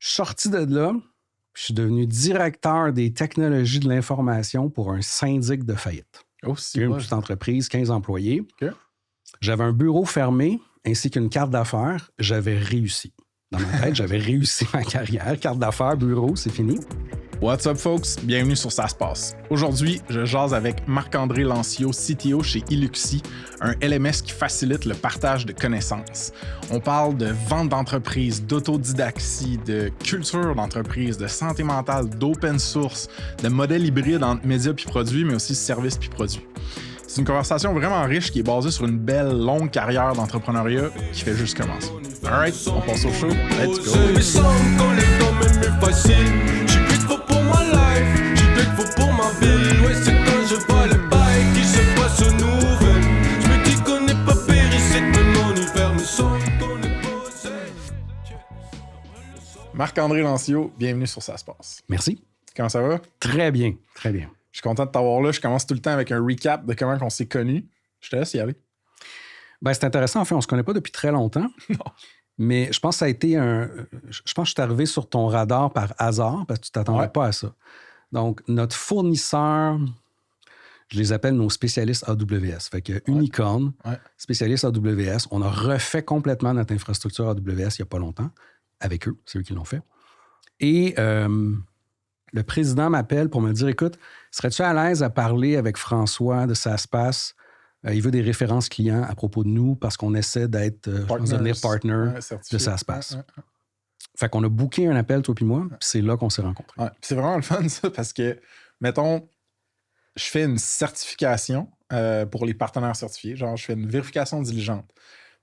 Je suis sorti de là, je suis devenu directeur des technologies de l'information pour un syndic de faillite. Oh, c'est Une petite entreprise, 15 employés. OK. J'avais un bureau fermé ainsi qu'une carte d'affaires. J'avais réussi. Dans ma tête, j'avais réussi ma carrière. Carte d'affaires, bureau, c'est fini. What's up, folks? Bienvenue sur Ça se passe. Aujourd'hui, je jase avec Marc-André Lancio, CTO chez Iluxi, un LMS qui facilite le partage de connaissances. On parle de vente d'entreprise, d'autodidaxie, de culture d'entreprise, de santé mentale, d'open source, de modèle hybride entre médias puis produits, mais aussi services puis produits. C'est une conversation vraiment riche qui est basée sur une belle, longue carrière d'entrepreneuriat qui fait juste commencer. Alright, on passe au show. Let's go! Marc-André Lancio, bienvenue sur Ça se passe. Merci. Comment ça va? Très bien, très bien. Je suis content de t'avoir là. Je commence tout le temps avec un recap de comment on s'est connus. Je te laisse y aller. Ben, c'est intéressant. En fait, on ne se connaît pas depuis très longtemps. Non. Mais je pense que ça a été je pense que je suis arrivé sur ton radar par hasard parce que tu ne t'attendais pas à ça. Donc, notre fournisseur, je les appelle nos spécialistes AWS. Fait que Unicorn, spécialiste AWS, on a refait complètement notre infrastructure AWS il n'y a pas longtemps. Avec eux, c'est eux qui l'ont fait. Et le président m'appelle pour me dire, écoute, serais-tu à l'aise à parler avec François de Ça se passe? Il veut des références clients à propos de nous parce qu'on essaie d'être, devenir partner de Ça se passe. Fait qu'on a booké un appel, toi puis moi, puis c'est là qu'on s'est rencontrés. Ouais. C'est vraiment le fun, ça, parce que, mettons, je fais une certification pour les partenaires certifiés. Genre, je fais une vérification diligente.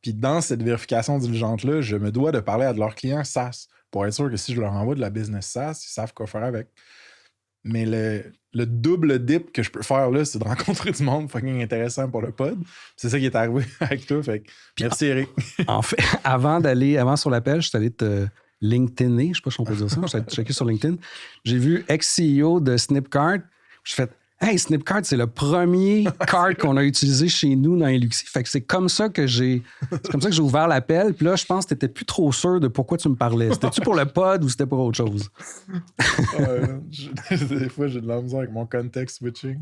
Puis dans cette vérification diligente-là, je me dois de parler à de leurs clients SaaS pour être sûr que si je leur envoie de la business SaaS, ils savent quoi faire avec. Mais le double dip que je peux faire là, c'est de rencontrer du monde fucking intéressant pour le pod. C'est ça qui est arrivé avec toi. Fait que merci, Eric. En fait, avant sur l'appel, je suis allé te LinkedIner, je sais pas si on peut dire ça, je suis allé checker sur LinkedIn. J'ai vu ex-CEO de Snipcart. Je fais hey, Snipcart, c'est le premier card qu'on a utilisé chez nous dans Iluxi. Fait que c'est comme ça que j'ai ouvert l'appel. Puis là, je pense que t'étais plus trop sûr de pourquoi tu me parlais. C'était-tu pour le pod ou c'était pour autre chose? Des fois, j'ai de la misère avec mon context switching.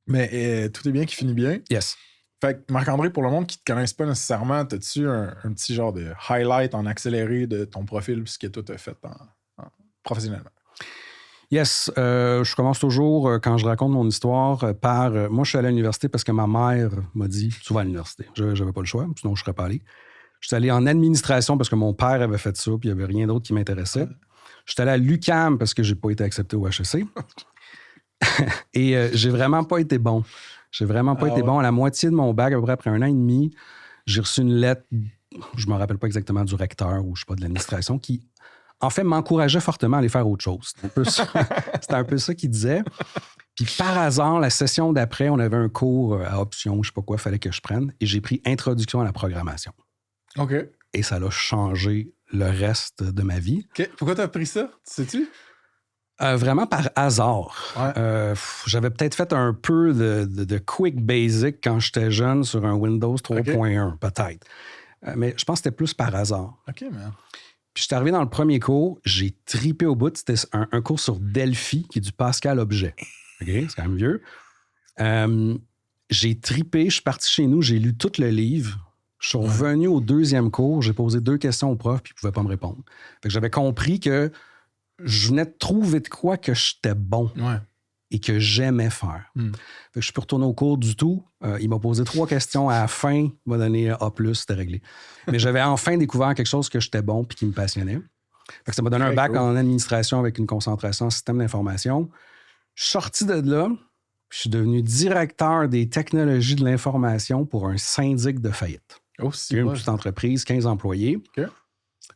Mais tout est bien qui finit bien. Yes. Fait que Marc-André, pour le monde qui ne te connaisse pas nécessairement, as-tu un petit genre de highlight en accéléré de ton profil puis ce que toi t'as fait professionnellement? Yes, je commence toujours, quand je raconte mon histoire, par... moi, je suis allé à l'université parce que ma mère m'a dit « Tu vas à l'université ». Je n'avais pas le choix, sinon je ne serais pas allé. Je suis allé en administration parce que mon père avait fait ça, puis il n'y avait rien d'autre qui m'intéressait. Je suis allé à l'UQAM parce que je n'ai pas été accepté au HEC. Et j'ai vraiment pas été bon. J'ai vraiment pas été bon. À la moitié de mon bac, à peu près après 1 an et demi, j'ai reçu une lettre, je ne me rappelle pas exactement du recteur ou je ne sais pas, de l'administration, qui... en fait, m'encourageait fortement à aller faire autre chose. C'était un peu ça qu'il disait. Puis par hasard, la session d'après, on avait un cours à option, je sais pas quoi, il fallait que je prenne. Et j'ai pris Introduction à la programmation. OK. Et ça a changé le reste de ma vie. OK. Pourquoi tu as pris ça? Sais-tu? Vraiment par hasard. Ouais. J'avais peut-être fait un peu de quick basic quand j'étais jeune sur un Windows 3.1, peut-être. Mais je pense que c'était plus par hasard. OK, man. Puis je suis arrivé dans le premier cours, j'ai tripé au bout. C'était un cours sur Delphi, qui est du Pascal Objet. OK, c'est quand même vieux. J'ai tripé, je suis parti chez nous, j'ai lu tout le livre. Je suis revenu au 2e cours, j'ai posé 2 questions au prof, puis il ne pouvait pas me répondre. Fait que j'avais compris que je venais de trouver de quoi que j'étais bon et que j'aimais faire. Fait que je suis plus retourné au cours du tout. Il m'a posé 3 questions à la fin. Il m'a donné A+, c'était réglé. Mais j'avais enfin découvert quelque chose que j'étais bon et qui me passionnait. Fait que ça m'a donné un bac en administration avec une concentration en système d'information. Je suis sorti de là. Je suis devenu directeur des technologies de l'information pour un syndic de faillite. Oh, c'est une petite entreprise, 15 employés. Okay.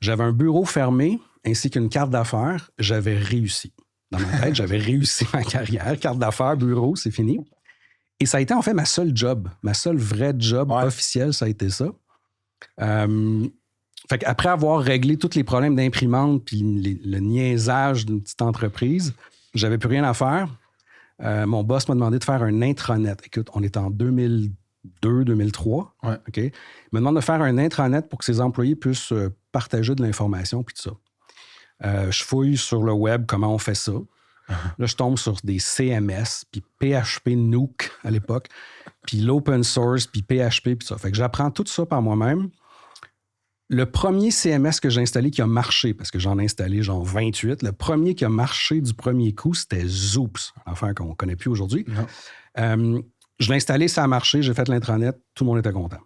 J'avais un bureau fermé ainsi qu'une carte d'affaires. J'avais réussi. Dans ma tête, j'avais réussi ma carrière. Carte d'affaires, bureau, c'est fini. Et ça a été en fait ma seule job. Ma seule vraie job officielle, ça a été ça. Fait qu'après avoir réglé tous les problèmes d'imprimante puis le niaisage d'une petite entreprise, j'avais plus rien à faire. Mon boss m'a demandé de faire un intranet. Écoute, on est en 2002-2003. OK? Il me demande de faire un intranet pour que ses employés puissent partager de l'information puis tout ça. Je fouille sur le web comment on fait ça. Là, je tombe sur des CMS, puis PHP Nuke à l'époque, puis l'open source, puis PHP, puis ça. Fait que j'apprends tout ça par moi-même. Le premier CMS que j'ai installé qui a marché, parce que j'en ai installé genre 28, le premier qui a marché du premier coup, c'était Zoops, enfin qu'on ne connaît plus aujourd'hui. Je l'ai installé, ça a marché, j'ai fait l'intranet, tout le monde était content.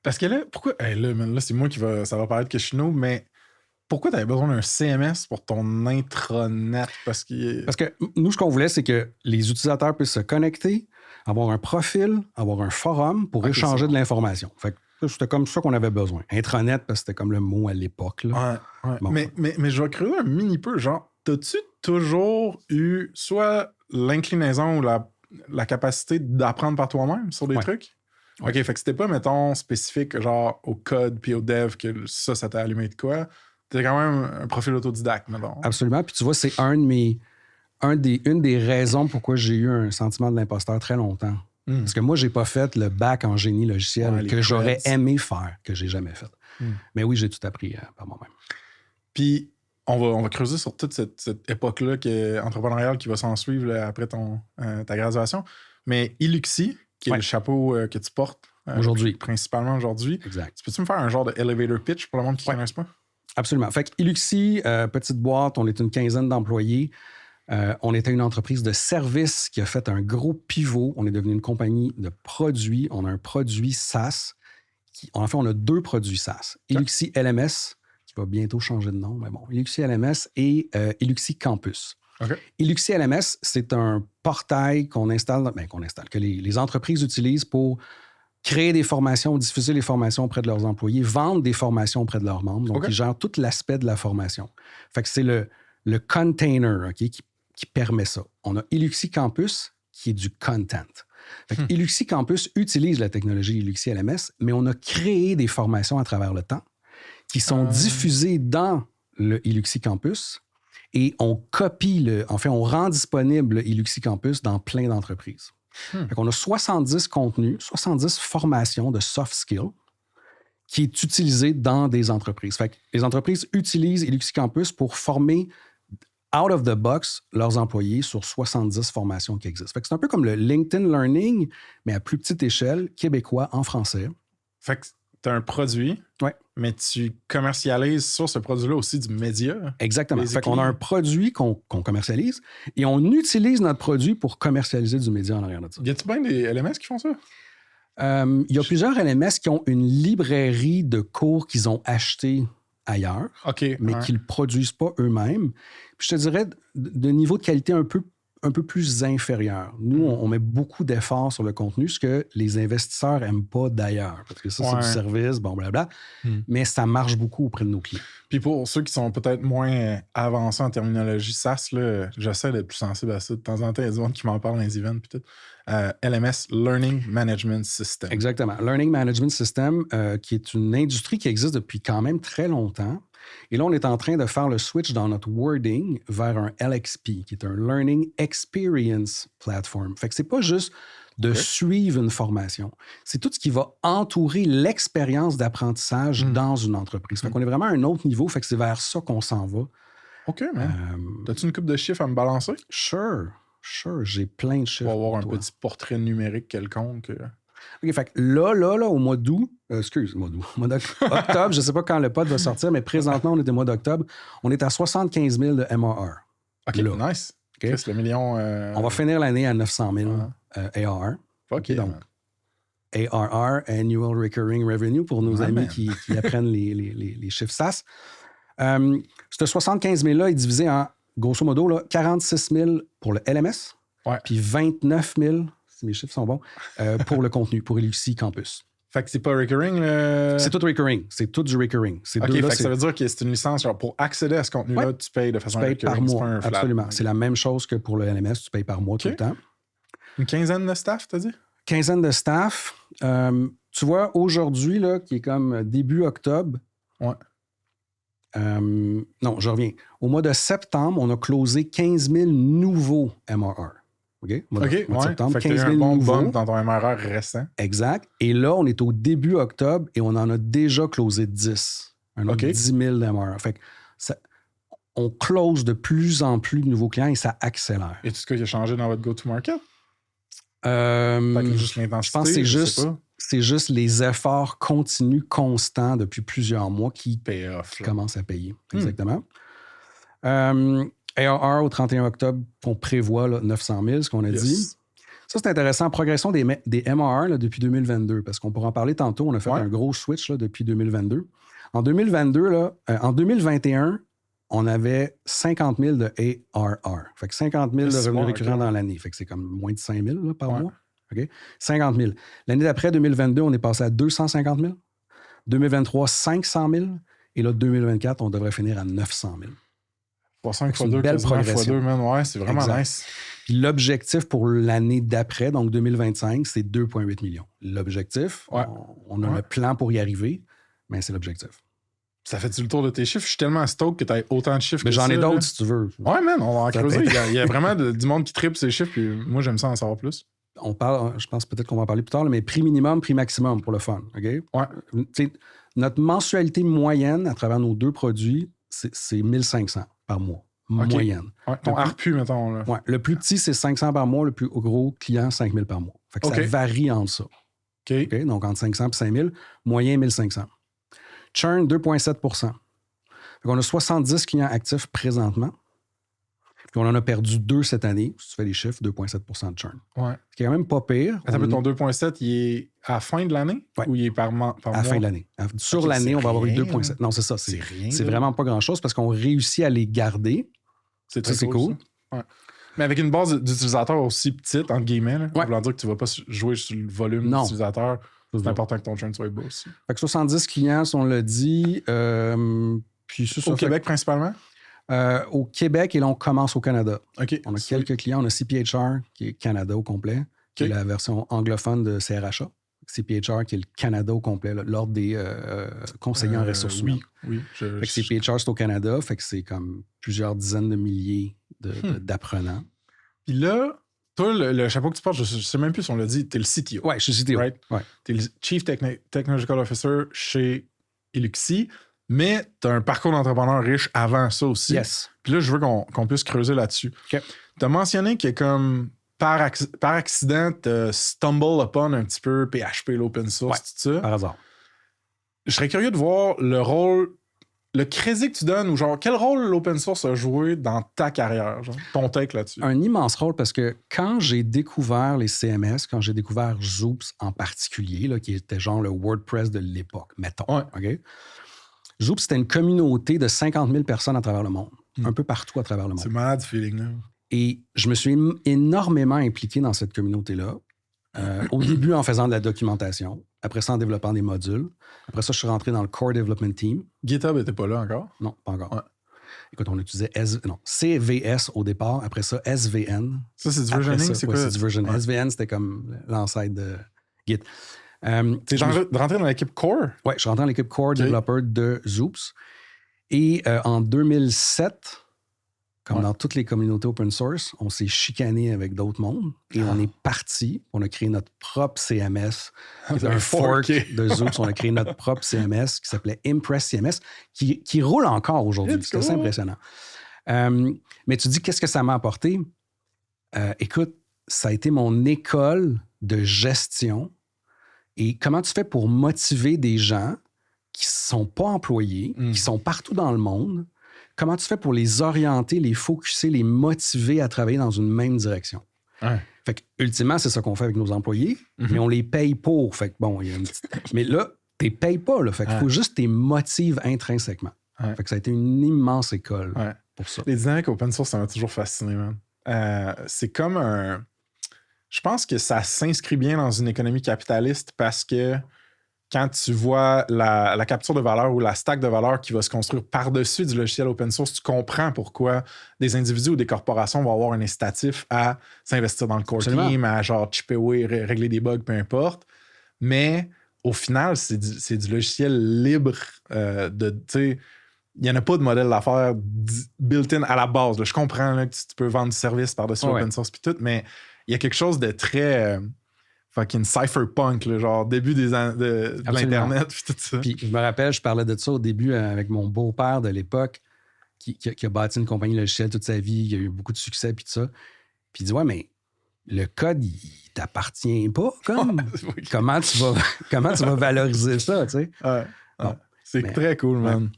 Parce que là, pourquoi... là, c'est moi ça va paraître que je suis noob, mais pourquoi tu avais besoin d'un CMS pour ton intranet? Parce que nous, ce qu'on voulait, c'est que les utilisateurs puissent se connecter, avoir un profil, avoir un forum pour échanger de l'information. Fait que c'était comme ça qu'on avait besoin. Intranet, parce que c'était comme le mot à l'époque. Là. Ouais. Bon. Mais je vais creuser un mini peu. Genre, t'as-tu toujours eu soit l'inclinaison ou la capacité d'apprendre par toi-même sur des trucs? OK, fait que c'était pas, mettons, spécifique genre au code puis au dev que ça t'a allumé de quoi. T'es quand même un profil autodidacte, mettons. Absolument. Puis tu vois, c'est une des raisons pourquoi j'ai eu un sentiment de l'imposteur très longtemps. Parce que moi, j'ai pas fait le bac en génie logiciel que j'aurais aimé faire, que j'ai jamais fait. Mais oui, j'ai tout appris par moi-même. Puis, on va creuser sur toute cette époque-là entrepreneuriale qui va s'en suivre là, après ta graduation. Mais Iluxi, qui est le chapeau que tu portes aujourd'hui, principalement aujourd'hui. Exact. Peux-tu me faire un genre de elevator pitch pour le monde qui ne connaisse pas? Absolument. Fait que Iluxi, petite boîte, on est une quinzaine d'employés. On était une entreprise de services qui a fait un gros pivot. On est devenu une compagnie de produits. On a un produit SaaS. En fait, on a 2 produits SaaS. Iluxi LMS, qui va bientôt changer de nom, mais bon, Iluxi LMS et Iluxi Campus. Okay. Iluxi LMS, c'est un portail qu'on installe, que les entreprises utilisent pour créer des formations, diffuser les formations auprès de leurs employés, vendre des formations auprès de leurs membres. Donc, ils gèrent tout l'aspect de la formation. Fait que c'est le container qui permet ça. On a Iluxi Campus, qui est du content. Fait que Iluxi Campus utilise la technologie Iluxi LMS, mais on a créé des formations à travers le temps qui sont diffusées dans le Iluxi Campus et on on rend disponible le Iluxi Campus dans plein d'entreprises. Fait qu'on a 70 contenus, 70 formations de soft skills qui est utilisé dans des entreprises. Fait que les entreprises utilisent Iluxi Campus pour former out of the box leurs employés sur 70 formations qui existent. Fait que c'est un peu comme le LinkedIn Learning, mais à plus petite échelle, québécois, en français. Fait que tu as un produit, mais tu commercialises sur ce produit-là aussi du média. Exactement. Fait qu'on a un produit qu'on commercialise et on utilise notre produit pour commercialiser du média en arrière de ça. Y a-t-il bien des LMS qui font ça? Il y a plusieurs LMS qui ont une librairie de cours qu'ils ont achetés ailleurs, mais qu'ils ne produisent pas eux-mêmes. Puis je te dirais, de niveau de qualité un peu plus inférieur. Nous, on met beaucoup d'efforts sur le contenu, ce que les investisseurs n'aiment pas d'ailleurs, parce que ça, c'est du service, bon, blablabla, mais ça marche beaucoup auprès de nos clients. Puis pour ceux qui sont peut-être moins avancés en terminologie SaaS, là, j'essaie d'être plus sensible à ça. De temps en temps, il y a du monde qui m'en parle dans les events, puis tout. LMS, Learning Management System. Exactement. Learning Management System, qui est une industrie qui existe depuis quand même très longtemps. Et là, on est en train de faire le switch dans notre wording vers un LXP, qui est un Learning Experience Platform. Fait que c'est pas juste de suivre une formation. C'est tout ce qui va entourer l'expérience d'apprentissage dans une entreprise. Fait qu'on est vraiment à un autre niveau. Fait que c'est vers ça qu'on s'en va. OK, man. As-tu une couple de chiffres à me balancer? Sure. J'ai plein de chiffres. On va avoir un petit portrait numérique quelconque. OK, fait que là, au mois d'août, mois d'octobre, je ne sais pas quand le pod va sortir, mais présentement, on est au mois d'octobre, on est à 75 000 de MRR. OK, là. Nice. Okay. Chris, le million... On va finir l'année à 900 000 ARR. OK, donc, ARR, Annual Recurring Revenue, pour nos amis qui apprennent les chiffres SaaS. Ce 75 000-là est divisé en, grosso modo, là, 46 000 pour le LMS, puis 29 000... si mes chiffres sont bons, pour le contenu, pour Iluxi Campus. Fait que c'est pas recurring? C'est tout recurring. C'est tout du recurring. Fait que ça veut dire que c'est une licence, genre, pour accéder à ce contenu-là, tu payes de façon recurring. Par mois, absolument. C'est la même chose que pour le LMS, tu payes par mois tout le temps. Une quinzaine de staff, t'as dit? Quinzaine de staff. Tu vois, aujourd'hui, là, qui est comme début octobre... non, je reviens. Au mois de septembre, on a closé 15 000 nouveaux MRR. Mois de septembre, fait que 15 000 un bon bump dans ton MRR récent. Exact. Et là, on est au début octobre et on en a déjà closé 10. Un autre 10 000 de MRR. Fait que on close de plus en plus de nouveaux clients et ça accélère. Et tout ce qui a changé dans votre go-to-market? Juste l'intensité, je pense que c'est juste les efforts continus, constants depuis plusieurs mois qui commencent à payer. Exactement. ARR au 31 octobre, on prévoit là, 900 000, ce qu'on a dit. Ça, c'est intéressant. Progression des MRR là, depuis 2022, parce qu'on pourra en parler tantôt. On a fait un gros switch là, depuis 2022. En 2021, on avait 50 000 de ARR. Fait que 50 000 de revenus récurrents dans l'année. Fait que c'est comme moins de 5 000 là, par mois. Okay? 50 000. L'année d'après, 2022, on est passé à 250 000. 2023, 500 000. Et là, 2024, on devrait finir à 900 000. 5 x 2, belle progression. Ouais, c'est vraiment nice. Puis l'objectif pour l'année d'après, donc 2025, c'est 2,8 millions. L'objectif, on a un plan pour y arriver, mais c'est l'objectif. Ça fait-tu le tour de tes chiffres? Je suis tellement stoked que tu as autant de chiffres mais que j'en ça. ai d'autres, si tu veux. Ouais, man, on va en creuser. Il y a vraiment du monde qui tripe ces chiffres, puis moi, j'aime ça en savoir plus. On parle, je pense peut-être qu'on va en parler plus tard, là, mais prix minimum, prix maximum pour le fun. OK? Ouais. Notre mensualité moyenne à travers nos deux produits, c'est 1500 par mois. Moyenne. Ouais, ton ARPU, mettons. Là. Ouais, le plus petit, c'est 500 par mois. Le plus gros client, 5000 par mois. Fait que ça varie entre ça. OK. Donc, entre 500 et 5000, moyen 1500. Churn, 2,7 %. On a 70 clients actifs présentement. Puis on en a perdu 2 cette année. Si tu fais les chiffres, 2,7 % de churn. Ouais. Ce qui est quand même pas pire. Attends, ton 2,7, il est à la fin de l'année? Ouais. Ou il est par mois? À la fin de l'année. Sur l'année, on va avoir eu 2,7. Non, c'est ça. C'est rien. C'est vraiment pas grand-chose parce qu'on réussit à les garder. C'est très cool. Ouais. Mais avec une base d'utilisateurs aussi petite, entre guillemets, là, voulant dire que tu ne vas pas jouer sur le volume d'utilisateurs, c'est important que ton churn soit bas aussi. Fait que 70 clients, si on l'a dit. Puis au Québec, principalement? Au Québec, et là, on commence au Canada. Okay. On a quelques clients. On a CPHR, qui est Canada au complet, qui est la version anglophone de CRHA. CPHR, qui est le Canada au complet, l'ordre des conseillers en ressources humaines. Oui. Fait que CPHR, c'est au Canada, fait que c'est comme plusieurs dizaines de milliers d'apprenants. Puis là, toi, le chapeau que tu portes, je ne sais même plus si on l'a dit, tu es le CTO. Oui, je suis CTO. Right? Ouais. Tu es le Chief Technological Officer chez Iluxi, mais tu as un parcours d'entrepreneur riche avant ça aussi. Yes. Puis là, je veux qu'on puisse creuser là-dessus. Okay. Tu as mentionné que comme par accident, tu stumble upon un petit peu PHP, l'open source, tout ça. Par hasard. Je serais curieux de voir le rôle, le crédit que tu donnes, ou genre, quel rôle l'open source a joué dans ta carrière, genre, ton take là-dessus? Un immense rôle parce que quand j'ai découvert les CMS, quand j'ai découvert Zoops en particulier, là, qui était genre le WordPress de l'époque, mettons. Ouais. OK? Zoops, c'était une communauté de 50 000 personnes à travers le monde, un peu partout à travers le monde. C'est malade, ce feeling-là. Et je me suis énormément impliqué dans cette communauté-là. Au début, en faisant de la documentation. Après ça, en développant des modules. Après ça, je suis rentré dans le Core Development Team. GitHub n'était pas là encore? Non, pas encore. Ouais. Écoute, on utilisait CVS au départ. Après ça, SVN. Ça, c'est du versioning? C'est quoi? C'est du versioning. Ouais. SVN, c'était comme l'ancêtre de Git. T'es rentré dans l'équipe Core? Oui, je suis rentré dans l'équipe Core Developer de Zoops. Et en 2007... Comme dans toutes les communautés open source, on s'est chicané avec d'autres mondes et on est parti. On a créé notre propre CMS, qui est un fork de Zoops. On a créé notre propre CMS qui s'appelait Impress CMS, qui roule encore aujourd'hui. C'est assez impressionnant. Mais tu dis, qu'est-ce que ça m'a apporté? Écoute, ça a été mon école de gestion. Et comment tu fais pour motiver des gens qui ne sont pas employés, qui sont partout dans le monde? Comment tu fais pour les orienter, les focuser, les motiver à travailler dans une même direction? Ouais. Fait que, ultimement, c'est ça qu'on fait avec nos employés, mais on les paye pour. Fait que, bon, il y a une petite... Mais là, tu les payes pas. Là. Fait qu'il faut juste tes motives intrinsèquement. Fait que ça a été une immense école pour ça. Les dynamiques open source, ça m'a toujours fasciné, man. C'est comme un... Je pense que ça s'inscrit bien dans une économie capitaliste parce que quand tu vois la capture de valeur ou la stack de valeur qui va se construire par-dessus du logiciel open source, tu comprends pourquoi des individus ou des corporations vont avoir un incitatif à s'investir dans le core team, à genre chipper away, régler des bugs, peu importe. Mais au final, c'est du logiciel libre tu sais, il n'y en a pas de modèle d'affaires built-in à la base. Là. Je comprends là, que tu peux vendre du service par-dessus l'open source et tout, mais il y a quelque chose de très... fucking cypherpunk, là, genre début de l'Internet puis tout ça. Puis je me rappelle, je parlais de ça au début avec mon beau-père de l'époque. qui a bâti une compagnie logicielle toute sa vie, qui a eu beaucoup de succès, puis tout ça. Puis il dit, ouais, mais le code, il t'appartient pas, comme. Comment tu vas valoriser ça, tu sais? Ouais. Bon, c'est très cool, man.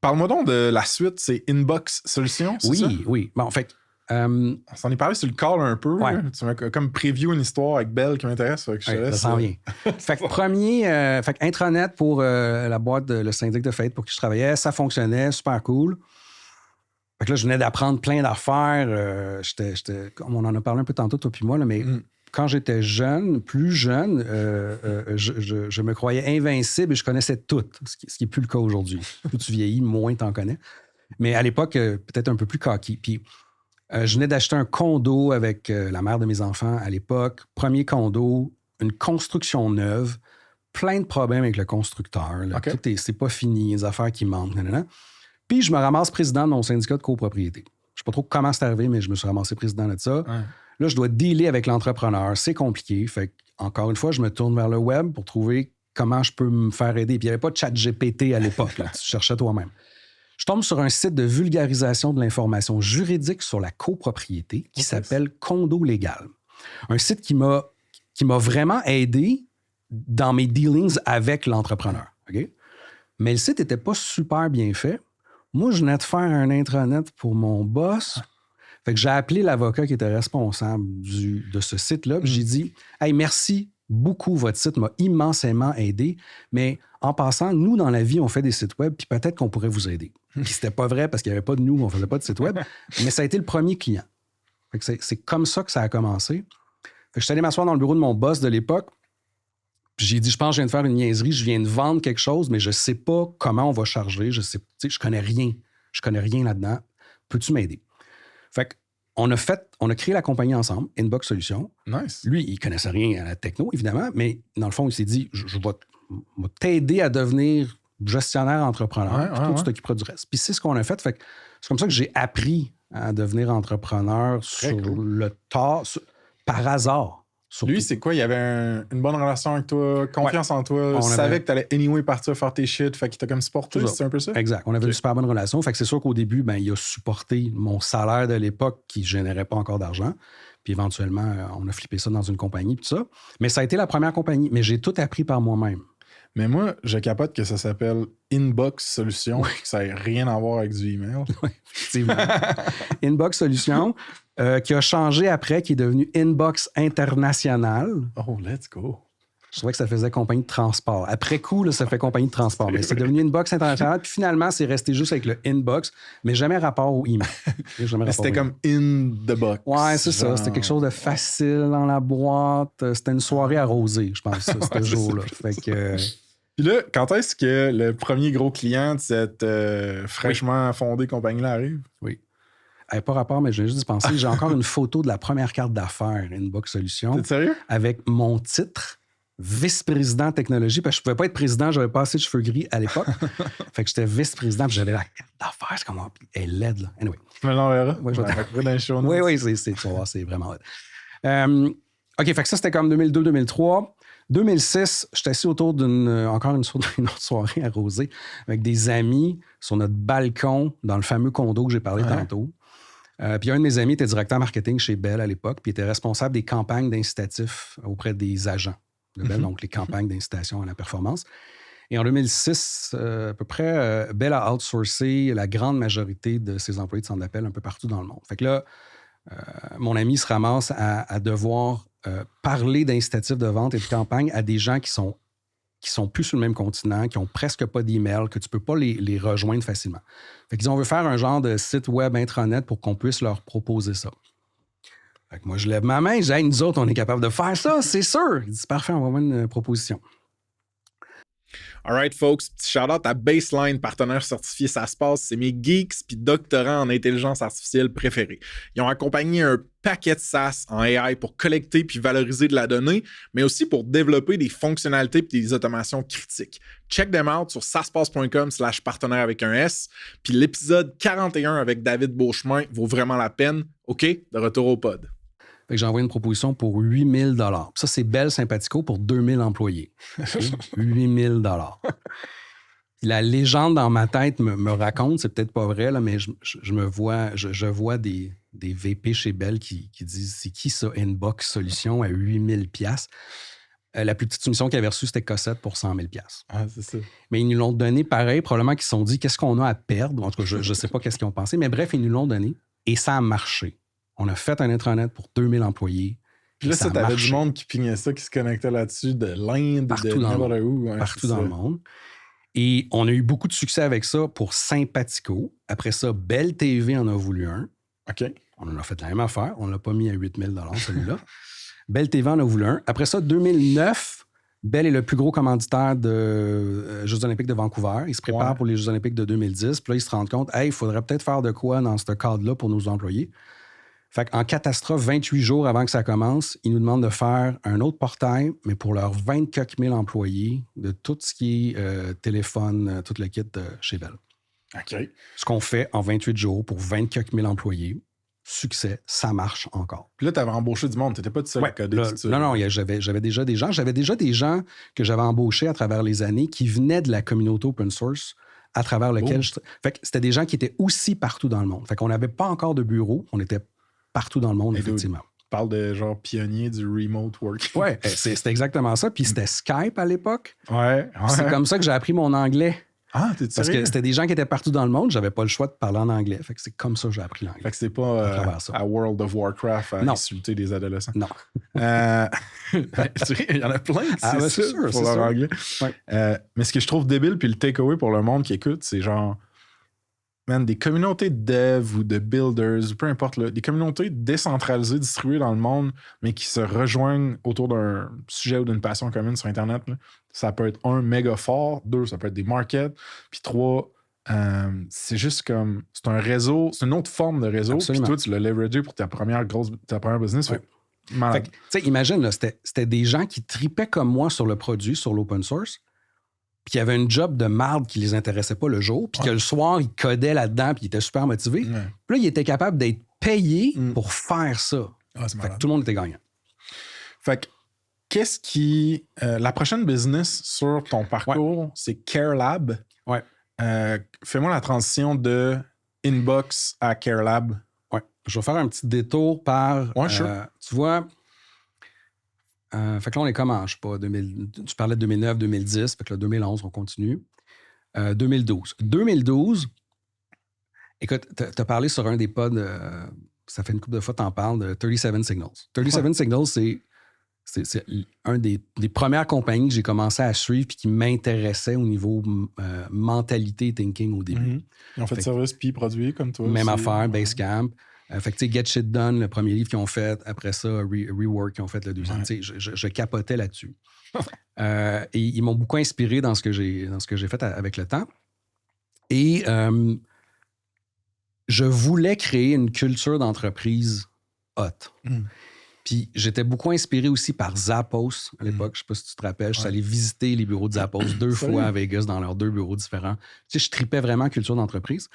Parle-moi donc de la suite, c'est Inbox Solutions, c'est ça? Oui. Bon, en fait... On s'en est parlé sur le call un peu. Ouais. Tu m'as comme preview une histoire avec Belle qui m'intéresse. Fait que je te laisse. Ça s'en vient. Fait que intranet pour la boîte, le syndic de fête pour qui je travaillais, ça fonctionnait, super cool. Fait que là, je venais d'apprendre plein d'affaires. Comme on en a parlé un peu tantôt, toi puis moi, là, mais quand j'étais plus jeune, je me croyais invincible et je connaissais tout, ce qui n'est plus le cas aujourd'hui. Plus tu vieillis, moins tu en connais. Mais à l'époque, peut-être un peu plus cocky. Puis je venais d'acheter un condo avec la mère de mes enfants à l'époque. Premier condo, une construction neuve, plein de problèmes avec le constructeur. Okay. Tout c'est pas fini, les affaires qui manquent. Nanana. Puis je me ramasse président de mon syndicat de copropriété. Je ne sais pas trop comment c'est arrivé, mais je me suis ramassé président de ça. Ouais. Là, je dois dealer avec l'entrepreneur. C'est compliqué. Fait que, encore une fois, je me tourne vers le web pour trouver comment je peux me faire aider. Puis il n'y avait pas de ChatGPT à l'époque. Là. Tu cherchais toi-même. Je tombe sur un site de vulgarisation de l'information juridique sur la copropriété qui s'appelle Condo Légal. Un site qui m'a vraiment aidé dans mes dealings avec l'entrepreneur. Okay? Mais le site n'était pas super bien fait. Moi, je venais de faire un intranet pour mon boss. Fait que j'ai appelé l'avocat qui était responsable de ce site-là. J'ai dit, « Hey, merci beaucoup, votre site m'a immensément aidé. Mais en passant, nous, dans la vie, on fait des sites web, puis peut-être qu'on pourrait vous aider. » Puis c'était pas vrai parce qu'il n'y avait pas de nous, on ne faisait pas de site web. Mais ça a été le premier client. Fait que c'est comme ça que ça a commencé. Fait que je suis allé m'asseoir dans le bureau de mon boss de l'époque. Puis j'ai dit, je pense que je viens de faire une niaiserie, je viens de vendre quelque chose, mais je ne sais pas comment on va charger. Je connais rien. Je connais rien là-dedans. Peux-tu m'aider? Fait qu'on a créé la compagnie ensemble, Inbox Solutions. Nice. Lui, il ne connaissait rien à la techno, évidemment, mais dans le fond, il s'est dit, je vais t'aider à devenir gestionnaire entrepreneur, puis toi, tu t'occuperas du reste. Puis c'est ce qu'on a fait. Fait que c'est comme ça que j'ai appris à devenir entrepreneur le tas, par hasard. Surtout. Lui, c'est quoi? Il avait une bonne relation avec toi, confiance en toi. On savait que tu allais anyway partir faire tes shit, fait qu'il t'a comme supporté, c'est un peu ça? Exact. On avait une super bonne relation. Fait que c'est sûr qu'au début, il a supporté mon salaire de l'époque qui ne générait pas encore d'argent. Puis éventuellement, on a flippé ça dans une compagnie, tout ça. Mais ça a été la première compagnie. Mais j'ai tout appris par moi-même. Mais moi, je capote que ça s'appelle Inbox Solutions, que ça n'a rien à voir avec du email. Oui, effectivement. Inbox Solutions, qui a changé après, qui est devenu Inbox International. Oh, let's go. Je trouvais que ça faisait compagnie de transport. Après coup, là, ça fait compagnie de transport. Mais c'est devenu Inbox International. Puis finalement, c'est resté juste avec le Inbox, mais jamais rapport au email. C'était comme in the box. Ouais, c'est ça. C'était quelque chose de facile dans la boîte. C'était une soirée arrosée, je pense, ce jour-là. Fait que... Puis là, quand est-ce que le premier gros client de cette fraîchement fondée compagnie-là arrive? Oui. Pas rapport, mais je viens juste d'y penser. J'ai encore une photo de la première carte d'affaires Inbox Solutions. T'es sérieux? Avec mon titre, vice-président technologie, parce que je pouvais pas être président, j'avais pas assez de cheveux gris à l'époque. Fait que j'étais vice-président, puis j'avais la carte d'affaires. C'est comme, elle est laide, là. Anyway. Tu me l'enverras? Oui, je vais t'enverrai dans les show notes. Oui, tu vas voir, c'est vraiment laide. OK, fait que ça, c'était comme 2002-2003. 2006, j'étais assis autour d'une autre soirée arrosée avec des amis sur notre balcon dans le fameux condo que j'ai parlé tantôt. Puis un de mes amis était directeur marketing chez Bell à l'époque, puis il était responsable des campagnes d'incitatifs auprès des agents de Bell, donc les campagnes d'incitation à la performance. Et en 2006, à peu près, Bell a outsourcé la grande majorité de ses employés de centre d'appel un peu partout dans le monde. Fait que là, mon ami se ramasse à devoir parler d'incitatifs de vente et de campagne à des gens qui sont plus sur le même continent, qui ont presque pas d'email, que tu peux pas les rejoindre facilement. Fait qu'ils disent, on veut faire un genre de site web intranet pour qu'on puisse leur proposer ça. Fait que moi, je lève ma main, je dis, hey, nous autres, on est capable de faire ça, c'est sûr. Il dit, parfait, on va avoir une proposition. All right, folks, petit shout-out à Baseline, partenaire certifié Ça se passe. C'est mes geeks puis doctorants en intelligence artificielle préférés. Ils ont accompagné un paquet de SaaS en AI pour collecter puis valoriser de la donnée, mais aussi pour développer des fonctionnalités puis des automations critiques. Check them out sur saspace.com/partenaire avec un S. Puis l'épisode 41 avec David Beauchemin vaut vraiment la peine. OK, de retour au pod. Fait que j'ai envoyé une proposition pour 8 000 $. Ça, c'est Bell Sympatico pour 2 000 employés. 8 000 $. La légende dans ma tête me raconte, c'est peut-être pas vrai, là, mais je vois des VP chez Bell qui disent « C'est qui ça, Inbox Solutions à 8000 $? » La plus petite soumission qu'ils avaient reçue, c'était Cossette pour 100 000 $. Ah, c'est ça. Mais ils nous l'ont donné pareil. Probablement qu'ils se sont dit « Qu'est-ce qu'on a à perdre? » En tout cas, je ne sais pas qu'est-ce qu'ils ont pensé. Mais bref, ils nous l'ont donné et ça a marché. On a fait un intranet pour 2000 employés. Puis là, ça t'avais du monde qui pignait ça, qui se connectait là-dessus, de l'Inde, de n'importe où. Ouais, partout dans le monde. Et on a eu beaucoup de succès avec ça pour Sympathico. Après ça, Bell TV en a voulu un. OK. On en a fait la même affaire. On ne l'a pas mis à 8 000 $, celui-là. Bell TV en a voulu un. Après ça, 2009, Bell est le plus gros commanditaire de Jeux olympiques de Vancouver. Il se prépare pour les Jeux olympiques de 2010. Puis là, ils se rendent compte, il faudrait peut-être faire de quoi dans ce cadre-là pour nos employés. Fait qu'en catastrophe, 28 jours avant que ça commence, ils nous demandent de faire un autre portail, mais pour leurs 24 000 employés, de tout ce qui est téléphone, tout le kit chez Bell. OK. Ce qu'on fait en 28 jours pour 24 000 employés. Succès, ça marche encore. Puis là, tu avais embauché du monde. Tu n'étais pas tout seul à coder tout ça. Non, j'avais déjà des gens. J'avais déjà des gens que j'avais embauchés à travers les années qui venaient de la communauté open source à travers lequel Fait que c'était des gens qui étaient aussi partout dans le monde. Fait qu'on n'avait pas encore de bureau. On était partout dans le monde, effectivement. Tu parles de genre pionnier du remote work. Oui, c'était exactement ça. Puis c'était Skype à l'époque. Ouais. C'est comme ça que j'ai appris mon anglais. Ah, t'es sérieux? Parce que c'était des gens qui étaient partout dans le monde. J'avais pas le choix de parler en anglais. Fait que c'est comme ça que j'ai appris l'anglais. Fait que c'est pas à World of Warcraft à insulter des adolescents. Non. Il y en a plein qui c'est sûr, pour leur anglais. Ouais. Mais ce que je trouve débile, puis le takeaway pour le monde qui écoute, c'est genre, man, des communautés de dev ou de builders, ou peu importe, là, des communautés décentralisées, distribuées dans le monde, mais qui se rejoignent autour d'un sujet ou d'une passion commune sur Internet. Là. Ça peut être 1, méga fort, 2, ça peut être des markets, puis 3, c'est juste comme, c'est un réseau, c'est une autre forme de réseau, puis toi, tu l'as leveragé pour ta première business. Ouais. Fait que, imagine, là, c'était des gens qui tripaient comme moi sur le produit, sur l'open source, puis qui avaient une job de marde qui les intéressait pas le jour, puis que le soir, ils codaient là-dedans, puis ils étaient super motivés. Puis là, ils étaient capables d'être payés pour faire ça. Fait que tout le monde était gagnant. Fait que, qu'est-ce qui... la prochaine business sur ton parcours, c'est CareLab. Ouais. Fais-moi la transition de Inbox à CareLab. Ouais. Je vais faire un petit détour par... tu vois... fait que là, on est comment? Je sais pas, tu parlais de 2009, 2010, fait que là, 2011, on continue. 2012. 2012, écoute, t'as parlé sur un des pods, ça fait une couple de fois, t'en parles, de 37 Signals. 37 Signals, c'est un des premières compagnies que j'ai commencé à suivre et qui m'intéressait au niveau mentalité, thinking au début. Ils ont fait service puis produit comme toi. Même affaire, Basecamp. Fait que, tu sais, Get Shit Done, le premier livre qu'ils ont fait. Après ça, Rework, qu'ils ont fait le deuxième. Tu sais, je capotais là-dessus. Et ils m'ont beaucoup inspiré dans ce que j'ai fait avec le temps. Et je voulais créer une culture d'entreprise hot. Puis j'étais beaucoup inspiré aussi par Zappos à l'époque. Je ne sais pas si tu te rappelles. Je suis allé visiter les bureaux de Zappos 2 fois à Vegas dans leurs 2 bureaux différents. Tu sais, je tripais vraiment culture d'entreprise.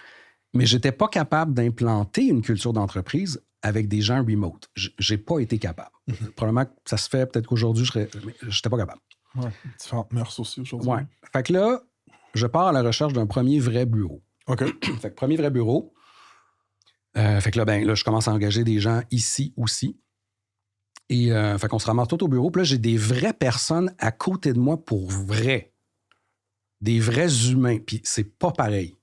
Mais je n'étais pas capable d'implanter une culture d'entreprise avec des gens remote. Je n'ai pas été capable. Probablement que ça se fait, peut-être qu'aujourd'hui, je n'étais pas capable. Ouais, différentes mœurs aussi aujourd'hui. Ouais. Fait que là, je pars à la recherche d'un premier vrai bureau. OK. Fait que premier vrai bureau. Fait que là, je commence à engager des gens ici aussi. Et fait qu'on se ramasse tout au bureau. Puis là, j'ai des vraies personnes à côté de moi pour vrai. Des vrais humains. Puis c'est pas pareil.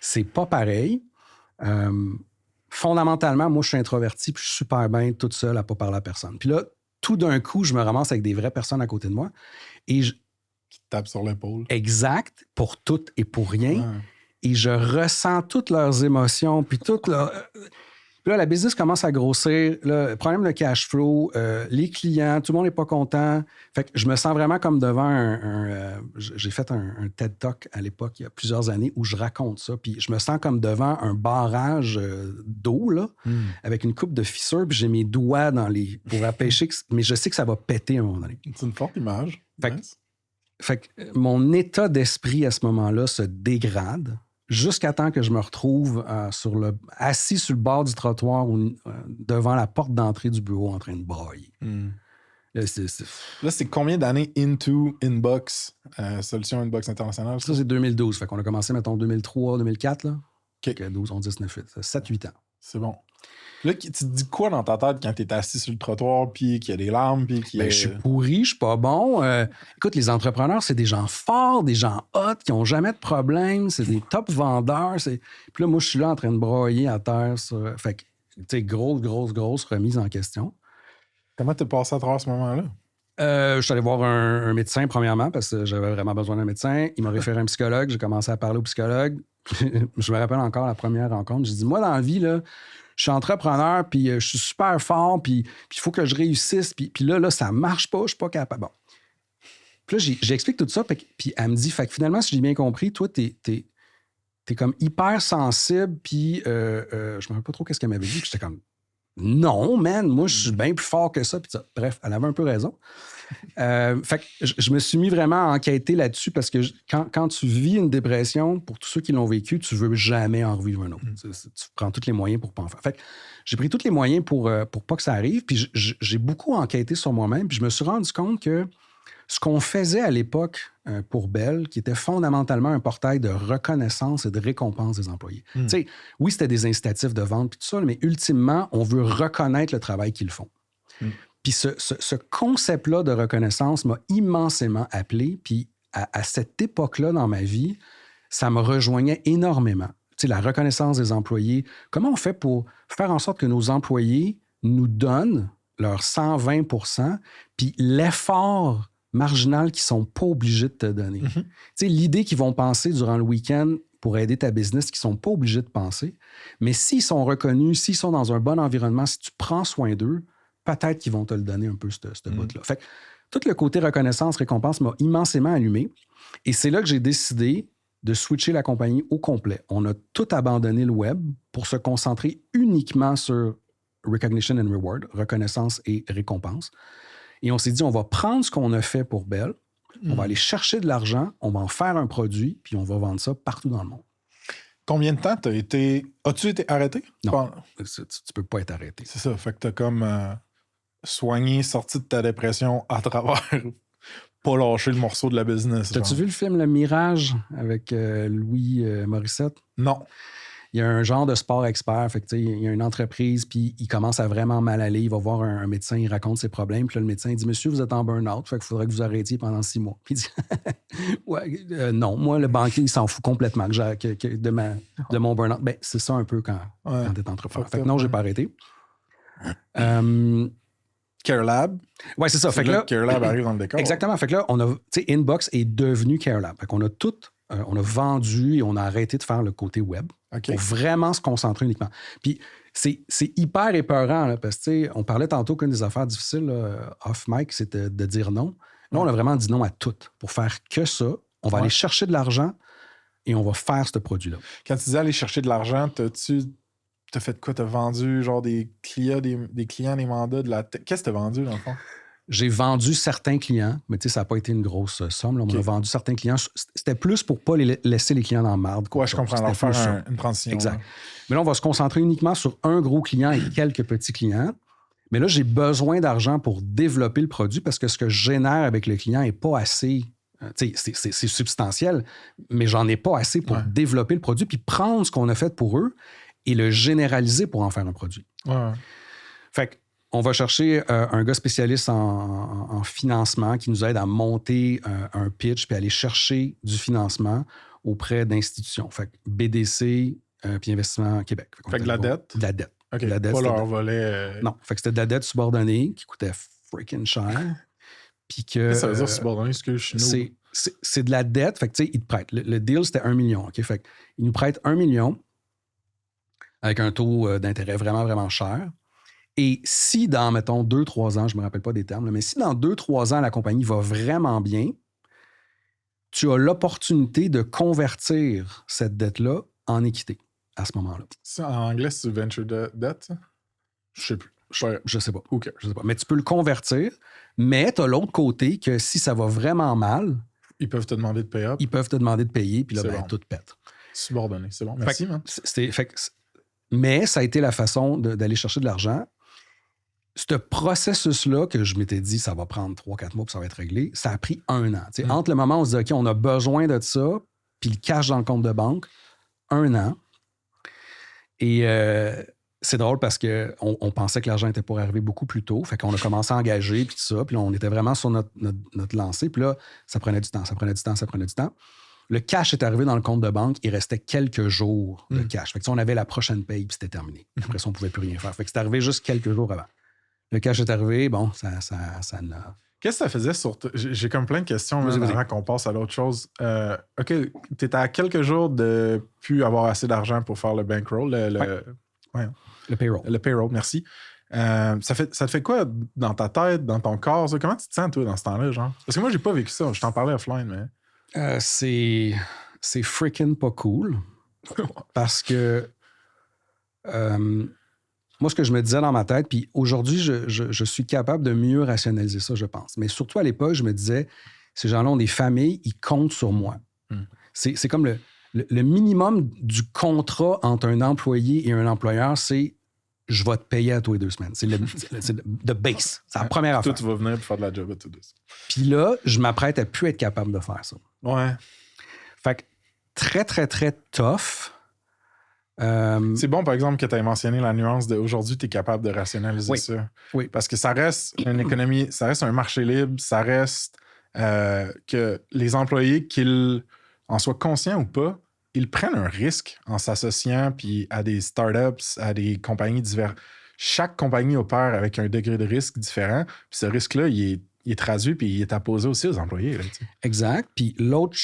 C'est pas pareil. Fondamentalement, moi, je suis introverti puis je suis super bien toute seule à pas parler à personne. Puis là, tout d'un coup, je me ramasse avec des vraies personnes à côté de moi. Et qui te tapent sur l'épaule. Exact, pour tout et pour rien. Ouais. Et je ressens toutes leurs émotions, puis toutes leurs... Puis là, la business commence à grossir. Le problème de cash flow, les clients, tout le monde n'est pas content. Fait que je me sens vraiment comme devant j'ai fait un TED Talk à l'époque, il y a plusieurs années, où je raconte ça. Puis je me sens comme devant un barrage d'eau, là, avec une coupe de fissures, puis j'ai mes doigts pour empêcher, mais je sais que ça va péter à un moment donné. C'est une forte image. Fait que mon état d'esprit à ce moment-là se dégrade. Jusqu'à temps que je me retrouve assis sur le bord du trottoir ou devant la porte d'entrée du bureau en train de brailler. Là, Là, c'est combien d'années into Inbox, Solution Inbox International? Ça, c'est 2012. Fait qu'on a commencé, mettons, 2003, 2004, là. OK. 12, 11, 10, 9, 8. 7-8 ans. C'est bon. Là, tu te dis quoi dans ta tête quand t'es assis sur le trottoir, puis qu'il y a des larmes, puis qu'il y a... Je suis pourri, je suis pas bon. Écoute, les entrepreneurs, c'est des gens forts, des gens hot, qui ont jamais de problème, c'est des top vendeurs. Puis là, moi, je suis là en train de broyer à terre. Fait que, tu sais, grosse remise en question. Comment t'es passé à travers ce moment-là? Je suis allé voir un médecin, premièrement, parce que j'avais vraiment besoin d'un médecin. Il m'a référé un psychologue. J'ai commencé à parler au psychologue. Je me rappelle encore la première rencontre. J'ai dit, moi, dans la vie, là, je suis entrepreneur, puis je suis super fort, puis il faut que je réussisse, puis là, ça marche pas, je suis pas capable. Bon. Puis là, j'explique tout ça, puis elle me dit, fait que finalement, si j'ai bien compris, toi, t'es comme hyper sensible, puis je me rappelle pas trop qu'est-ce qu'elle m'avait dit, puis j'étais comme, non, man, moi, je suis bien plus fort que ça, puis ça. Bref, elle avait un peu raison. Fait que je me suis mis vraiment à enquêter là-dessus parce que quand tu vis une dépression, pour tous ceux qui l'ont vécu, tu veux jamais en revivre un autre. Tu prends tous les moyens pour pas en faire. Fait que j'ai pris tous les moyens pour pas que ça arrive. Puis j'ai beaucoup enquêté sur moi-même. Puis je me suis rendu compte que ce qu'on faisait à l'époque pour Bell, qui était fondamentalement un portail de reconnaissance et de récompense des employés. Tu sais, oui, c'était des incitatifs de vente puis tout ça, mais ultimement, on veut reconnaître le travail qu'ils font. Puis ce concept-là de reconnaissance m'a immensément appelé. Puis à cette époque-là dans ma vie, ça me rejoignait énormément. Tu sais, la reconnaissance des employés. Comment on fait pour faire en sorte que nos employés nous donnent leur 120 % puis l'effort marginal qu'ils ne sont pas obligés de te donner. Tu sais, l'idée qu'ils vont penser durant le week-end pour aider ta business, qu'ils ne sont pas obligés de penser. Mais s'ils sont reconnus, s'ils sont dans un bon environnement, si tu prends soin d'eux, peut-être qu'ils vont te le donner un peu, ce bout-là. Fait que tout le côté reconnaissance, récompense m'a immensément allumé. Et c'est là que j'ai décidé de switcher la compagnie au complet. On a tout abandonné le web pour se concentrer uniquement sur recognition and reward, reconnaissance et récompense. Et on s'est dit, on va prendre ce qu'on a fait pour Bell, on va aller chercher de l'argent, on va en faire un produit, puis on va vendre ça partout dans le monde. Combien de temps as-tu été arrêté? Non, tu peux pas être arrêté. C'est ça, fait que t'as comme... soigné, sorti de ta dépression à travers pas lâcher le morceau de la business. T'as-tu vu le film Le Mirage avec Louis Morissette? Non. Il y a un genre de sport expert. Fait que, il y a une entreprise, puis il commence à vraiment mal aller. Il va voir un médecin, il raconte ses problèmes. Puis là, le médecin il dit, monsieur, vous êtes en burn-out, fait qu'il faudrait que vous arrêtiez pendant 6 mois. Puis il dit, ouais, non, moi, le banquier, il s'en fout complètement de mon burn-out. Ben, c'est ça un peu quand t'es entrepreneur. Fait que non, j'ai pas arrêté. CareLab. Oui, c'est ça. Fait que là, CareLab arrive dans le décor. Exactement. Fait que là, Inbox est devenu CareLab. Fait qu'on a tout, on a vendu et on a arrêté de faire le côté web pour vraiment se concentrer uniquement. Puis c'est hyper épeurant, là, parce que on parlait tantôt qu'une des affaires difficiles off-mic, c'était de dire non. Là, on a vraiment dit non à tout. Pour faire que ça, on va aller chercher de l'argent et on va faire ce produit-là. Quand tu disais aller chercher de l'argent, t'as fait quoi? T'as vendu genre des clients, des mandats de la... Qu'est-ce que t'as vendu dans le fond? J'ai vendu certains clients, mais ça n'a pas été une grosse somme. Là. On a vendu certains clients. C'était plus pour ne pas laisser les clients dans la marde. Ouais, je comprends. Alors faire une transition. Exact. Ouais. Mais là, on va se concentrer uniquement sur un gros client et quelques petits clients. Mais là, j'ai besoin d'argent pour développer le produit parce que ce que je génère avec le client n'est pas assez... c'est substantiel, mais j'en ai pas assez pour développer le produit puis prendre ce qu'on a fait pour eux et le généraliser pour en faire un produit. Ouais. Fait qu'on va chercher un gars spécialiste en financement qui nous aide à monter un pitch puis aller chercher du financement auprès d'institutions. Fait que BDC puis Investissement Québec. Fait que de la dette? De la dette. OK, la dette, pas leur volet... Non, fait que c'était de la dette subordonnée qui coûtait freaking cher. Puis que... Ça veut dire subordonné, ce que je suis c'est de la dette. Fait que, tu sais, ils te prêtent. Le deal, c'était 1 million. OK? Fait qu'ils nous prêtent 1 million avec un taux d'intérêt vraiment, vraiment cher. Et si dans, mettons, 2-3 ans, je ne me rappelle pas des termes, là, mais si dans 2-3 ans, la compagnie va vraiment bien, tu as l'opportunité de convertir cette dette-là en équité à ce moment-là. Ça, en anglais, c'est venture debt, ça? Je sais plus. Je sais pas. OK. Je sais pas. Mais tu peux le convertir, mais tu as l'autre côté que si ça va vraiment mal... Ils peuvent te demander de payer. Ils peuvent te demander de payer, puis là, bon. tout pète. Subordonné, c'est bon. Merci, man. Mais ça a été la façon d'aller chercher de l'argent. ce processus-là que je m'étais dit, ça va prendre 3-4 mois puis ça va être réglé, ça a pris 1 an. Entre le moment où on se dit, OK, on a besoin de ça, puis le cash dans le compte de banque, 1 an. Et c'est drôle parce qu'on pensait que l'argent était pour arriver beaucoup plus tôt. Fait qu'on a commencé à engager, puis tout ça. Puis là, on était vraiment sur notre lancée. Puis là, ça prenait du temps. Le cash est arrivé dans le compte de banque. Il restait quelques jours de cash. Fait que on avait la prochaine paye, puis c'était terminé. Après ça, on ne pouvait plus rien faire. Fait que c'est arrivé juste quelques jours avant. Le cash est arrivé. Bon, ça n'a... Qu'est-ce que ça faisait sur... J'ai comme plein de questions avant qu'on passe à l'autre chose. OK, tu étais à quelques jours de plus avoir assez d'argent pour faire le bankroll, le payroll. Le payroll, merci. Ça te fait quoi dans ta tête, dans ton corps? Ça? Comment tu te sens, toi, dans ce temps-là, genre? Parce que moi, j'ai pas vécu ça. Je t'en parlais offline, mais... c'est freaking pas cool. Parce que... moi, ce que je me disais dans ma tête, puis aujourd'hui, je suis capable de mieux rationaliser ça, je pense. Mais surtout à l'époque, je me disais, ces gens-là ont des familles, ils comptent sur moi. C'est comme le minimum du contrat entre un employé et un employeur, c'est je vais te payer à tous les 2 semaines. C'est le base. C'est la première affaire. Toi, tu vas venir pour faire de la job à tous 2 semaines. Puis là, je m'apprête à plus être capable de faire ça. Ouais. Fait que très, très, très tough. C'est bon, par exemple, que tu aies mentionné la nuance d'aujourd'hui, tu es capable de rationaliser ça. Oui. Parce que ça reste une économie, ça reste un marché libre, ça reste que les employés, qu'ils en soient conscients ou pas, ils prennent un risque en s'associant puis à des startups, à des compagnies diverses. Chaque compagnie opère avec un degré de risque différent. Puis ce risque-là, il est traduit puis il est apposé aussi aux employés. Là, exact. Puis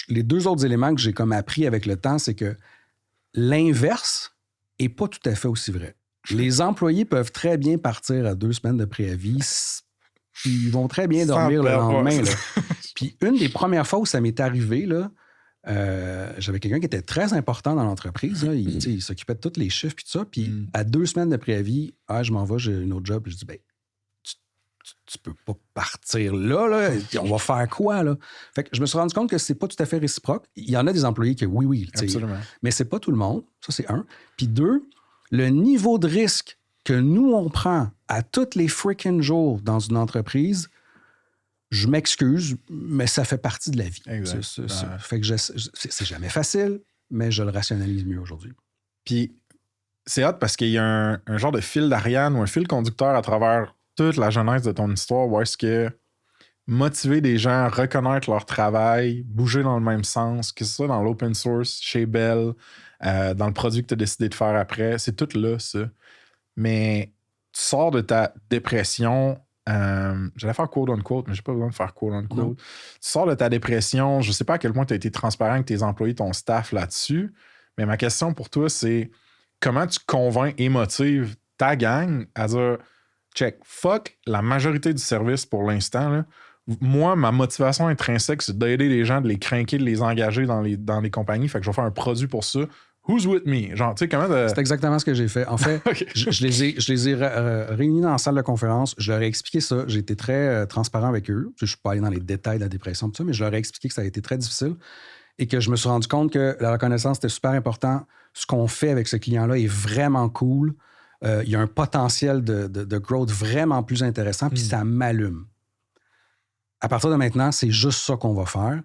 les 2 autres éléments que j'ai comme appris avec le temps, c'est que l'inverse n'est pas tout à fait aussi vrai. Les employés peuvent très bien partir à 2 semaines de préavis. Ils vont très bien dormir le lendemain. Là. Puis une des premières fois où ça m'est arrivé, là, j'avais quelqu'un qui était très important dans l'entreprise. Là. Il s'occupait de tous les chiffres et tout ça. Puis à 2 semaines de préavis, je m'en vais, j'ai une autre job. Puis je dis, ben, tu peux pas partir là. On va faire quoi, là? Fait que je me suis rendu compte que c'est pas tout à fait réciproque. Il y en a des employés qui, oui. Absolument. Mais c'est pas tout le monde. Ça, c'est 1. Puis 2, le niveau de risque que nous, on prend à tous les freaking jours dans une entreprise, je m'excuse, mais ça fait partie de la vie. Exact. Fait que c'est jamais facile, mais je le rationalise mieux aujourd'hui. Puis c'est hot parce qu'il y a un genre de fil d'Ariane ou un fil conducteur à travers toute la genèse de ton histoire où est-ce que motiver des gens, reconnaître leur travail, bouger dans le même sens, que ce soit dans l'open source, chez Bell, dans le produit que tu as décidé de faire après, c'est tout là, ça. Mais tu sors de ta dépression, j'allais faire quote-unquote, mais j'ai pas besoin de faire quote-unquote. Tu sors de ta dépression, je sais pas à quel point tu as été transparent avec tes employés, ton staff là-dessus, mais ma question pour toi, c'est comment tu convaincs et motives ta gang à dire check, fuck la majorité du service pour l'instant, là. Moi, ma motivation intrinsèque, c'est d'aider les gens, de les craquer, de les engager dans les compagnies. Fait que je vais faire un produit pour ça. Who's with me? Genre, tu sais, comment... C'est exactement ce que j'ai fait. En fait, okay. je les ai réunis dans la salle de conférence. Je leur ai expliqué ça. J'ai été très transparent avec eux. Je ne suis pas allé dans les détails de la dépression, tout ça, mais je leur ai expliqué que ça a été très difficile et que je me suis rendu compte que la reconnaissance était super important. Ce qu'on fait avec ce client-là est vraiment cool. Il y a un potentiel de growth vraiment plus intéressant, puis ça m'allume. À partir de maintenant, c'est juste ça qu'on va faire.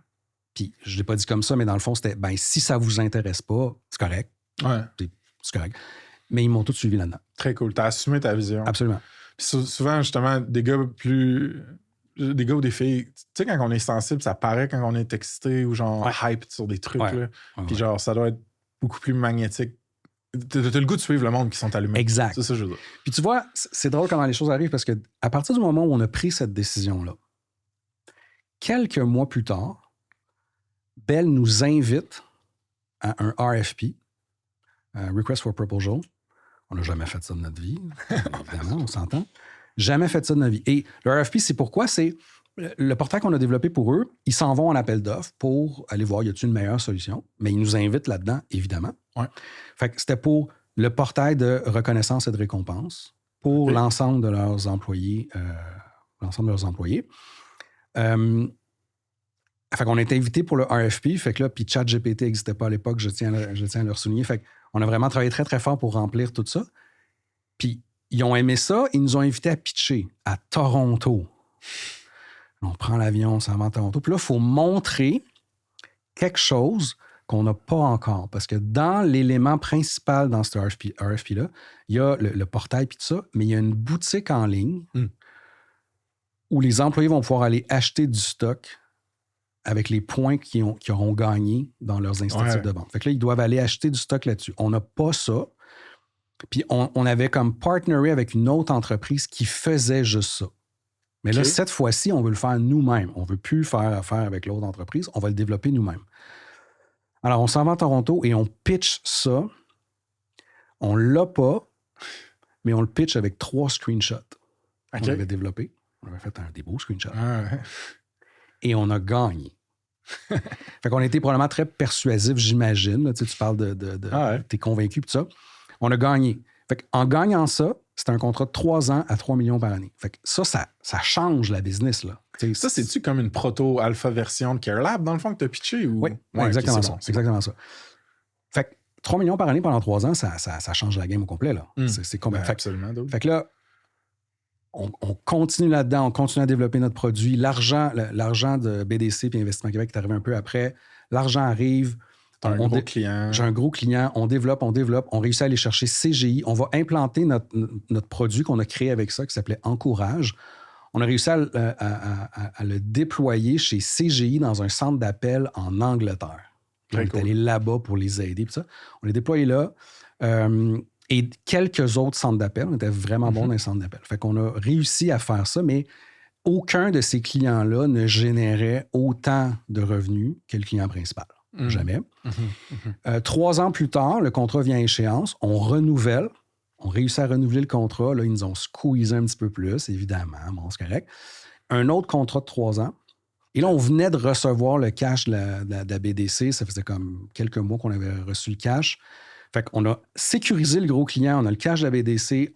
Puis je ne l'ai pas dit comme ça, mais dans le fond, c'était si ça ne vous intéresse pas, c'est correct. Ouais. C'est correct. Mais ils m'ont tous suivi là-dedans. Très cool. Tu as assumé ta vision. Absolument. Puis souvent, justement, des gars ou des filles, tu sais, quand on est sensible, ça paraît quand on est excité ou genre hype sur des trucs. Ouais. Là. Puis genre, ça doit être beaucoup plus magnétique. T'as le goût de suivre le monde qui sont allumés. Exact. C'est ça, je veux dire. Puis tu vois, c'est drôle comment les choses arrivent parce qu'à partir du moment où on a pris cette décision-là, quelques mois plus tard, Bell nous invite à un RFP, Request for Proposal. On n'a jamais fait ça de notre vie, évidemment, on s'entend. Jamais fait ça de notre vie. Et le RFP, c'est pourquoi? C'est le portail qu'on a développé pour eux. Ils s'en vont en appel d'offres pour aller voir, y a-t-il une meilleure solution? Mais ils nous invitent là-dedans, évidemment. Ouais. Fait que c'était pour le portail de reconnaissance et de récompense pour l'ensemble de leurs employés. Fait qu'on a été invité pour le RFP. Fait que là, puis ChatGPT n'existait pas à l'époque, je tiens à leur souligner. Fait qu'on a vraiment travaillé très, très fort pour remplir tout ça. Puis ils ont aimé ça. Ils nous ont invités à pitcher à Toronto. On prend l'avion, on s'en va à Toronto. Puis là, il faut montrer quelque chose qu'on n'a pas encore. Parce que dans l'élément principal dans ce RFP-là, il y a le portail et tout ça, mais il y a une boutique en ligne où les employés vont pouvoir aller acheter du stock avec les points qu'ils auront gagnés dans leurs incitatifs de vente. Fait que là, ils doivent aller acheter du stock là-dessus. On n'a pas ça. Puis on avait comme partneré avec une autre entreprise qui faisait juste ça. Mais là, cette fois-ci, on veut le faire nous-mêmes. On ne veut plus faire affaire avec l'autre entreprise. On va le développer nous-mêmes. Alors, on s'en va à Toronto et on pitch ça. On ne l'a pas, mais on le pitch avec 3 screenshots qu'on avait développés. On avait fait des beaux screenshots. Et on a gagné. Fait qu'on a été probablement très persuasif, j'imagine. Là, tu parles t'es convaincu, tout ça. On a gagné. Fait qu'en gagnant ça, c'était un contrat de 3 ans à 3 millions par année. Fait que ça change la business. Là. Ça, c'est-tu comme une proto-alpha version de CareLab, dans le fond, que tu as pitché? Ou... Oui, exactement ça. C'est exactement ça. Fait que 3 millions par année pendant 3 ans, ça change la game au complet. Là. C'est complètement. Absolument. Fait que là, on continue là-dedans, on continue à développer notre produit. L'argent de BDC et Investissement Québec est arrivé un peu après. L'argent arrive. T'as un gros client. J'ai un gros client. On développe. On réussit à aller chercher CGI. On va implanter notre produit qu'on a créé avec ça, qui s'appelait Encourage. On a réussi à le déployer chez CGI dans un centre d'appel en Angleterre. On est allé là-bas pour les aider. Tout ça. On l'a déployé là. Et quelques autres centres d'appel. On était vraiment bons dans les centres d'appel. Fait qu'on a réussi à faire ça, mais aucun de ces clients-là ne générait autant de revenus que le client principal. Jamais. 3 ans plus tard, le contrat vient à échéance. On renouvelle. On réussit à renouveler le contrat. Là, ils nous ont squeezé un petit peu plus, évidemment. Bon, c'est correct. Un autre contrat de 3 ans. Et là, on venait de recevoir le cash de la BDC. Ça faisait comme quelques mois qu'on avait reçu le cash. Fait qu'on a sécurisé le gros client. On a le cash de la BDC.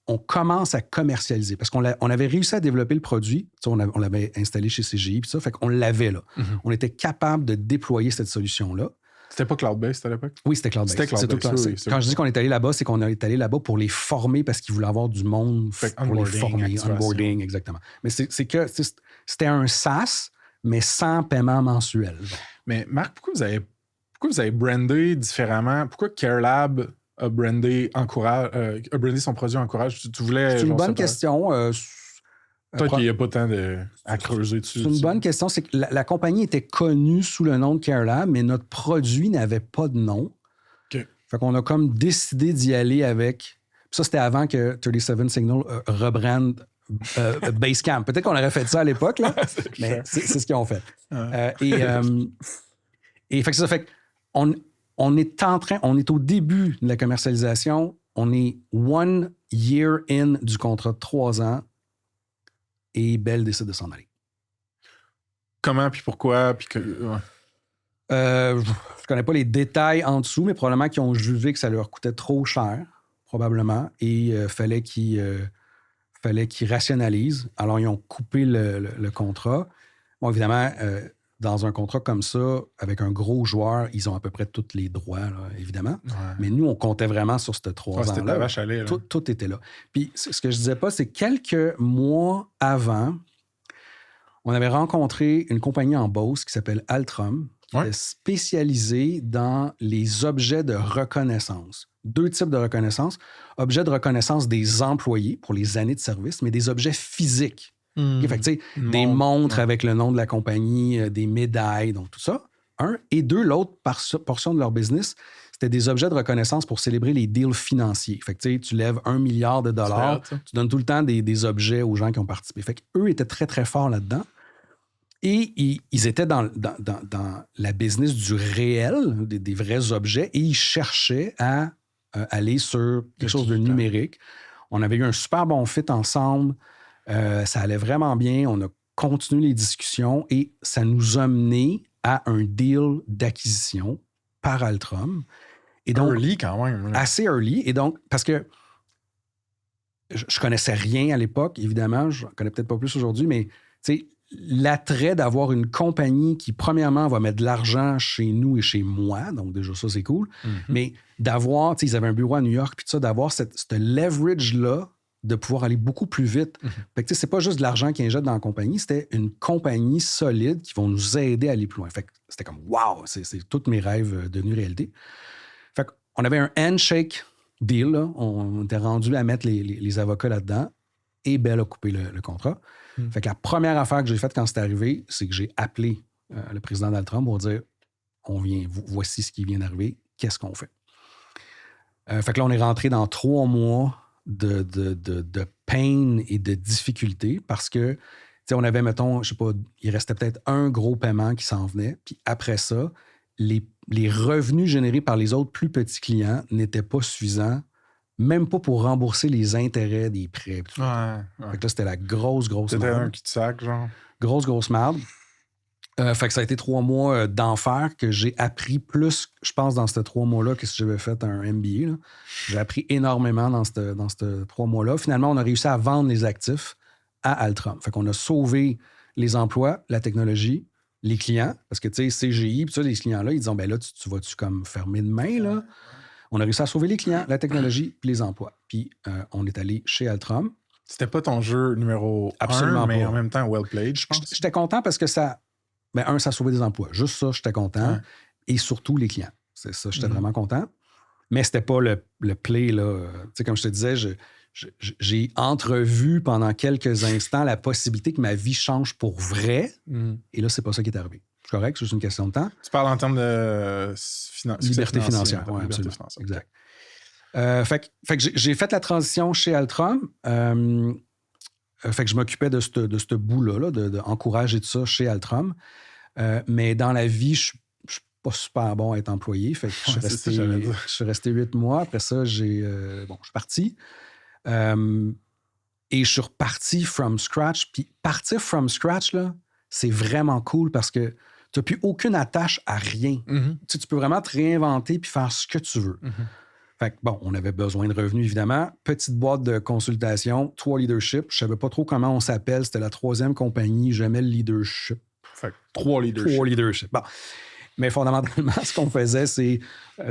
On commence à commercialiser. Parce qu'on avait réussi à développer le produit. On l'avait installé chez CGI. Puis ça, fait qu'on l'avait là. On était capable de déployer cette solution-là. C'était pas cloud-based à l'époque? Oui, c'était cloud-based. Oui, quand je dis qu'on est allé là-bas, c'est qu'on est allé là-bas pour les former parce qu'ils voulaient avoir du monde pour les former. Onboarding, exactement. Mais c'est que c'était un SaaS, mais sans paiement mensuel. Mais Marc, pourquoi vous avez brandé différemment? Pourquoi CareLab a brandé son produit Encourage? Tu voulais... C'est une bonne question. Peut-être qu'il n'y a pas tant à creuser dessus. C'est une bonne question. C'est que la compagnie était connue sous le nom de CareLab, mais notre produit n'avait pas de nom. Okay. Fait qu'on a comme décidé d'y aller avec... Ça, c'était avant que 37 Signal rebrande Basecamp. Peut-être qu'on aurait fait ça à l'époque, là, mais c'est ce qu'ils ont fait. Et fait que ça fait qu'on est au début de la commercialisation. On est 1 year in du contrat de 3 ans. Et Bell décide de s'en aller. Comment, puis pourquoi? Puis je ne connais pas les détails en dessous, mais probablement qu'ils ont jugé que ça leur coûtait trop cher, probablement, et fallait qu'ils rationalisent. Alors, ils ont coupé le contrat. Bon, évidemment, dans un contrat comme ça, avec un gros joueur, ils ont à peu près tous les droits, là, évidemment. Ouais. Mais nous, on comptait vraiment sur ces 3 ans-là. C'était la vache à lait, là. Tout était là. Puis, ce que je disais pas, c'est quelques mois avant, on avait rencontré une compagnie en Beauce qui s'appelle Altrum, qui est spécialisée dans les objets de reconnaissance. 2 types de reconnaissance. Objets de reconnaissance des employés pour les années de service, mais des objets physiques. Fait que, des montres avec le nom de la compagnie, des médailles, donc tout ça. 1. Et 2, l'autre portion de leur business, c'était des objets de reconnaissance pour célébrer les deals financiers. Fait que tu lèves $1 milliard, tu donnes tout le temps des objets aux gens qui ont participé. Fait qu'eux étaient très, très forts là-dedans. Et ils étaient dans la business du réel, des vrais objets, et ils cherchaient à aller sur quelque chose de numérique. On avait eu un super bon fit ensemble. Ça allait vraiment bien. On a continué les discussions et ça nous a mené à un deal d'acquisition par Altrum. Et donc, early quand même. Assez early. Et donc, parce que je connaissais rien à l'époque, évidemment. Je ne connais peut-être pas plus aujourd'hui, mais l'attrait d'avoir une compagnie qui, premièrement, va mettre de l'argent chez nous et chez moi, donc déjà ça, c'est cool, mais d'avoir, ils avaient un bureau à New York, puis ça, d'avoir cette leverage-là, de pouvoir aller beaucoup plus vite. Fait que c'est pas juste de l'argent qu'ils injectent dans la compagnie, c'était une compagnie solide qui vont nous aider à aller plus loin. Fait que c'était comme, wow, c'est tous mes rêves devenus réalité. Fait qu'on avait un handshake deal, là. On était rendu à mettre les avocats là-dedans, et Bell a coupé le contrat. Fait que la première affaire que j'ai faite quand c'est arrivé, c'est que j'ai appelé le président d'Altram pour dire, voici ce qui vient d'arriver, qu'est-ce qu'on fait? Fait que là, on est rentré dans 3 mois de pain et de difficulté parce que, on avait, mettons, je sais pas, il restait peut-être un gros paiement qui s'en venait. Puis après ça, les revenus générés par les autres plus petits clients n'étaient pas suffisants, même pas pour rembourser les intérêts des prêts. Fait que là, c'était la grosse merde. C'était un cul-de-sac, genre. Grosse merde. Fait que ça a été 3 mois d'enfer que j'ai appris plus, je pense, dans ces 3 mois-là que si j'avais fait un MBA. Là. J'ai appris énormément dans ces 3 mois-là. Finalement, on a réussi à vendre les actifs à Altram. Fait qu'on a sauvé les emplois, la technologie, les clients. Parce que, tu sais, CGI, puis ça, les clients-là, ils disent, ben là, tu vas-tu comme fermer de main, là? On a réussi à sauver les clients, la technologie, puis les emplois. Puis on est allé chez Altram. C'était pas ton jeu numéro 1, mais en même temps well played, je pense. J'étais content parce que ça... Ben, ça a sauvé des emplois. Juste ça, j'étais content. Ouais. Et surtout, les clients. C'est ça, j'étais vraiment content. Mais c'était pas le play, là. Tu sais, comme je te disais, j'ai entrevu pendant quelques instants la possibilité que ma vie change pour vrai. Et là, c'est pas ça qui est arrivé. C'est correct, c'est juste une question de temps. Tu parles en termes de liberté financière. Oui, absolument. Financière. Exact. Fait que j'ai fait la transition chez Altram. Fait que je m'occupais de ce bout-là, d'encourager tout ça chez Altram. Mais dans la vie, je suis pas super bon à être employé. Fait que je suis resté 8 mois. Après ça, je suis parti. Et je suis reparti from scratch. Puis partir from scratch, là, c'est vraiment cool parce que tu n'as plus aucune attache à rien. Tu peux vraiment te réinventer puis faire ce que tu veux. Fait que, bon, on avait besoin de revenus, évidemment. Petite boîte de consultation, 3 leaderships. Je ne savais pas trop comment on s'appelle. C'était la 3e compagnie. J'aimais le leadership. Fait que 3 leaderships. 3 leaderships. Bon. Mais fondamentalement, ce qu'on faisait, c'est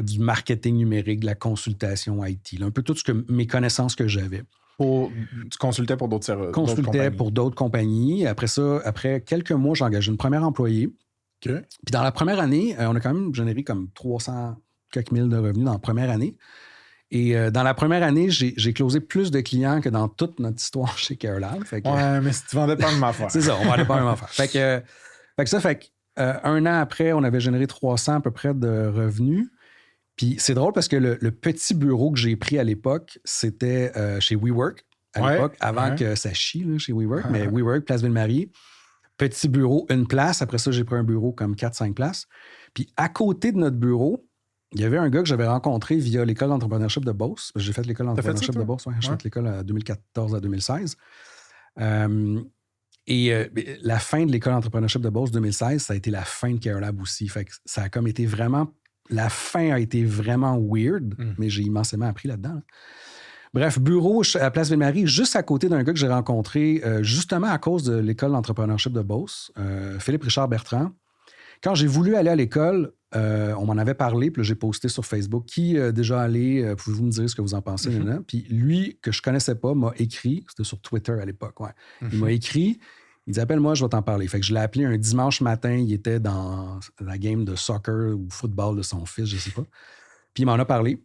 du marketing numérique, de la consultation IT. Là, un peu tout mes connaissances que j'avais. Tu consultais pour d'autres services? Consultais pour d'autres compagnies. Après ça, après quelques mois, j'ai engagé une première employée. Okay. Puis dans la première année, on a quand même généré comme 300 quelques mille de revenus dans la première année. Et dans la première année, j'ai closé plus de clients que dans toute notre histoire chez CareLab. Ouais, mais si tu vendais pas la même affaire. C'est ça, on vendait pas la même affaire. Fait que un an après, on avait généré 300 à peu près de revenus. Puis c'est drôle parce que le petit bureau que j'ai pris à l'époque, c'était chez WeWork à l'époque, avant que ça chie là, chez WeWork. Mais WeWork, Place Ville-Marie, petit bureau, une place. Après ça, j'ai pris un bureau comme 4-5 places. Puis à côté de notre bureau, il y avait un gars que j'avais rencontré via l'école d'entrepreneurship de Beauce. J'ai fait l'école d'entrepreneurship de Beauce. J'ai fait l'école de 2014 à 2016. La fin de l'école d'entrepreneurship de Beauce 2016, ça a été la fin de CareLab aussi. Fait que ça a comme été vraiment... La fin a été vraiment weird, mais j'ai immensément appris là-dedans. Là. Bref, bureau à Place Ville-Marie, juste à côté d'un gars que j'ai rencontré justement à cause de l'école d'entrepreneurship de Beauce, Philippe Richard Bertrand. Quand j'ai voulu aller à l'école, on m'en avait parlé, puis là, j'ai posté sur Facebook. Qui déjà allé? Pouvez-vous me dire ce que vous en pensez? Puis lui, que je ne connaissais pas, m'a écrit. C'était sur Twitter à l'époque. Ouais. Il m'a écrit. Il dit, appelle-moi, je vais t'en parler. Fait que je l'ai appelé un dimanche matin. Il était dans la game de soccer ou football de son fils, je ne sais pas. Puis il m'en a parlé.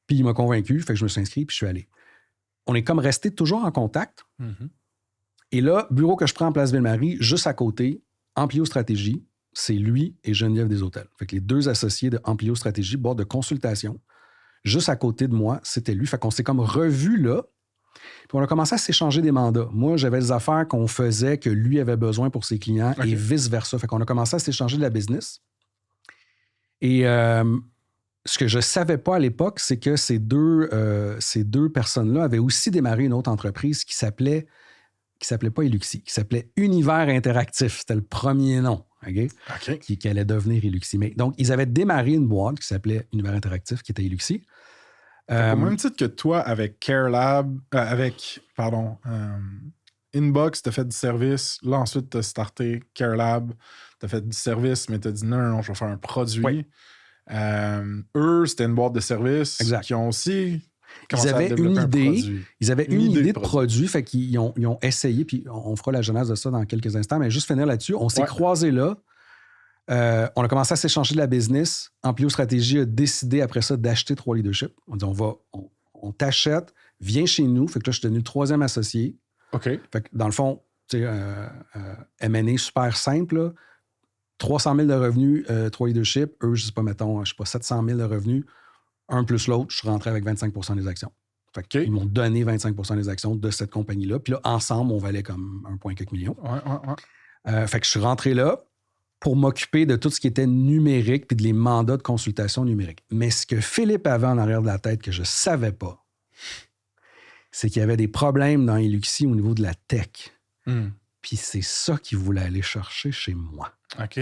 Puis il m'a convaincu. Fait que je me suis inscrit, puis je suis allé. On est comme resté toujours en contact. Et là, bureau que je prends en Place Ville-Marie, juste à côté, Amplio Stratégie, c'est lui et Geneviève Desautels. Fait que les 2 associés de Amplio Stratégie, boîte de consultation, juste à côté de moi, c'était lui. Fait qu'on s'est comme revus là. Puis on a commencé à s'échanger des mandats. Moi, j'avais des affaires qu'on faisait que lui avait besoin pour ses clients et vice-versa. Fait qu'on a commencé à s'échanger de la business. Et ce que je ne savais pas à l'époque, c'est que ces deux personnes-là avaient aussi démarré une autre entreprise qui s'appelait pas Eluxi, qui s'appelait Univers Interactif. C'était le premier nom. Qui allait devenir Eluxi. Mais donc, ils avaient démarré une boîte qui s'appelait Univers Interactif, qui était Eluxi. Au même titre que toi, avec CareLab, Inbox, tu as fait du service. Là, ensuite, tu as starté CareLab. Tu as fait du service, mais tu as dit non, je vais faire un produit. Oui. Eux, c'était une boîte de service qui ont aussi commencé à développer un produit. Ils avaient une idée de produit, fait qu'ils ont essayé, puis on fera la genèse de ça dans quelques instants, mais juste finir là-dessus. On s'est croisés là. On a commencé à s'échanger de la business. Amplio Stratégie a décidé après ça d'acheter 3 Leadership. On dit on t'achète, viens chez nous. Fait que là, je suis devenu le 3e associé. OK. Fait que dans le fond, tu sais, M&A super simple, là. 300 000 de revenus, 3 Leadership. Eux, je sais pas, mettons, 700 000 de revenus. Un plus l'autre, je suis rentré avec 25 % des actions. Fait que ils m'ont donné 25 % des actions de cette compagnie-là. Puis là, ensemble, on valait comme 1,4 million. Fait que je suis rentré là pour m'occuper de tout ce qui était numérique puis de les mandats de consultation numérique. Mais ce que Philippe avait en arrière de la tête que je savais pas, c'est qu'il y avait des problèmes dans Eluxy au niveau de la tech. Puis c'est ça qu'il voulait aller chercher chez moi. OK.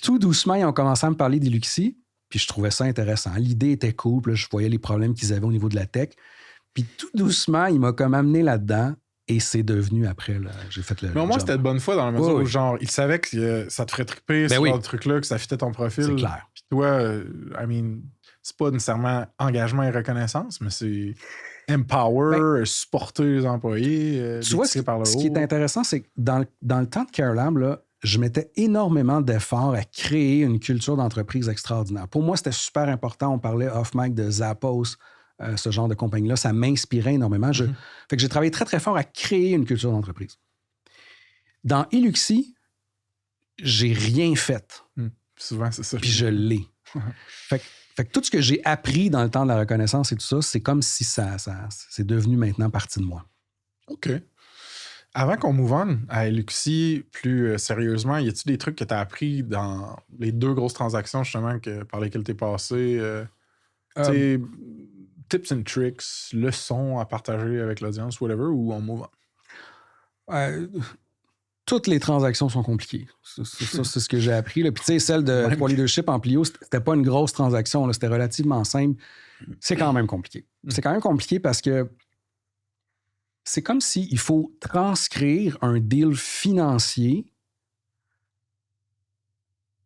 Tout doucement, ils ont commencé à me parler d'Eluxy, puis je trouvais ça intéressant. L'idée était cool, puis là, je voyais les problèmes qu'ils avaient au niveau de la tech. Puis tout doucement, il m'a comme amené là-dedans, et c'est devenu après, là, j'ai fait le Mais au moins, c'était de bonne foi dans la mesure où, genre, il savait que ça te ferait triper, ce genre de truc-là, que ça fitait ton profil. C'est clair. Puis toi, c'est pas nécessairement engagement et reconnaissance, mais c'est empower, supporter les employés, tu vois, ce qui est intéressant, c'est que dans le temps de CareLab, là, je mettais énormément d'efforts à créer une culture d'entreprise extraordinaire. Pour moi, c'était super important. On parlait off-mic de Zappos, ce genre de compagnie-là. Ça m'inspirait énormément. Fait que j'ai travaillé très, très fort à créer une culture d'entreprise. Dans Eluxy, j'ai rien fait. Souvent, c'est ça. Puis je l'ai. Fait que tout ce que j'ai appris dans le temps de la reconnaissance et tout ça, c'est comme si ça c'est devenu maintenant partie de moi. OK. Avant qu'on move on à Eluxy plus sérieusement, y a-t-il des trucs que tu as appris dans les 2 grosses transactions justement par lesquelles tu es passé? Tips and tricks, leçons à partager avec l'audience, whatever, ou on move on? Toutes les transactions sont compliquées. Ça, c'est ce que j'ai appris. Là. Puis tu sais, celle de 3 Leadership Amplio, c'était pas une grosse transaction. Là. C'était relativement simple. C'est quand même compliqué. C'est quand même compliqué parce que c'est comme s'il faut transcrire un deal financier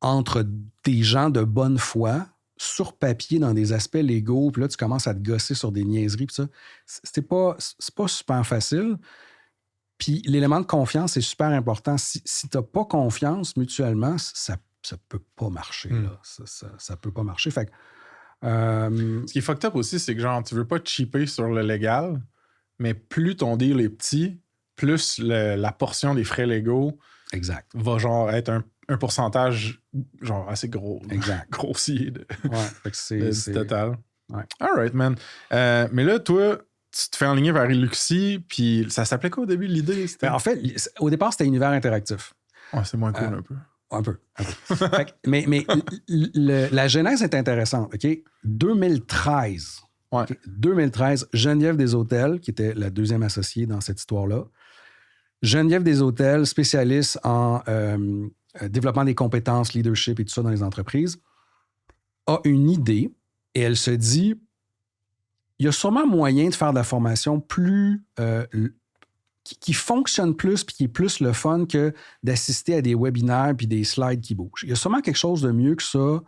entre des gens de bonne foi sur papier dans des aspects légaux. Puis là, tu commences à te gosser sur des niaiseries. Puis ça, c'est pas super facile. Puis l'élément de confiance est super important. Si tu n'as pas confiance mutuellement, ça peut pas marcher. Là. Ça peut pas marcher. Fait que, ce qui est fucked up aussi, c'est que genre tu veux pas cheaper sur le légal, mais plus ton deal est petit, plus la portion des frais légaux va genre être un pourcentage genre assez gros. Grossier du total. Ouais. All right, man. Mais là, toi, tu te fais enligner vers Eluxy, puis ça s'appelait quoi au début, l'idée? En fait, au départ, c'était Univers Interactif. Ouais, c'est moins cool un peu. Un peu. Fait que, mais la genèse est intéressante. OK? 2013. Ouais. 2013, Geneviève Deshôtels, qui était la 2e associée dans cette histoire-là. Geneviève Deshôtels, spécialiste en développement des compétences, leadership et tout ça dans les entreprises, a une idée et elle se dit il y a sûrement moyen de faire de la formation plus qui fonctionne plus puis qui est plus le fun que d'assister à des webinaires puis des slides qui bougent. Il y a sûrement quelque chose de mieux que ça.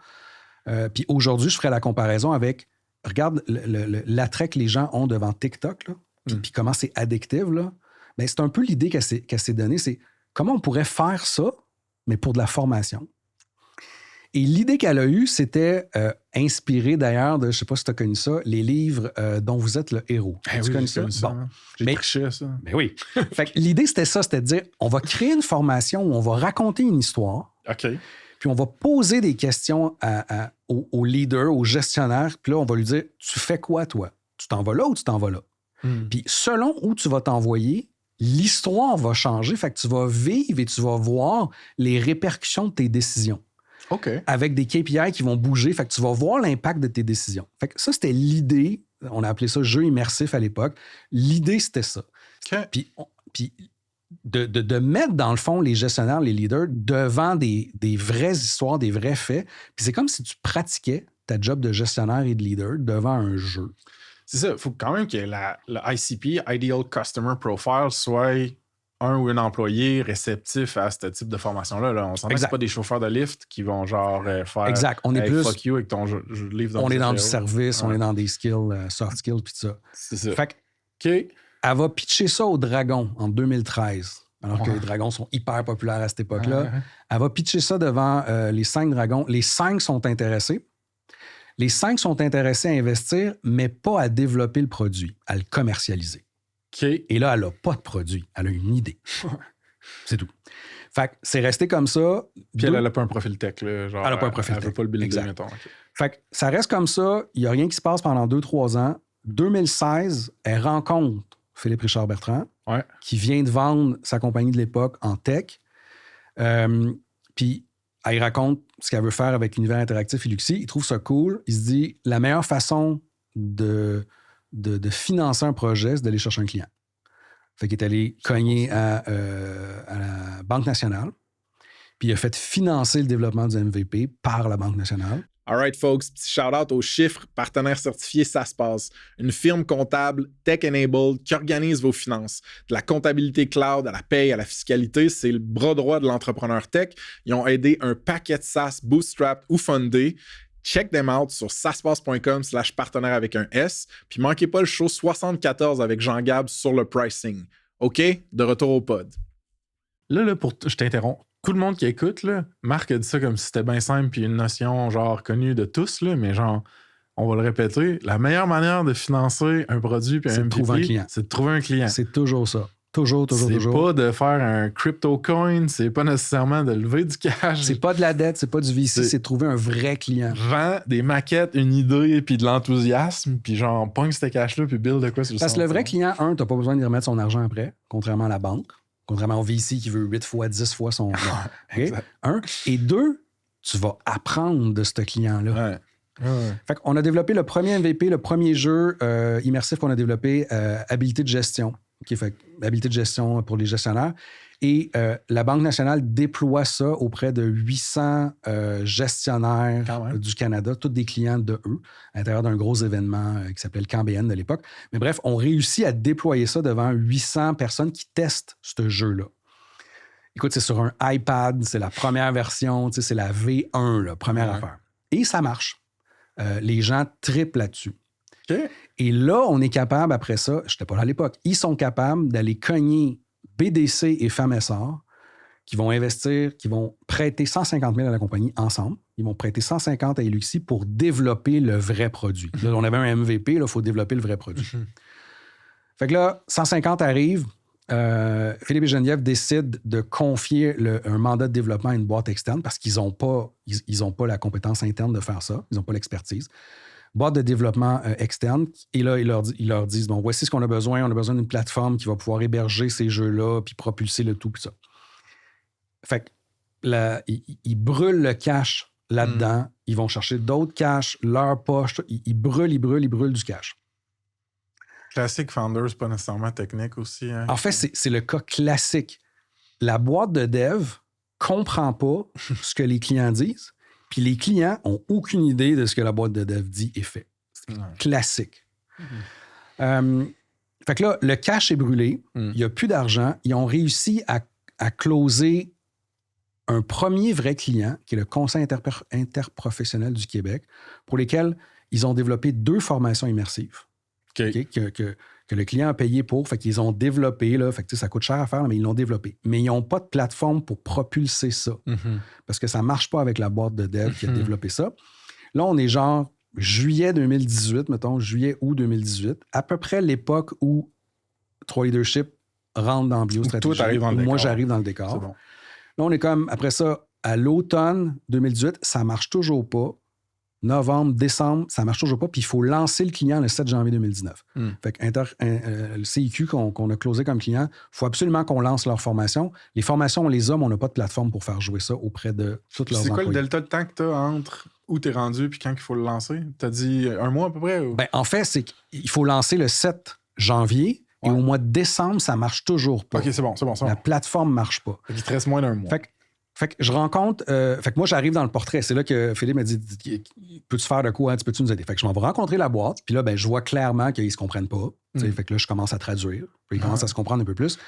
Puis aujourd'hui, je ferai la comparaison avec, regarde l'attrait que les gens ont devant TikTok, là, puis comment c'est addictif. Là. Ben, c'est un peu l'idée qu'elle s'est donnée, c'est comment on pourrait faire ça, mais pour de la formation. Et l'idée qu'elle a eue, c'était inspirée d'ailleurs de, je ne sais pas si tu as connu ça, les livres dont vous êtes le héros. Tu connais ça? Bon. J'ai triché à ça. Ben oui. Fait que l'idée, c'était ça, c'était de dire, on va créer une formation où on va raconter une histoire. OK. Puis on va poser des questions aux leaders, aux gestionnaires. Puis là, on va lui dire, tu fais quoi, toi? Tu t'en vas là ou tu t'en vas là? Puis selon où tu vas t'envoyer, l'histoire va changer. Fait que tu vas vivre et tu vas voir les répercussions de tes décisions. OK. Avec des KPI qui vont bouger. Fait que tu vas voir l'impact de tes décisions. Fait que ça, c'était l'idée. On a appelé ça jeu immersif à l'époque. L'idée, c'était ça. OK. Puis de mettre, dans le fond, les gestionnaires, les leaders, devant des vraies histoires, des vrais faits. Puis c'est comme si tu pratiquais ta job de gestionnaire et de leader devant un jeu. C'est ça, il faut quand même que le ICP, Ideal Customer Profile, soit un ou une employé réceptif à ce type de formation-là. Là. On s'entend que c'est pas des chauffeurs de lift qui vont genre faire exact. On est plus, fuck you avec ton livre. On est dans du service, on est dans des skills, soft skills, puis tout ça. C'est ça. Fait que, elle va pitcher ça aux Dragons en 2013, alors que les Dragons sont hyper populaires à cette époque-là. Elle va pitcher ça devant les 5 Dragons. Les 5 sont intéressés. Les 5 sont intéressés à investir, mais pas à développer le produit, à le commercialiser. Et là, elle n'a pas de produit. Elle a une idée. C'est tout. Fait que c'est resté comme ça. Puis elle n'a pas un profil tech. Là, genre, elle n'a pas un profil tech. Elle ne veut pas le builder, mettons. Fait que ça reste comme ça. Il n'y a rien qui se passe pendant 2-3 ans. 2016, elle rencontre Philippe Richard Bertrand, qui vient de vendre sa compagnie de l'époque en tech. Puis elle raconte ce qu'elle veut faire avec l'univers interactif Iluxi. Il trouve ça cool. Il se dit, la meilleure façon de financer un projet, c'est d'aller chercher un client. Fait qu'il est allé cogner à la Banque nationale, puis il a fait financer le développement du MVP par la Banque nationale. All right, folks, petit shout-out aux chiffres, partenaire certifié, ça se passe. Une firme comptable tech-enabled qui organise vos finances. De la comptabilité cloud à la paye, à la fiscalité, c'est le bras droit de l'entrepreneur tech. Ils ont aidé un paquet de SaaS bootstrapped ou fundé. Check them out sur saspace.com/partenaire avec un S. Puis manquez pas le show 74 avec Jean-Gab sur le pricing. OK? De retour au pod. Là, je t'interromps. Tout le monde qui écoute, là, Marc a dit ça comme si c'était bien simple puis une notion genre connue de tous, là, mais genre, on va le répéter, la meilleure manière de financer un produit puis un MVP, c'est de trouver un client. C'est toujours ça. Toujours. C'est pas de faire un crypto coin, c'est pas nécessairement de lever du cash. C'est pas de la dette, c'est pas du VC, c'est de trouver un vrai client. Vends des maquettes, une idée, puis de l'enthousiasme, puis genre, pogne ce cash-là, puis build de quoi sur le Parce que le vrai client, t'as pas besoin d'y remettre son argent après, contrairement à la banque, contrairement au VC qui veut 8 fois, 10 fois son... Okay? Et 2, tu vas apprendre de ce client-là. Fait qu'on a développé le premier MVP, le premier jeu immersif qu'on a développé, habilité de gestion. Okay, fait habilité de gestion pour les gestionnaires. Et la Banque nationale déploie ça auprès de 800 gestionnaires du Canada, tous des clients de eux, à l'intérieur d'un gros événement qui s'appelait le Camp BN de l'époque. Mais bref, on réussit à déployer ça devant 800 personnes qui testent ce jeu-là. Écoute, c'est sur un iPad, c'est la première version, c'est la V1, la première affaire. Et ça marche. Les gens triplent là-dessus. Okay. Et là, on est capable, après ça, je n'étais pas là à l'époque, ils sont capables d'aller cogner BDC et Famessor qui vont investir, qui vont prêter 150 000 à la compagnie ensemble. Ils vont prêter 150 à Iluxi pour développer le vrai produit. Là, on avait un MVP, il faut développer le vrai produit. Fait que là, 150 arrivent. Philippe et Geneviève décident de confier un mandat de développement à une boîte externe parce qu'ils n'ont pas la compétence interne de faire ça. Ils n'ont pas l'expertise. Boîte de développement externe. Et là, ils leur disent, bon, voici ce qu'on a besoin. On a besoin d'une plateforme qui va pouvoir héberger ces jeux-là puis propulser le tout, puis ça. Fait que ils brûlent le cash là-dedans. Ils vont chercher d'autres cash, leur poche. Ils brûlent du cash. Classic Founder, c'est pas nécessairement technique aussi. Hein? En fait, c'est le cas classique. La boîte de dev comprend pas ce que les clients disent. Puis les clients n'ont aucune idée de ce que la boîte de dev dit et fait. C'est classique. Fait que là, le cash est brûlé. Il n'y a plus d'argent. Ils ont réussi à closer un premier vrai client, qui est le Conseil interprofessionnel du Québec, pour lesquels ils ont développé 2 formations immersives. Okay, que le client a payé pour. Fait qu'ils ont développé, là, fait que ça coûte cher à faire, mais ils l'ont développé. Mais ils n'ont pas de plateforme pour propulser ça. Parce que ça ne marche pas avec la boîte de dev qui a développé ça. Là, on est genre juillet 2018, mettons, juillet-août 2018, à peu près l'époque où 3 Leadership rentre dans Biostratégie. Toi, t'arrives dans le décor. Moi, j'arrive dans le décor. C'est bon. Là, on est comme, après ça, à l'automne 2018, ça ne marche toujours pas. Novembre, décembre, ça ne marche toujours pas. Puis il faut lancer le client le 7 janvier 2019. Fait que le CIQ qu'on a closé comme client, il faut absolument qu'on lance leur formation. Les formations, on les a, mais on n'a pas de plateforme pour faire jouer ça auprès de toutes leurs employés. C'est quoi le delta de temps que tu as entre où tu es rendu et quand il faut le lancer? Tu as dit 1 mois à peu près? Ou? Ben, en fait, c'est qu'il faut lancer le 7 janvier et au mois de décembre, ça ne marche toujours pas. OK, c'est bon. La plateforme ne marche pas. Fait qu'il te reste moins d'1 mois. Fait que Fait que je rencontre... fait que moi, j'arrive dans le portrait. C'est là que Philippe m'a dit, peux-tu faire de quoi? Peux-tu nous aider? Fait que je m'en vais rencontrer la boîte. Puis là, je vois clairement qu'ils ne se comprennent pas. Fait que là, je commence à traduire. Puis ils commencent à se comprendre un peu plus.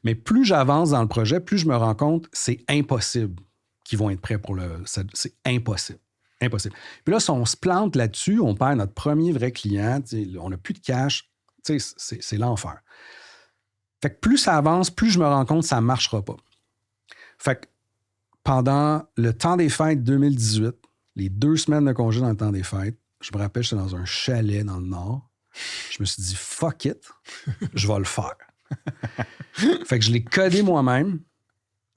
Mais plus j'avance dans le projet, plus je me rends compte c'est impossible qu'ils vont être prêts pour le... C'est impossible. Impossible. Puis là, si on se plante là-dessus, on perd notre premier vrai client. On n'a plus de cash. C'est l'enfer. Fait que plus ça avance, plus je me rends compte que ça ne marchera pas. Fait que pendant le temps des fêtes 2018, les 2 semaines de congé dans le temps des fêtes, je me rappelle, j'étais dans un chalet dans le Nord. Je me suis dit, fuck it, je vais le faire. Fait que je l'ai codé moi-même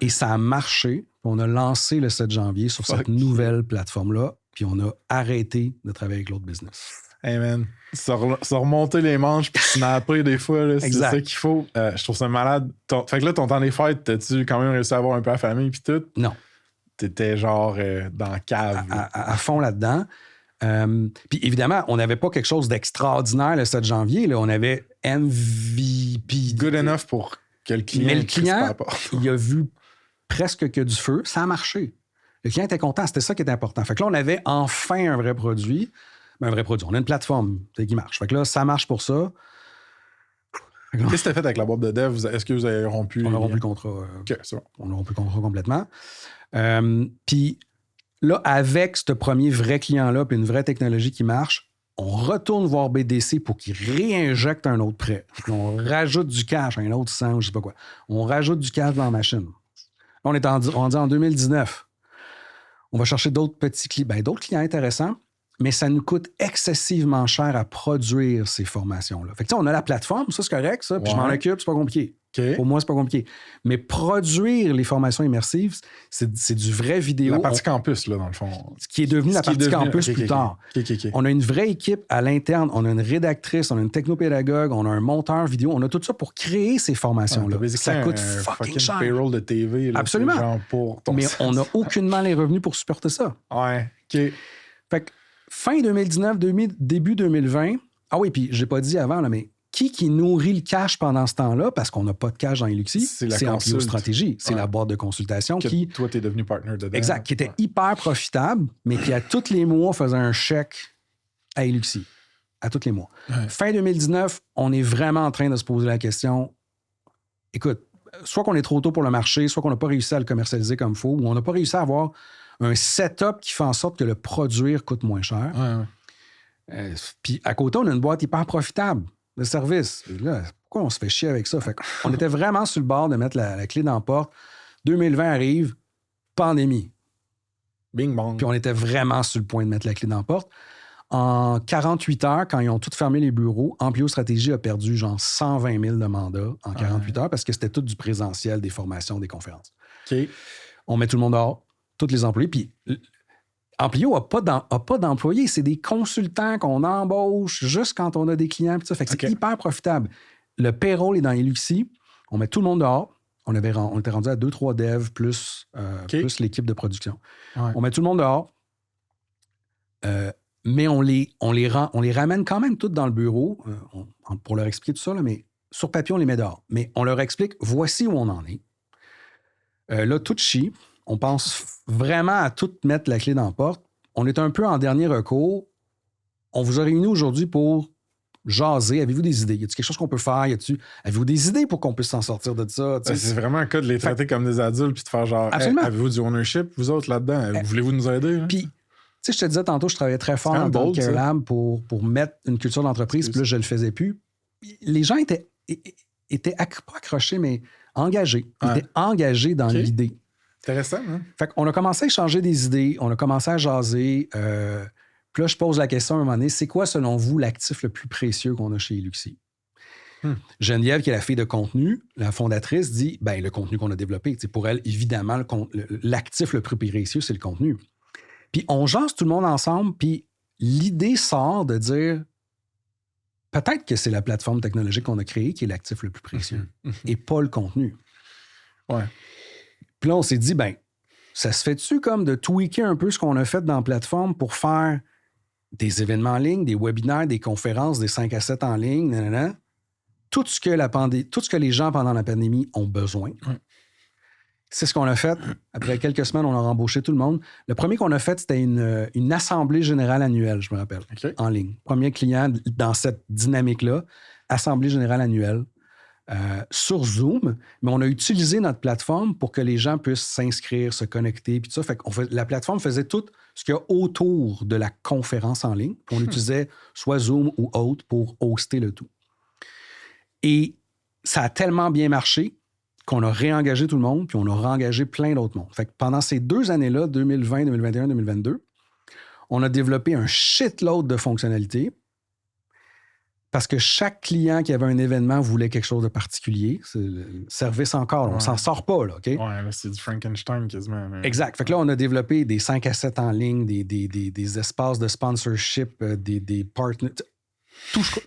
et ça a marché. On a lancé le 7 janvier sur cette nouvelle plateforme-là, puis on a arrêté de travailler avec l'autre business. Hey man, ça remonter les manches puis snapper des fois, là, c'est ça qu'il faut. Je trouve ça malade. Fait que là, ton temps des fêtes, t'as-tu quand même réussi à avoir un peu la famille puis tout? Non. T'étais genre dans la cave. À fond là-dedans. Puis évidemment, on n'avait pas quelque chose d'extraordinaire le 7 janvier. Là. On avait MVP. Good enough pour que le client... Mais le client, il a vu presque que du feu. Ça a marché. Le client était content. C'était ça qui était important. Fait que là, on avait enfin un vrai produit. Un vrai produit. On a une plateforme qui marche. Fait que là, ça marche pour ça. Qu'est-ce que tu as fait avec la boîte de dev? Est-ce que vous avez rompu? On a rompu le contrat. OK, c'est bon. On a rompu le contrat complètement. Puis là, avec ce premier vrai client-là puis une vraie technologie qui marche, on retourne voir BDC pour qu'il réinjecte un autre prêt. Puis on rajoute du cash, un autre 100 ou je sais pas quoi. On rajoute du cash dans la machine. Là, on est rendu en 2019. On va chercher d'autres petits clients, d'autres clients intéressants. Mais ça nous coûte excessivement cher à produire ces formations-là. Fait que, on a la plateforme, ça, c'est correct, ça, puis je m'en occupe, c'est pas compliqué. Okay. Pour moi, c'est pas compliqué. Mais produire les formations immersives, c'est du vrai vidéo. La partie campus, là, dans le fond. Ce qui est devenu la partie campus plus tard. On a une vraie équipe à l'interne, on a une rédactrice, on a une technopédagogue, on a un monteur vidéo, on a tout ça pour créer ces formations-là. Ça coûte fucking cher. Payroll de TV. Là, absolument. Genre pour ton mais on n'a aucunement les revenus pour supporter ça. Ouais, OK. Fait que fin 2019, début 2020, ah oui, puis je l'ai pas dit avant, là, mais qui nourrit le cash pendant ce temps-là, parce qu'on n'a pas de cash dans Illuxi, c'est Amplio Stratégie. C'est la boîte de consultation qui... Toi, tu es devenu partner dedans. Exact, qui était hyper profitable, mais qui, à tous les mois, faisait un chèque à Illuxi. À tous les mois. Ouais. Fin 2019, on est vraiment en train de se poser la question, écoute, soit qu'on est trop tôt pour le marché, soit qu'on n'a pas réussi à le commercialiser comme il faut, ou on n'a pas réussi à avoir un setup qui fait en sorte que le produire coûte moins cher. Puis à côté, on a une boîte hyper profitable de service. Là, pourquoi on se fait chier avec ça? Fait on était vraiment sur le bord de mettre la clé dans la porte. 2020 arrive, pandémie. Bing bong. Puis on était vraiment sur le point de mettre la clé dans la porte. En 48 heures, quand ils ont tous fermé les bureaux, Amplio Stratégie a perdu genre 120 000 de mandats en 48 heures parce que c'était tout du présentiel, des formations, des conférences. Okay. On met tout le monde dehors, tous les employés. Puis Amplio n'a pas d'employés. C'est des consultants qu'on embauche juste quand on a des clients. Ça. Fait que c'est hyper profitable. Le payroll est dans Illuxi. On met tout le monde dehors. On était rendu à 2-3 devs plus l'équipe de production. Ouais. On met tout le monde dehors. Mais on les ramène quand même tous dans le bureau pour leur expliquer tout ça. Là, mais sur papier, on les met dehors. Mais on leur explique, voici où on en est. Là, tout chie. On pense vraiment à tout mettre la clé dans la porte. On est un peu en dernier recours. On vous a réunis aujourd'hui pour jaser. Avez-vous des idées? Y a-t-il quelque chose qu'on peut faire? Avez-vous des idées pour qu'on puisse s'en sortir de ça? C'est vraiment un cas de les traiter comme des adultes puis de faire genre, hey, avez-vous du ownership, vous autres, là-dedans? Voulez-vous nous aider? Puis, tu sais, je te disais tantôt, je travaillais très fort dans le Care Lab pour mettre une culture d'entreprise, puis là, je le faisais plus. Les gens étaient pas accrochés, mais engagés. Ils étaient engagés dans l'idée. Intéressant, hein? Fait qu'on a commencé à échanger des idées, on a commencé à jaser. Puis là, je pose la question à un moment donné, c'est quoi, selon vous, l'actif le plus précieux qu'on a chez Illuxi? Geneviève, qui est la fille de contenu, la fondatrice, dit, le contenu qu'on a développé. Pour elle, évidemment, l'actif le plus précieux, c'est le contenu. Puis on jase tout le monde ensemble, puis l'idée sort de dire, peut-être que c'est la plateforme technologique qu'on a créée qui est l'actif le plus précieux, et pas le contenu. Ouais. Puis là, on s'est dit, ça se fait-tu comme de tweaker un peu ce qu'on a fait dans la plateforme pour faire des événements en ligne, des webinaires, des conférences, des 5 à 7 en ligne, tout ce que les gens pendant la pandémie ont besoin. C'est ce qu'on a fait. Après quelques semaines, on a embauché tout le monde. Le premier qu'on a fait, c'était une assemblée générale annuelle, je me rappelle, en ligne. Premier client dans cette dynamique-là, assemblée générale annuelle. Sur Zoom, mais on a utilisé notre plateforme pour que les gens puissent s'inscrire, se connecter, puis tout ça. Fait qu'on la plateforme faisait tout ce qu'il y a autour de la conférence en ligne. On utilisait soit Zoom ou autre pour hoster le tout. Et ça a tellement bien marché qu'on a réengagé tout le monde, puis on a réengagé plein d'autres mondes. Fait que pendant ces 2 années-là, 2020, 2021, 2022, on a développé un shitload de fonctionnalités. Parce que chaque client qui avait un événement voulait quelque chose de particulier. C'est le service encore. On s'en sort pas, là, OK? Ouais, là, c'est du Frankenstein quasiment. Mais... Exact. Fait que là, on a développé des 5 à 7 en ligne, des espaces de sponsorship, des partners.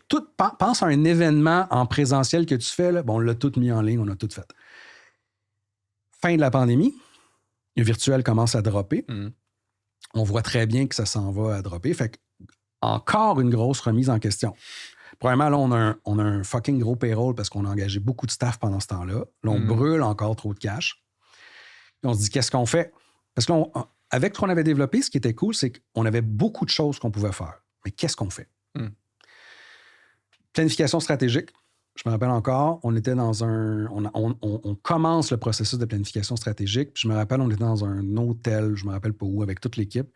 Tout, pense à un événement en présentiel que tu fais, là, bon, on l'a tout mis en ligne, on a tout fait. Fin de la pandémie, le virtuel commence à dropper. On voit très bien que ça s'en va à dropper. Fait que encore une grosse remise en question. Premièrement, là, on a un fucking gros payroll parce qu'on a engagé beaucoup de staff pendant ce temps-là. Là, on brûle encore trop de cash. Et on se dit, qu'est-ce qu'on fait? Parce qu'avec ce qu'on avait développé, ce qui était cool, c'est qu'on avait beaucoup de choses qu'on pouvait faire. Mais qu'est-ce qu'on fait? Planification stratégique. Je me rappelle encore, on était dans on commence le processus de planification stratégique. Puis je me rappelle, on était dans un hôtel, je me rappelle pas où, avec toute l'équipe,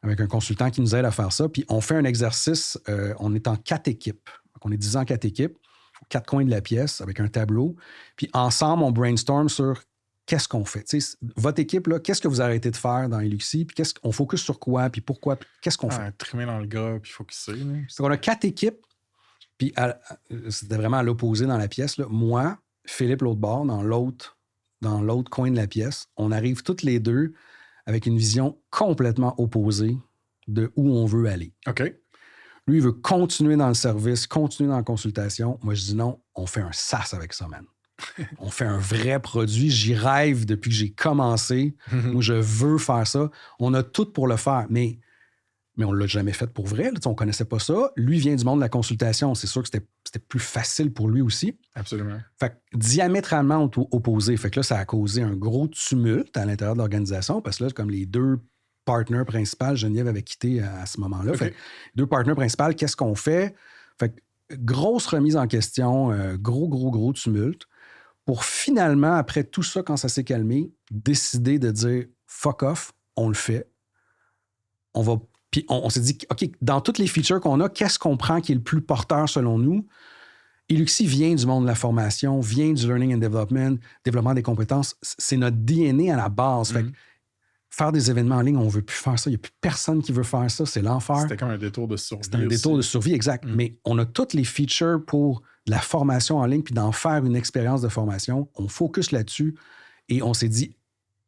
avec un consultant qui nous aide à faire ça. Puis on fait un exercice, on est en 4 équipes. Donc on est 10 en 4 équipes, aux 4 coins de la pièce, avec un tableau. Puis ensemble, on brainstorm sur qu'est-ce qu'on fait. T'sais, votre équipe, là, qu'est-ce que vous arrêtez de faire dans Iluxi? Puis on focus sur quoi? Puis pourquoi? Puis qu'est-ce qu'on fait? Trimer dans le gars, puis focuser. C'est qu'on a 4 équipes. Puis c'était vraiment à l'opposé dans la pièce. Là. Moi, Philippe, l'autre bord, dans l'autre coin de la pièce, on arrive toutes les deux avec une vision complètement opposée de où on veut aller. OK. Lui, il veut continuer dans le service, continuer dans la consultation. Moi, je dis non, on fait un SaaS avec ça, man. On fait un vrai produit. J'y rêve depuis que j'ai commencé. Moi, je veux faire ça. On a tout pour le faire, mais on ne l'a jamais fait pour vrai. Là, on ne connaissait pas ça. Lui vient du monde de la consultation. C'est sûr que c'était plus facile pour lui aussi. Absolument. Fait que diamétralement opposé. Fait que là, ça a causé un gros tumulte à l'intérieur de l'organisation parce que là, comme les 2 partenaires principaux, Geneviève avait quitté à ce moment-là. Okay. Fait que 2 partenaires principaux, qu'est-ce qu'on fait? Fait que grosse remise en question, gros tumulte pour finalement, après tout ça, quand ça s'est calmé, décider de dire « fuck off, on le fait. On va... » Puis on s'est dit, OK, dans toutes les features qu'on a, qu'est-ce qu'on prend qui est le plus porteur selon nous? Iluxi vient du monde de la formation, vient du learning and development, développement des compétences. C'est notre DNA à la base. Fait que faire des événements en ligne, on ne veut plus faire ça. Il n'y a plus personne qui veut faire ça. C'est l'enfer. C'était comme un détour de survie. C'était un détour de survie, exact. Mais on a toutes les features pour de la formation en ligne puis d'en faire une expérience de formation. On focus là-dessus et on s'est dit,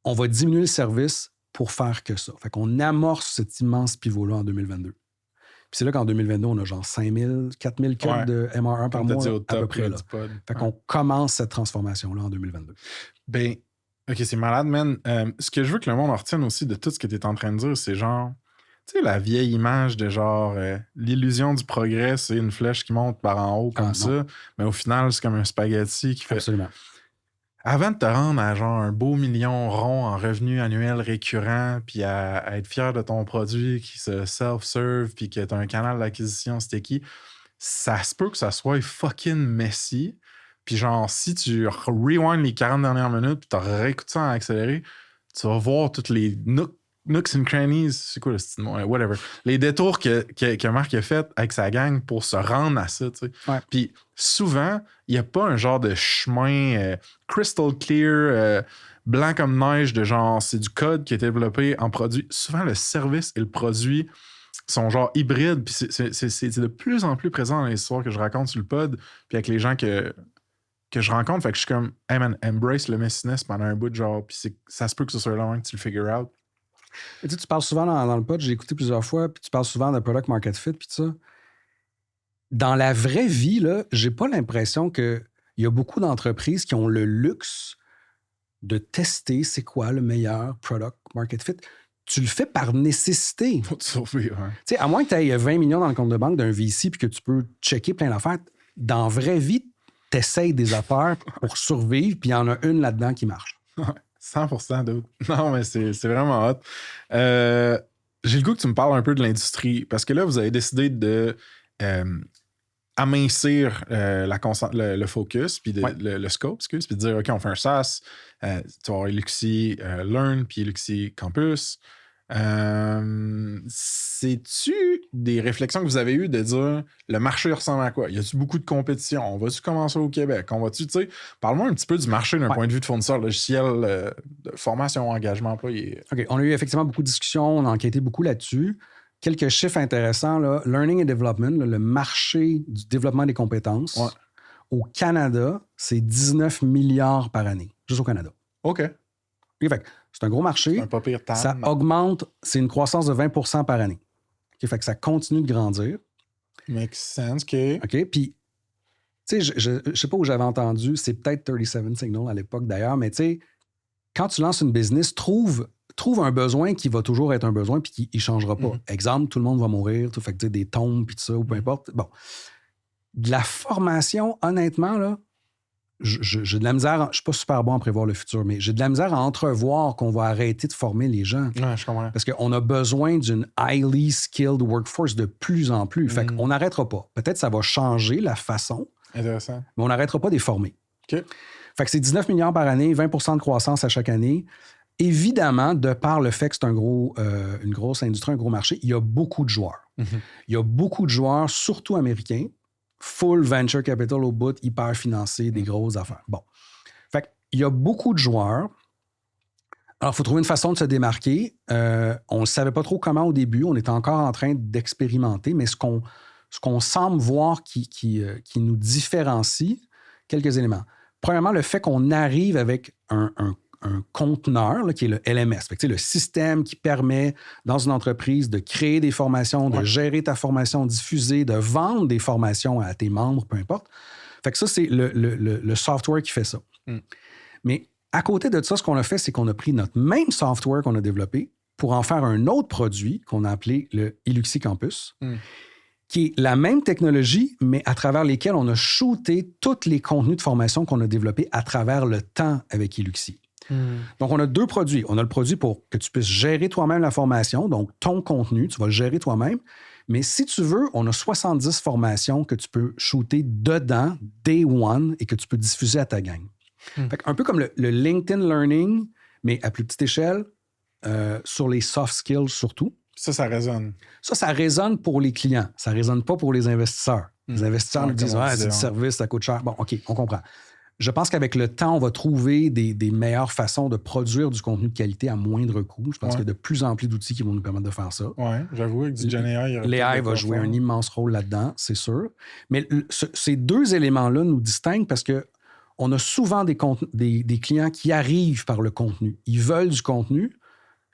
on va diminuer le service pour faire que ça. Fait qu'on amorce cet immense pivot-là en 2022. Puis c'est là qu'en 2022, on a genre 5000, 4000 codes de MR1 par mois, à peu près. Là. Fait qu'on commence cette transformation-là en 2022. Ben, OK, c'est malade, man. Ce que je veux que le monde en retienne aussi de tout ce que tu es en train de dire, c'est genre, tu sais, la vieille image de genre, l'illusion du progrès, c'est une flèche qui monte par en haut comme ça, mais au final, c'est comme un spaghetti qui fait... Absolument. Avant de te rendre à genre un beau million rond en revenus annuels récurrents, puis à être fier de ton produit qui se self-serve, puis que tu as un canal d'acquisition sticky, ça se peut que ça soit fucking messy. Puis genre, si tu rewind les 40 dernières minutes, puis tu réécoutes ça en accéléré, tu vas voir toutes les nooks and crannies, c'est quoi le style? Whatever. Les détours que Marc a fait avec sa gang pour se rendre à ça, tu sais. Ouais. Puis souvent, il n'y a pas un genre de chemin crystal clear, blanc comme neige, de genre, c'est du code qui est développé en produit. Souvent, le service et le produit sont genre hybrides, puis c'est de plus en plus présent dans les histoires que je raconte sur le pod, puis avec les gens que je rencontre. Fait que je suis comme, hey man, embrace le messiness pendant un bout de genre, puis ça se peut que ce soit long que tu le figure out. Et tu parles souvent dans le pod, j'ai écouté plusieurs fois, puis tu parles souvent de product market fit, puis tout ça. Dans la vraie vie, là, j'ai pas l'impression qu'il y a beaucoup d'entreprises qui ont le luxe de tester c'est quoi le meilleur product market fit. Tu le fais par nécessité. Faut te sauver, ouais. Tu sais, à moins que tu aies 20 millions dans le compte de banque d'un VC puis que tu peux checker plein d'affaires, dans la vraie vie, tu essayes des affaires pour survivre, puis il y en a une là-dedans qui marche. 100% d'autres. Non, mais c'est vraiment hot. J'ai le goût que tu me parles un peu de l'industrie, parce que là, vous avez décidé de amincir le focus, puis le scope, puis de dire, OK, on fait un SaaS, tu vas avoir Iluxi Learn, puis Iluxi Campus. C'est-tu des réflexions que vous avez eues de dire le marché ressemble à quoi? Y a-tu beaucoup de compétition? On va-tu commencer au Québec? On va-tu, tu sais, parle-moi un petit peu du marché d'un point de vue de fournisseur logiciel, de formation, engagement, employé. OK, on a eu effectivement beaucoup de discussions, on a enquêté beaucoup là-dessus. Quelques chiffres intéressants, là. Learning and Development, là, le marché du développement des compétences, au Canada, c'est 19 milliards par année, juste au Canada. OK. Et fait, c'est un gros marché. C'est un pas pire temps. Ça augmente, c'est une croissance de 20% par année. Okay, fait que ça continue de grandir. Makes sense, OK. OK, puis, tu sais, je ne sais pas où j'avais entendu, c'est peut-être 37 Signal à l'époque d'ailleurs, mais tu sais, quand tu lances une business, trouve un besoin qui va toujours être un besoin puis qui ne changera pas. Exemple, tout le monde va mourir, tout fait que des tombes puis tout ça, ou peu importe. Bon. De la formation, honnêtement, là, j'ai de la misère, je ne suis pas super bon à prévoir le futur, mais j'ai de la misère à entrevoir qu'on va arrêter de former les gens. Ouais, je comprends. Parce qu'on a besoin d'une highly skilled workforce de plus en plus. Fait qu'on n'arrêtera pas. Peut-être que ça va changer la façon. Intéressant. Mais on n'arrêtera pas de les former. OK. Fait que c'est 19 milliards par année, 20% de croissance à chaque année. Évidemment, de par le fait que c'est une grosse industrie, un gros marché, il y a beaucoup de joueurs. Il y a beaucoup de joueurs, surtout américains, full venture capital au bout, hyper financés, des grosses affaires. Bon. Fait qu'il y a beaucoup de joueurs. Alors, il faut trouver une façon de se démarquer. On ne savait pas trop comment au début. On était encore en train d'expérimenter, mais ce qu'on semble voir qui nous différencie, quelques éléments. Premièrement, le fait qu'on arrive avec un conteneur, là, qui est le LMS, fait que, le système qui permet, dans une entreprise, de créer des formations, de gérer ta formation, diffuser, de vendre des formations à tes membres, peu importe. Fait que ça, c'est le software qui fait ça. Mais à côté de ça, ce qu'on a fait, c'est qu'on a pris notre même software qu'on a développé pour en faire un autre produit qu'on a appelé le Iluxi Campus, qui est la même technologie, mais à travers lesquels on a shooté tous les contenus de formation qu'on a développés à travers le temps avec Iluxi. Donc, on a deux produits. On a le produit pour que tu puisses gérer toi-même la formation, donc ton contenu, tu vas le gérer toi-même. Mais si tu veux, on a 70 formations que tu peux shooter dedans, day one, et que tu peux diffuser à ta gang. Fait un peu comme le LinkedIn Learning, mais à plus petite échelle, sur les soft skills surtout. Ça résonne. Ça résonne pour les clients. Ça ne résonne pas pour les investisseurs. Les investisseurs nous disent « c'est du service, ça coûte cher. » Bon, OK, on comprend. Je pense qu'avec le temps, on va trouver des meilleures façons de produire du contenu de qualité à moindre coût. Je pense qu'il y a de plus en plus d'outils qui vont nous permettre de faire ça. Oui, j'avoue, avec du GenAI, l'AI va jouer un immense rôle là-dedans, c'est sûr. Mais ces deux éléments-là nous distinguent parce qu'on a souvent des clients qui arrivent par le contenu. Ils veulent du contenu,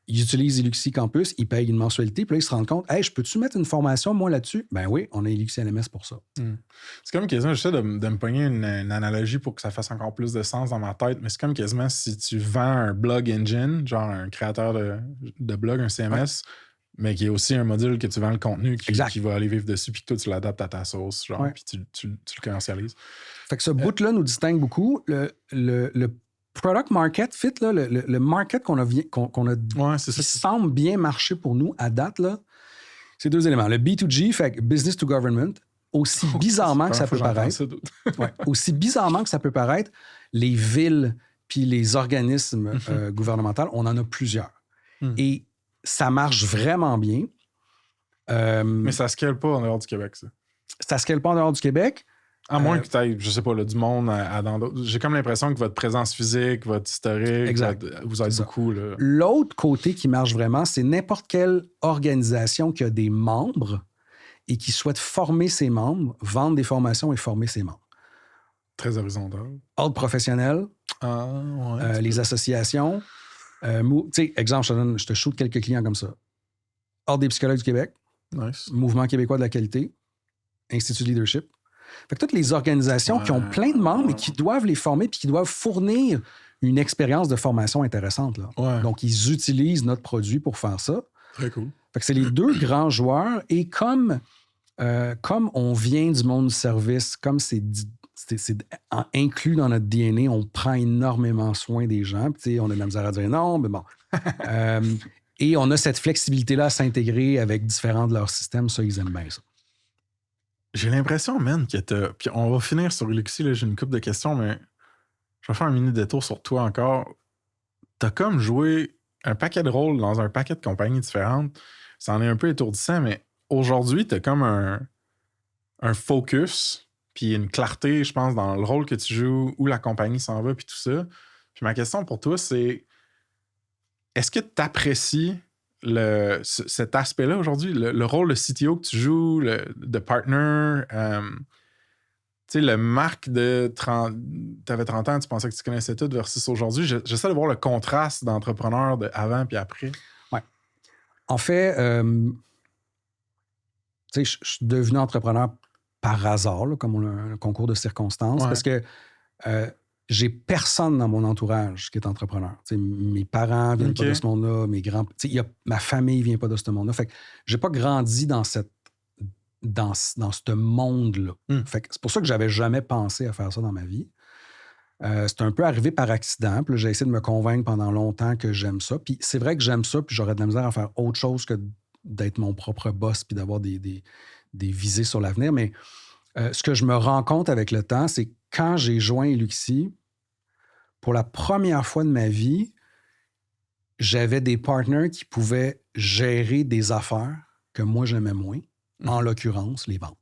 ils utilisent Iluxi Campus, ils payent une mensualité, puis là, ils se rendent compte, « Hey, je peux-tu mettre une formation, moi, là-dessus? » Ben oui, on a Iluxi LMS pour ça. C'est comme quasiment, j'essaie de me pogner une analogie pour que ça fasse encore plus de sens dans ma tête, mais c'est comme quasiment si tu vends un blog engine, genre un créateur de blog, un CMS, mais qui est aussi un module que tu vends le contenu qui va aller vivre dessus, puis que toi, tu l'adaptes à ta sauce, genre, puis tu le commercialises. Fait que ce bout-là nous distingue beaucoup. Le product market fit, là, le market qu'on a qui semble bien marcher pour nous à date, là, c'est deux éléments. Le B2G, fait business to government, aussi bizarrement que ça peut paraître. Aussi bizarrement que ça peut paraître, les villes puis les organismes gouvernementaux, on en a plusieurs. Et ça marche vraiment bien. Mais ça ne scale pas en dehors du Québec, ça. Ça ne scale pas en dehors du Québec. À moins que tu aies, je sais pas, là, du monde dans d'autres. J'ai comme l'impression que votre présence physique, votre historique, vous aide beaucoup. Là. L'autre côté qui marche vraiment, c'est n'importe quelle organisation qui a des membres et qui souhaite former ses membres, vendre des formations et former ses membres. Très horizontal. Ordre professionnel, les associations. Tu sais, exemple, je te shoot quelques clients comme ça. Ordre des psychologues du Québec, Mouvement québécois de la qualité, Institut de leadership. Fait que toutes les organisations qui ont plein de membres et qui doivent les former puis qui doivent fournir une expérience de formation intéressante. Là. Donc, ils utilisent notre produit pour faire ça. Très cool. Fait que c'est les deux grands joueurs. Et comme on vient du monde du service, comme c'est c'est inclus dans notre DNA. On prend énormément soin des gens. Puis, on a de la misère à dire non, mais bon. Et on a cette flexibilité-là à s'intégrer avec différents de leurs systèmes. Ça, ils aiment bien ça. J'ai l'impression, man, que t'as... Puis on va finir sur Iluxi, là, j'ai une couple de questions, mais je vais faire un mini détour sur toi encore. T'as comme joué un paquet de rôles dans un paquet de compagnies différentes. Ça en est un peu étourdissant, mais aujourd'hui, t'as comme un focus puis une clarté, je pense, dans le rôle que tu joues, où la compagnie s'en va, puis tout ça. Puis ma question pour toi, c'est est-ce que tu apprécies cet aspect-là aujourd'hui, le rôle de CTO que tu joues, de partner, tu sais, le Marc de 30... Tu avais 30 ans, tu pensais que tu connaissais tout versus aujourd'hui. J'essaie de voir le contraste d'entrepreneur de avant puis après. Ouais. En fait, tu sais, je suis devenu entrepreneur par hasard, là, comme un concours de circonstances, parce que j'ai personne dans mon entourage qui est entrepreneur. Tu sais, mes parents viennent pas de ce monde-là, mes grands... Tu sais, ma famille vient pas de ce monde-là. Fait que j'ai pas grandi dans ce monde-là. Fait que c'est pour ça que j'avais jamais pensé à faire ça dans ma vie. C'est un peu arrivé par accident. Puis là, j'ai essayé de me convaincre pendant longtemps que j'aime ça. Puis c'est vrai que j'aime ça, puis j'aurais de la misère à faire autre chose que d'être mon propre boss puis d'avoir des visées sur l'avenir. Mais ce que je me rends compte avec le temps, c'est que quand j'ai joint Iluxi, pour la première fois de ma vie, j'avais des partners qui pouvaient gérer des affaires que moi, j'aimais moins, en l'occurrence, les ventes.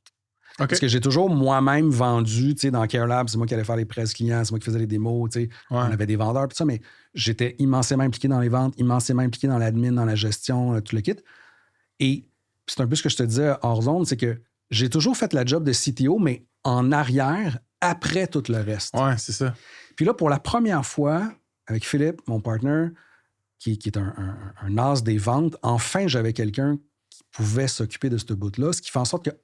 Okay. Parce que j'ai toujours moi-même vendu, tu sais, dans CareLab, c'est moi qui allais faire les presses clients, c'est moi qui faisais les démos, tu sais, on avait des vendeurs, tout ça, mais j'étais immensément impliqué dans les ventes, immensément impliqué dans l'admin, dans la gestion, tout le kit. Et c'est un peu ce que je te disais hors zone, c'est que j'ai toujours fait la job de CTO, mais en arrière, après tout le reste. Ouais, c'est ça. Puis là, pour la première fois, avec Philippe, mon partner, qui est un as des ventes, enfin, j'avais quelqu'un qui pouvait s'occuper de ce bout-là, ce qui fait en sorte que,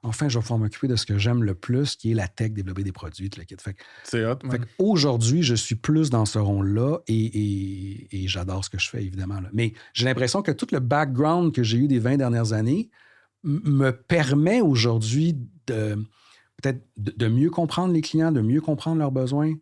enfin, je vais pouvoir m'occuper de ce que j'aime le plus, qui est la tech, développer des produits, tout le kit. C'est hot, man. Aujourd'hui, je suis plus dans ce rôle-là et j'adore ce que je fais, évidemment. Là. Mais j'ai l'impression que tout le background que j'ai eu des 20 dernières années me permet aujourd'hui peut-être de mieux comprendre les clients, de mieux comprendre leurs besoins.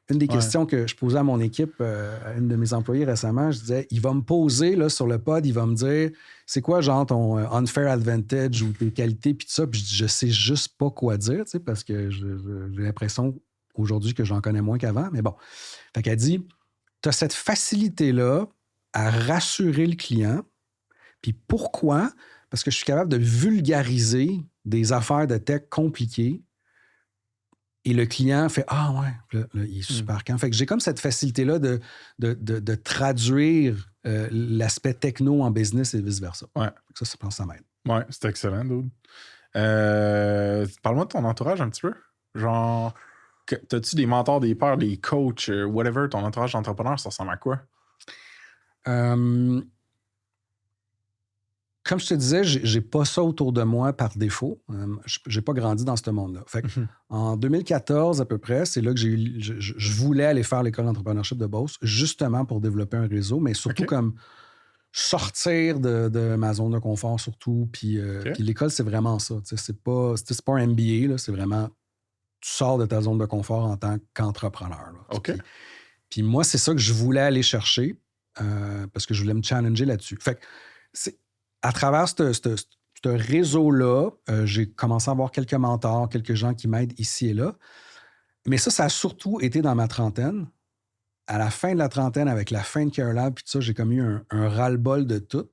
Une des questions que je posais à mon équipe, à une de mes employés récemment, je disais, il va me poser là, sur le pod, il va me dire, c'est quoi genre ton unfair advantage ou tes qualités, puis tout ça, puis je sais juste pas quoi dire, tu sais, parce que j'ai l'impression aujourd'hui que j'en connais moins qu'avant, mais bon. Fait qu'elle dit, tu as cette facilité-là à rassurer le client, puis pourquoi? Parce que je suis capable de vulgariser des affaires de tech compliquées. Et le client fait « Ah ouais, là, il est super calme. » Fait que j'ai comme cette facilité-là de traduire l'aspect techno en business et vice-versa. Ouais. Ça, je pense que ça m'aide. Ouais, c'est excellent, dude. Parle-moi de ton entourage un petit peu. Genre, t'as-tu des mentors, des pairs, des coachs, whatever, ton entourage d'entrepreneur, ça ressemble à quoi? Comme je te disais, j'ai pas ça autour de moi par défaut. J'ai pas grandi dans ce monde-là. Fait que, en 2014 à peu près, c'est là que je voulais aller faire l'école d'entrepreneurship de Beauce, justement pour développer un réseau, mais surtout comme sortir de ma zone de confort surtout. Puis l'école, c'est vraiment ça. C'est pas un MBA, là, c'est vraiment tu sors de ta zone de confort en tant qu'entrepreneur. Là. Puis moi, c'est ça que je voulais aller chercher parce que je voulais me challenger là-dessus. Fait que à travers ce réseau-là, j'ai commencé à avoir quelques mentors, quelques gens qui m'aident ici et là. Mais ça a surtout été dans ma trentaine. À la fin de la trentaine, avec la fin de CareLab, puis tout ça, j'ai comme eu un ras-le-bol de tout.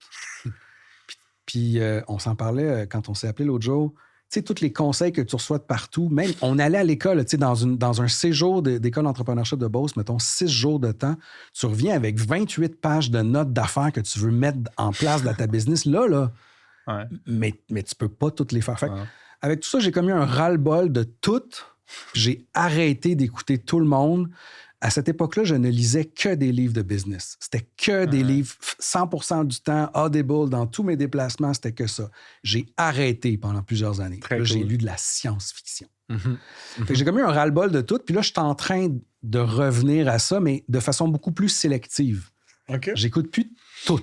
puis on s'en parlait quand on s'est appelé l'autre jour. Tu sais, tous les conseils que tu reçois de partout, même on allait à l'école, tu sais, dans un séjour d'école d'entrepreneurship de Beauce, mettons 6 jours de temps, tu reviens avec 28 pages de notes d'affaires que tu veux mettre en place dans ta business. Là, mais tu peux pas toutes les faire. Fait avec tout ça, j'ai comme eu un ras-le-bol de tout. J'ai arrêté d'écouter tout le monde. À cette époque-là, je ne lisais que des livres de business. C'était que des livres, 100% du temps, Audible, dans tous mes déplacements, c'était que ça. J'ai arrêté pendant plusieurs années. Là, j'ai lu de la science-fiction. Fait que j'ai comme eu un ras-le-bol de tout. Puis là, je suis en train de revenir à ça, mais de façon beaucoup plus sélective. J'écoute plus tout.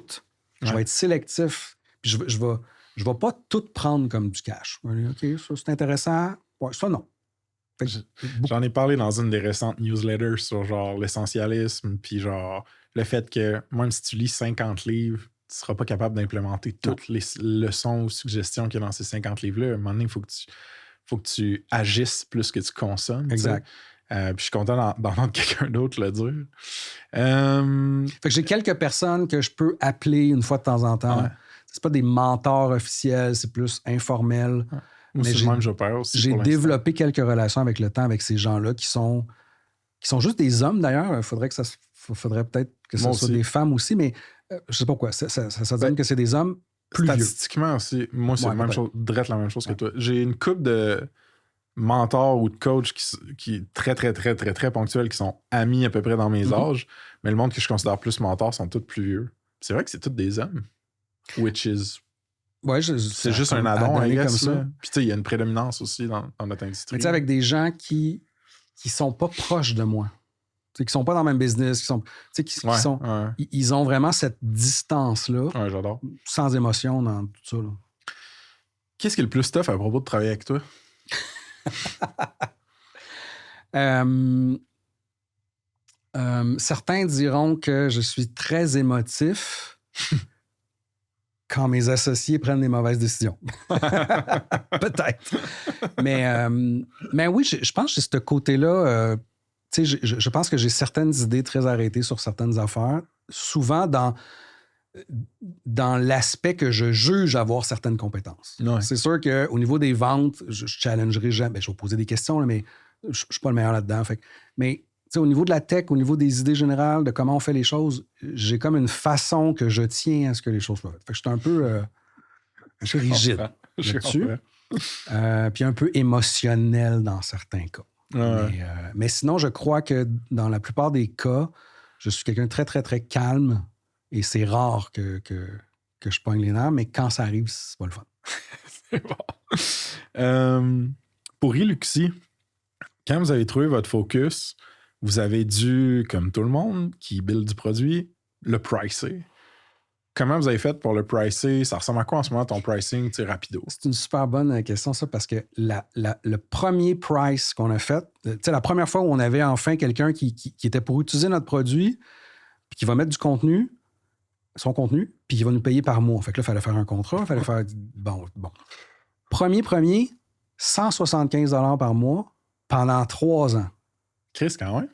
Je vais être sélectif. Puis je vais pas tout prendre comme du cash. OK, ça, c'est intéressant. Ouais, ça, non. J'en ai parlé dans une des récentes newsletters sur genre l'essentialisme, puis genre le fait que même si tu lis 50 livres, tu seras pas capable d'implémenter toutes les leçons ou suggestions qu'il y a dans ces 50 livres-là. À un moment donné, il faut que tu agisses plus que tu consommes. Exact. Puis je suis content d'entendre quelqu'un d'autre le dire. Fait que j'ai quelques personnes que je peux appeler une fois de temps en temps. Ouais. C'est pas des mentors officiels, c'est plus informel. Ouais. Mais j'ai développé quelques relations avec le temps avec ces gens-là qui sont juste des hommes d'ailleurs. Faudrait peut-être que ce soit des femmes aussi, mais je sais pas pourquoi. Ça donne que c'est des hommes plus vieux. Statistiquement aussi, moi c'est la même chose, direct la même chose que toi. J'ai une couple de mentors ou de coachs qui très, très, très, très, très ponctuels, qui sont amis à peu près dans mes âges, mais le monde que je considère plus mentor sont tous plus vieux. C'est vrai que c'est tous des hommes. Which is... Ouais, c'est juste un add-on, I guess, comme ça. Puis tu sais, il y a une prédominance aussi dans notre industrie. Mais tu sais, avec des gens qui sont pas proches de moi, qui sont pas dans le même business, ils ont vraiment cette distance-là. Ouais, j'adore. Sans émotion dans tout ça. Là. Qu'est-ce qui est le plus tough à propos de travailler avec toi? Certains diront que je suis très émotif quand mes associés prennent des mauvaises décisions. Peut-être. Mais oui, je pense que c'est ce côté-là. Je pense que j'ai certaines idées très arrêtées sur certaines affaires. Souvent dans l'aspect que je juge avoir certaines compétences. Ouais. C'est sûr qu'au niveau des ventes, je challengerai jamais. Je vais poser des questions, là, mais je ne suis pas le meilleur là-dedans. Mais au niveau de la tech, au niveau des idées générales, de comment on fait les choses, j'ai comme une façon que je tiens à ce que les choses soient faites. Fait que je suis un peu rigide là-dessus. Puis un peu émotionnel dans certains cas. Ouais. Mais sinon, je crois que dans la plupart des cas, je suis quelqu'un de très, très, très calme. Et c'est rare que je pogne les nerfs, mais quand ça arrive, c'est pas le fun. C'est bon. Pour Iluxi, quand vous avez trouvé votre focus, vous avez dû, comme tout le monde qui build du produit, le pricer. Comment vous avez fait pour le pricer? Ça ressemble à quoi en ce moment ton pricing rapido? C'est une super bonne question, ça, parce que le premier price qu'on a fait, la première fois où on avait enfin quelqu'un qui était pour utiliser notre produit, puis qui va mettre son contenu, puis il va nous payer par mois. Fait que là, il fallait faire un contrat, il fallait faire... Bon. Premier, 175 $ par mois pendant 3 ans. Chris, quand même.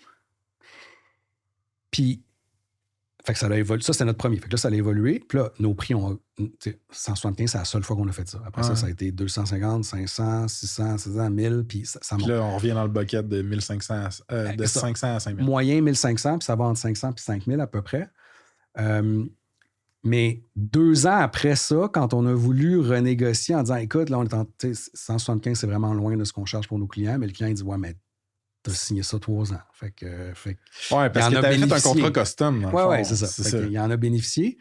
Puis, fait que ça a évolué. Ça, c'était notre premier. Fait que là, ça a évolué. Puis là, nos prix ont... 175, c'est la seule fois qu'on a fait ça. Après ça a été 250, 500, 600, 700, 1000, puis ça monte. Puis là, on revient dans le bucket de 1500, de 500 à 5000. Moyen 1500, puis ça va entre 500 puis 5000 à peu près. Mais 2 ans après ça, quand on a voulu renégocier en disant, écoute, là, on est en 175, c'est vraiment loin de ce qu'on cherche pour nos clients, mais le client, il dit, ouais, mais t'as signé ça 3 ans. Fait que ouais, parce que t'avais fait un contrat custom. Ouais, c'est ça. Il en a bénéficié.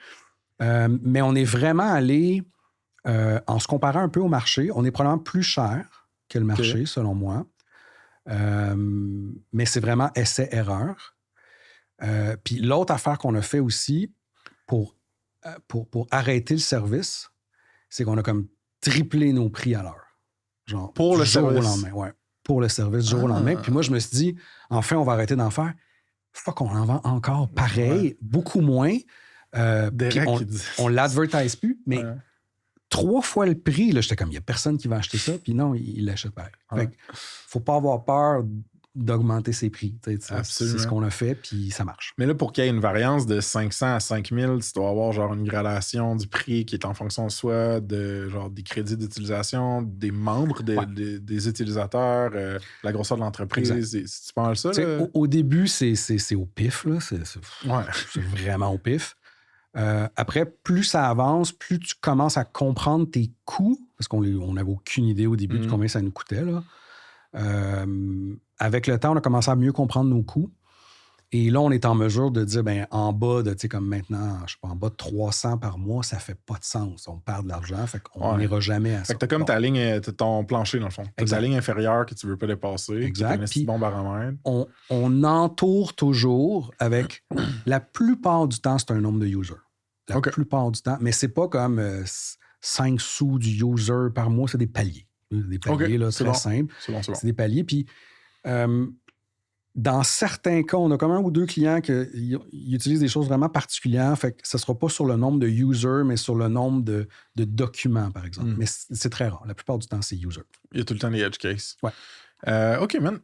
Mais on est vraiment allé, en se comparant un peu au marché, on est probablement plus cher que le marché, selon moi. Mais c'est vraiment essai-erreur. Puis l'autre affaire qu'on a fait aussi pour arrêter le service, c'est qu'on a comme triplé nos prix à l'heure. Genre, pour le jour service. Au lendemain, ouais. Pour le service, du jour au lendemain. Puis moi, je me suis dit, enfin, on va arrêter d'en faire. Fuck, on en vend encore pareil, beaucoup moins. On l'advertise plus, mais 3 fois le prix, là, j'étais comme, il n'y a personne qui va acheter ça. Puis non, il l'achète pareil. Fait que faut pas avoir peur d'augmenter ses prix. C'est ce qu'on a fait, puis ça marche. Mais là, pour qu'il y ait une variance de 500 à 5000, tu dois avoir genre une gradation du prix qui est en fonction soit de genre des crédits d'utilisation, des membres des utilisateurs, la grosseur de l'entreprise. Si tu parles ça, là... Au début, c'est au pif. Là. C'est vraiment au pif. Après, plus ça avance, plus tu commences à comprendre tes coûts, parce qu'on n'avait aucune idée au début de combien ça nous coûtait, là. Avec le temps, on a commencé à mieux comprendre nos coûts. Et là, on est en mesure de dire, en bas de, comme maintenant, je sais pas, en bas de 300 par mois, ça fait pas de sens. On perd de l'argent, fait qu'on n'ira jamais à ça. Fait que t'as comme ta ligne, ton plancher, dans le fond. T'as ta ligne inférieure que tu veux pas dépasser. Exact. Puis bon baromètre. On entoure toujours avec, la plupart du temps, c'est un nombre de users. La plupart du temps. Mais c'est pas comme 5 sous du user par mois, c'est des paliers. Des paliers là, très simples. C'est bon. C'est des paliers. Puis, dans certains cas, on a comme 1 ou 2 clients qui utilisent des choses vraiment particulières. Fait que ce ne sera pas sur le nombre de users, mais sur le nombre de documents, par exemple. Mais c'est très rare. La plupart du temps, c'est user. Il y a tout le temps des edge cases. Ouais. OK, man.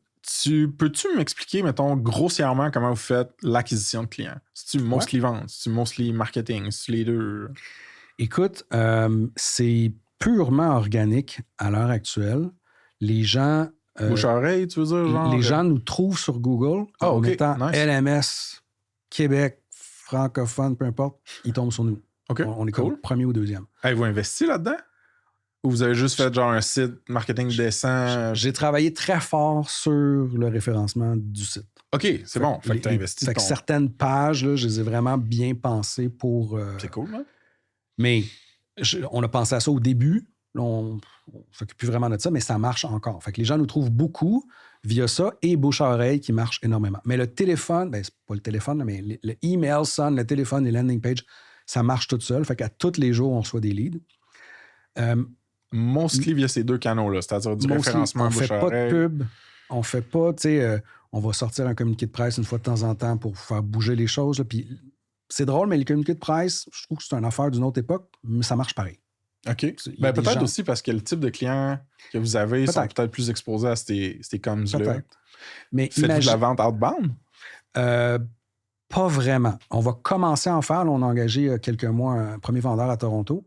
Peux-tu m'expliquer, mettons, grossièrement comment vous faites l'acquisition de clients? C'est-tu mostly vente? C'est-tu mostly marketing? C'est-tu les deux? Écoute, c'est purement organique à l'heure actuelle. Les gens... bouche à oreille, tu veux dire? Genre, les gens nous trouvent sur Google en mettant LMS, Québec, francophone, peu importe, ils tombent sur nous. On est comme premier ou deuxième. Avez-vous investi là-dedans? Ou vous avez juste fait genre un site marketing décent? J'ai travaillé très fort sur le référencement du site. OK, c'est bon. Fait que tu as investi. Fait que certaines pages, là, je les ai vraiment bien pensées pour... C'est cool, hein? Mais on a pensé à ça au début. Là, on ne s'occupe plus vraiment de ça, mais ça marche encore. Fait que les gens nous trouvent beaucoup via ça et bouche à oreille qui marche énormément. Mais le téléphone, c'est pas le téléphone, mais le email sonne, le téléphone, les landing pages, ça marche tout seul. Fait qu'à tous les jours, on reçoit des leads. Mostly via ces 2 canaux-là, c'est-à-dire du référencement bouche à oreille. On fait pas de pub. On fait pas, tu sais, on va sortir un communiqué de presse une fois de temps en temps pour faire bouger les choses. Là, puis c'est drôle, mais les communiqués de presse, je trouve que c'est une affaire d'une autre époque, mais ça marche pareil. OK. Peut-être aussi parce que le type de clients que vous avez sont peut-être plus exposés à ces comms-là. Peut-être. Mais faites-vous de la vente outbound? Pas vraiment. On va commencer à en faire. Là, on a engagé il y a quelques mois un premier vendeur à Toronto,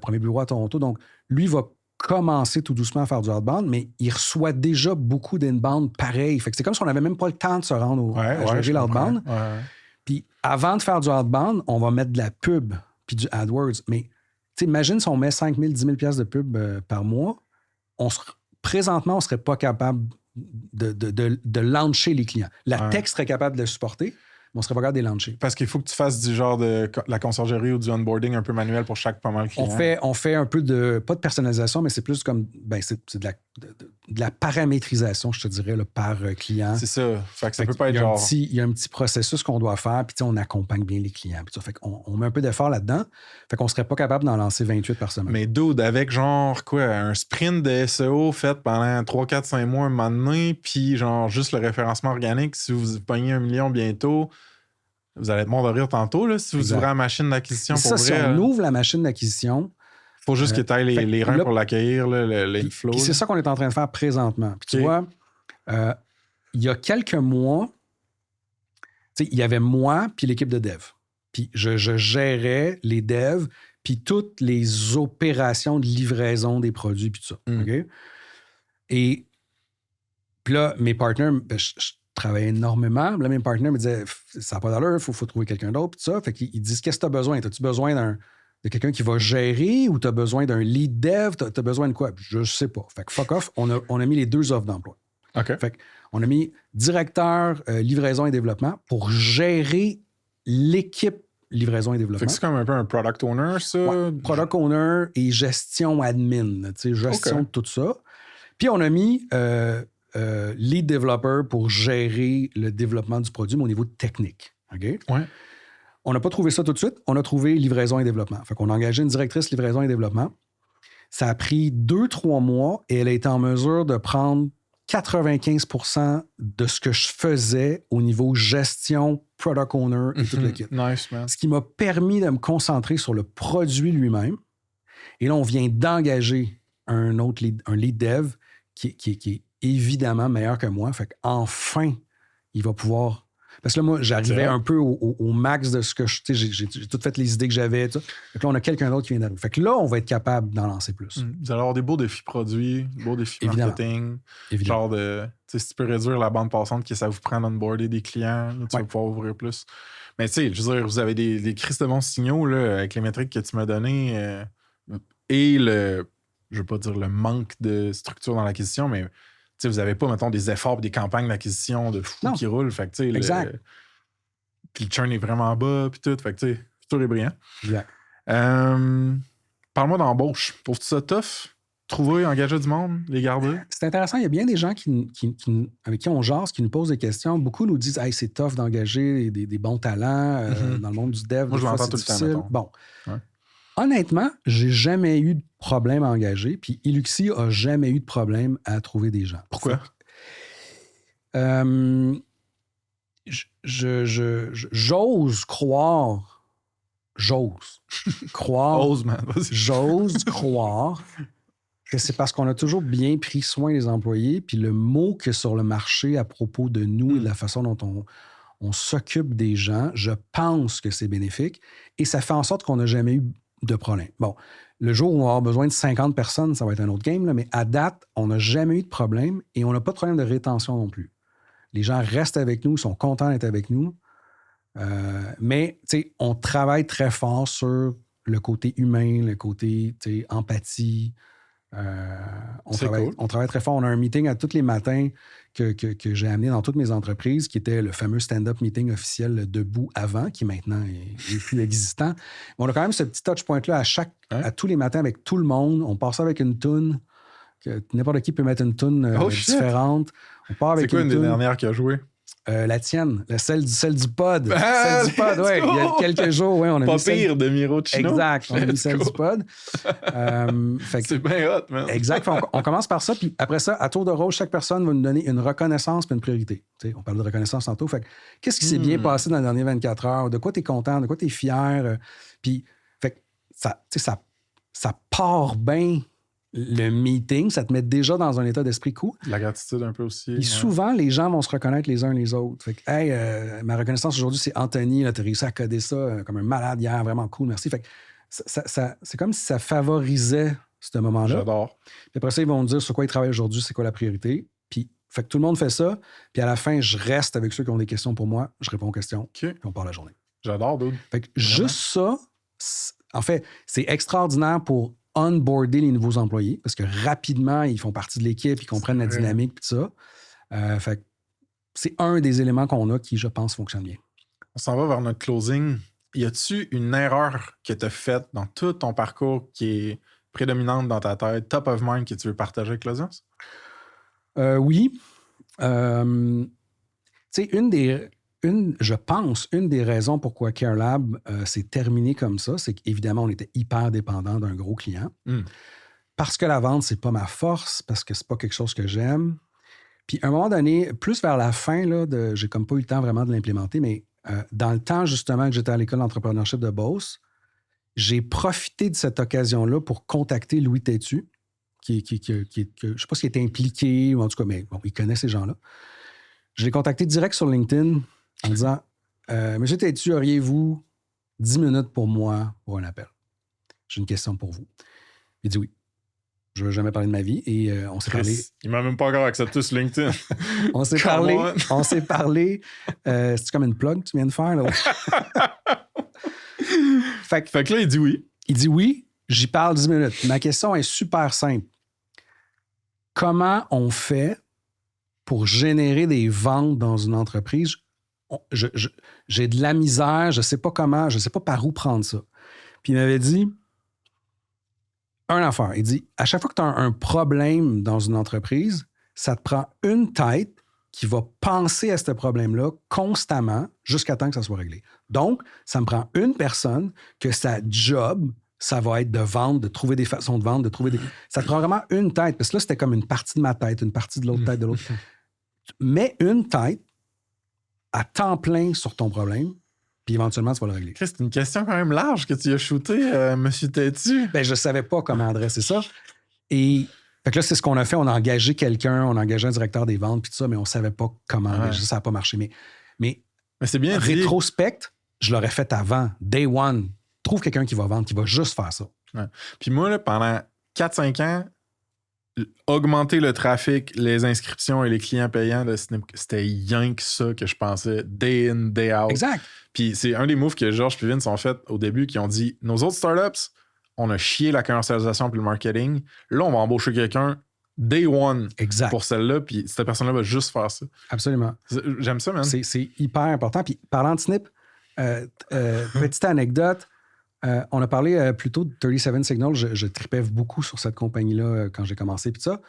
premier bureau à Toronto. Donc, lui va commencer tout doucement à faire du outbound, mais il reçoit déjà beaucoup d'inbound pareil. Fait que c'est comme si on n'avait même pas le temps de se rendre à gérer l'outbound. Puis avant de faire du outbound, on va mettre de la pub puis du AdWords. Mais imagine si on met 5 000, 10 000 piastres de pub par mois, présentement, on ne serait pas capable de lancer les clients. La tech serait capable de le supporter, mais on serait pas capable de les lancer. Parce qu'il faut que tu fasses du genre de la conciergerie ou du onboarding un peu manuel pour chaque pas mal client. On fait un peu de, pas de personnalisation, mais c'est plus comme, c'est de la paramétrisation, je te dirais, là, par client. C'est ça. Fait que ça peut pas être genre... Il y a un petit processus qu'on doit faire, puis on accompagne bien les clients. Puis fait qu'on met un peu d'effort là-dedans. Fait qu'on serait pas capable d'en lancer 28 par semaine. Mais dude, avec genre quoi, un sprint de SEO fait pendant 3, 4, 5 mois un moment donné, puis genre juste le référencement organique, si vous pognez 1 million bientôt, vous allez être mort de rire tantôt, là, si vous ouvrez la machine d'acquisition pour vrai. Si on ouvre la machine d'acquisition... Il faut juste qu'il y ait les reins pour l'accueillir, l'inflow. Puis c'est ça qu'on est en train de faire présentement. Puis tu vois, il y a quelques mois, il y avait moi puis l'équipe de dev. Puis je gérais les devs puis toutes les opérations de livraison des produits puis tout ça. OK? Et puis là, mes partenaires, je travaillais énormément. Là, mes partenaires me disaient, ça n'a pas d'allure, il faut trouver quelqu'un d'autre, puis ça. Fait qu'ils disent, qu'est-ce que tu as besoin? As-tu besoin de quelqu'un qui va gérer ou tu as besoin d'un lead dev? Tu as besoin de quoi? Je ne sais pas. Fait que fuck off, on a mis les 2 offres d'emploi. OK. Fait qu'on a mis directeur livraison et développement pour gérer l'équipe livraison et développement. Fait que c'est comme un peu un product owner, ça? Ouais, product owner et gestion admin, gestion de tout ça. Puis on a mis lead developer pour gérer le développement du produit, mais au niveau technique. OK? Ouais. On n'a pas trouvé ça tout de suite. On a trouvé livraison et développement. Fait qu'on a engagé une directrice livraison et développement. Ça a pris 2-3 mois et elle a été en mesure de prendre 95% de ce que je faisais au niveau gestion, product owner et tout le kit. Nice, man. Ce qui m'a permis de me concentrer sur le produit lui-même. Et là, on vient d'engager un lead dev qui est évidemment meilleur que moi. Fait qu'enfin, il va pouvoir... Parce que là, moi, j'arrivais un peu au max de ce que je... J'ai tout fait les idées que j'avais. Fait que là, on a quelqu'un d'autre qui vient d'arriver. Fait que là, on va être capable d'en lancer plus. Vous allez avoir des beaux défis produits, beaux défis marketing. Évidemment. Genre de... Si tu peux réduire la bande passante que ça vous prend d'onboarder des clients, là, tu vas pouvoir ouvrir plus. Mais tu sais, je veux dire, vous avez des crises de bons signaux là, avec les métriques que tu m'as données et le... Je veux pas dire le manque de structure dans l'acquisition, mais... T'sais, vous n'avez pas, mettons, des efforts et des campagnes d'acquisition de fous qui roulent. Fait que, puis le churn est vraiment bas, puis tout. Fait que, le futur est brillant. Exact. Parle-moi d'embauche. Trouves-tu ça tough? Trouver, engager du monde, les garder? C'est intéressant. Il y a bien des gens avec qui on jase, qui nous posent des questions. Beaucoup nous disent, hey, c'est tough d'engager des bons talents dans le monde du dev. Moi, je l'entends tout le temps, mettons. Bon. Ouais. Honnêtement, j'ai jamais eu de problème à engager, puis Iluxi a jamais eu de problème à trouver des gens. Pourquoi? J'ose croire... J'ose croire que c'est parce qu'on a toujours bien pris soin des employés, puis le mot que sur le marché à propos de nous et de la façon dont on s'occupe des gens, je pense que c'est bénéfique et ça fait en sorte qu'on n'a jamais eu de problème. Bon, le jour où on va avoir besoin de 50 personnes, ça va être un autre game, là, mais à date, on n'a jamais eu de problème et on n'a pas de problème de rétention non plus. Les gens restent avec nous, sont contents d'être avec nous. Mais on travaille très fort sur le côté humain, le côté empathie. On travaille très fort. On a un meeting à tous les matins que j'ai amené dans toutes mes entreprises, qui était le fameux stand-up meeting officiel Debout avant, qui maintenant est plus existant. Mais on a quand même ce petit touch point-là à tous les matins avec tout le monde. On part ça avec une toune. N'importe qui peut mettre une toune différente. On part avec c'est quoi une des toune. dernières qui a joué? La tienne, celle du pod. Celle du pod, oui. Il y a quelques jours, oui, on a pas mis pire de Miro Chino. Exact, on a mis celle du pod. C'est bien hot, man. Exact. On commence par ça, puis après ça, à tour de rôle, chaque personne va nous donner une reconnaissance et une priorité. On parle de reconnaissance tantôt. Fait qu'est-ce qui s'est bien passé dans les dernières 24 heures? De quoi tu es content? De quoi tu es fier? Puis, ça part bien. Le meeting, ça te met déjà dans un état d'esprit cool. La gratitude un peu aussi. Et souvent, les gens vont se reconnaître les uns les autres. Fait que, hey, ma reconnaissance aujourd'hui, c'est Anthony. Tu as réussi à coder ça comme un malade hier, vraiment cool, merci. Fait que c'est comme si ça favorisait ce moment-là. J'adore. Puis après ça, ils vont me dire sur quoi ils travaillent aujourd'hui, c'est quoi la priorité. Puis, fait que tout le monde fait ça. Puis à la fin, je reste avec ceux qui ont des questions pour moi. Je réponds aux questions. Puis on part la journée. J'adore, dude. Fait que juste ça, en fait, c'est extraordinaire pour onboarder les nouveaux employés parce que rapidement, ils font partie de l'équipe, ils comprennent la dynamique et tout ça. Fait que c'est un des éléments qu'on a qui, je pense, fonctionne bien. On s'en va vers notre closing. Y a-tu une erreur que tu as faite dans tout ton parcours qui est prédominante dans ta tête, top of mind, que tu veux partager avec l'audience? Oui. Tu sais, je pense, une des raisons pourquoi CareLab s'est terminé comme ça, c'est qu'évidemment, on était hyper dépendant d'un gros client. Parce que la vente, c'est pas ma force, parce que c'est pas quelque chose que j'aime. Puis à un moment donné, plus vers la fin, là, j'ai comme pas eu le temps vraiment de l'implémenter, mais dans le temps, justement, que j'étais à l'école d'entrepreneurship de Beauce, j'ai profité de cette occasion-là pour contacter Louis Tétu, qui je sais pas s'il était impliqué, ou en tout cas, mais bon, il connaît ces gens-là. Je l'ai contacté direct sur LinkedIn en disant Monsieur Tétu, auriez-vous 10 minutes pour moi pour un appel? J'ai une question pour vous. Il dit oui. Je ne veux jamais parler de ma vie et on s'est parlé. Il m'a même pas encore accepté sur LinkedIn. On s'est parlé. C'est comme une plug que tu viens de faire, là. fait que là, il dit oui. Il dit oui, j'y parle 10 minutes. Ma question est super simple. Comment on fait pour générer des ventes dans une entreprise? J'ai de la misère, je ne sais pas comment, je ne sais pas par où prendre ça. Puis il m'avait dit, une affaire, il dit, à chaque fois que tu as un problème dans une entreprise, ça te prend une tête qui va penser à ce problème-là constamment jusqu'à temps que ça soit réglé. Donc, ça me prend une personne que sa job, ça va être de vendre, de trouver des façons de vendre, de trouver des... Ça te prend vraiment une tête, parce que là, c'était comme une partie de ma tête, une partie de l'autre tête de l'autre. Mets une tête à temps plein sur ton problème, puis éventuellement, tu vas le régler. C'est une question quand même large que tu as shooté, M. Tétu. Ben, je ne savais pas comment adresser ça. Et fait que là, c'est ce qu'on a fait. On a engagé quelqu'un, on a engagé un directeur des ventes, puis tout ça, mais on ne savait pas comment engager. Ça n'a pas marché. Mais c'est bien rétrospect, je l'aurais fait avant. Day one, trouve quelqu'un qui va vendre, qui va juste faire ça. Ouais. Puis moi, là, pendant 4-5 ans, augmenter le trafic, les inscriptions et les clients payants, là, c'était rien que ça que je pensais, day in, day out. Exact. Puis c'est un des moves que Georges et Vince ont fait au début, qui ont dit, nos autres startups, on a chié la commercialisation puis le marketing. Là, on va embaucher quelqu'un day one pour celle-là, puis cette personne-là va juste faire ça. Absolument. J'aime ça, man. C'est hyper important. Puis parlant de Snip, petite anecdote, on a parlé plus tôt de 37 Signal. Je tripais beaucoup sur cette compagnie-là quand j'ai commencé, puis ça.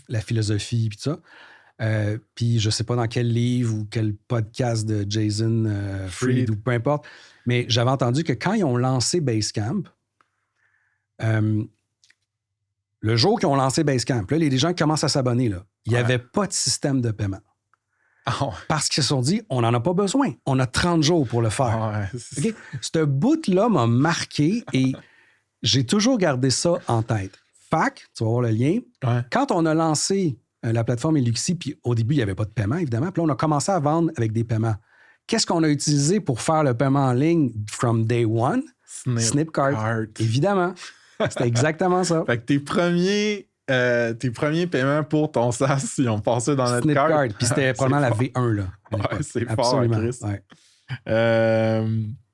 La philosophie, puis ça. Puis je sais pas dans quel livre ou quel podcast de Jason Fried ou peu importe, mais j'avais entendu que quand ils ont lancé Basecamp, Le jour qu'ils ont lancé Basecamp, là, les gens commencent à s'abonner. Là. Il n'y avait pas de système de paiement. Oh. Parce qu'ils se sont dit, on n'en a pas besoin. On a 30 jours pour le faire. Ouais. Okay? Ce bout-là m'a marqué et j'ai toujours gardé ça en tête. Fac, tu vas voir le lien. Ouais. Quand on a lancé la plateforme Eluxy, puis au début, il n'y avait pas de paiement, évidemment, puis là, on a commencé à vendre avec des paiements. Qu'est-ce qu'on a utilisé pour faire le paiement en ligne from day one? Snipcart. Évidemment. C'était exactement ça. Fait que tes premiers paiements pour ton SaaS, ils ont passé dans notre carte. Snipcart. Puis c'était probablement fort. La V1, là. Ouais, c'est absolument. Fort, Chris. Ouais.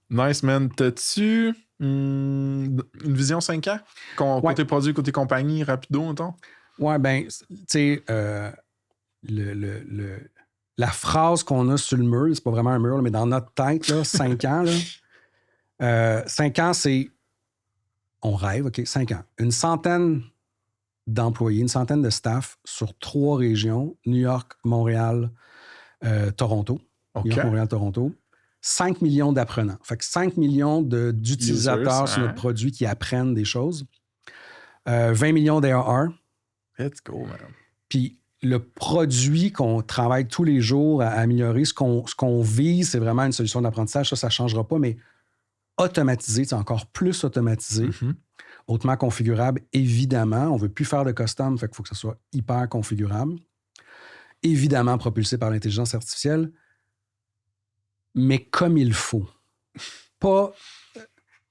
Nice, man. T'as-tu une vision 5 ans? Côté produit, côté compagnie, rapido, mettons? Ouais, ben, tu sais, la phrase qu'on a sur le mur, c'est pas vraiment un mur, mais dans notre tête, là, 5 ans, là, 5 ans, c'est... On rêve, OK, 5 ans. Une centaine d'employés, une centaine de staff sur 3 régions, New York, Montréal, Toronto. Okay. New York, Montréal, Toronto. 5 millions d'apprenants. Fait que 5 millions d'utilisateurs sur notre produit qui apprennent des choses. 20 millions d'ARR. Let's go, man. Puis le produit qu'on travaille tous les jours à améliorer, ce qu'on vise, c'est vraiment une solution d'apprentissage. Ça ne changera pas, mais automatisé, c'est encore plus automatisé, hautement configurable, évidemment. On ne veut plus faire de custom, fait qu'il faut que ce soit hyper configurable. Évidemment, propulsé par l'intelligence artificielle, mais comme il faut. Pas...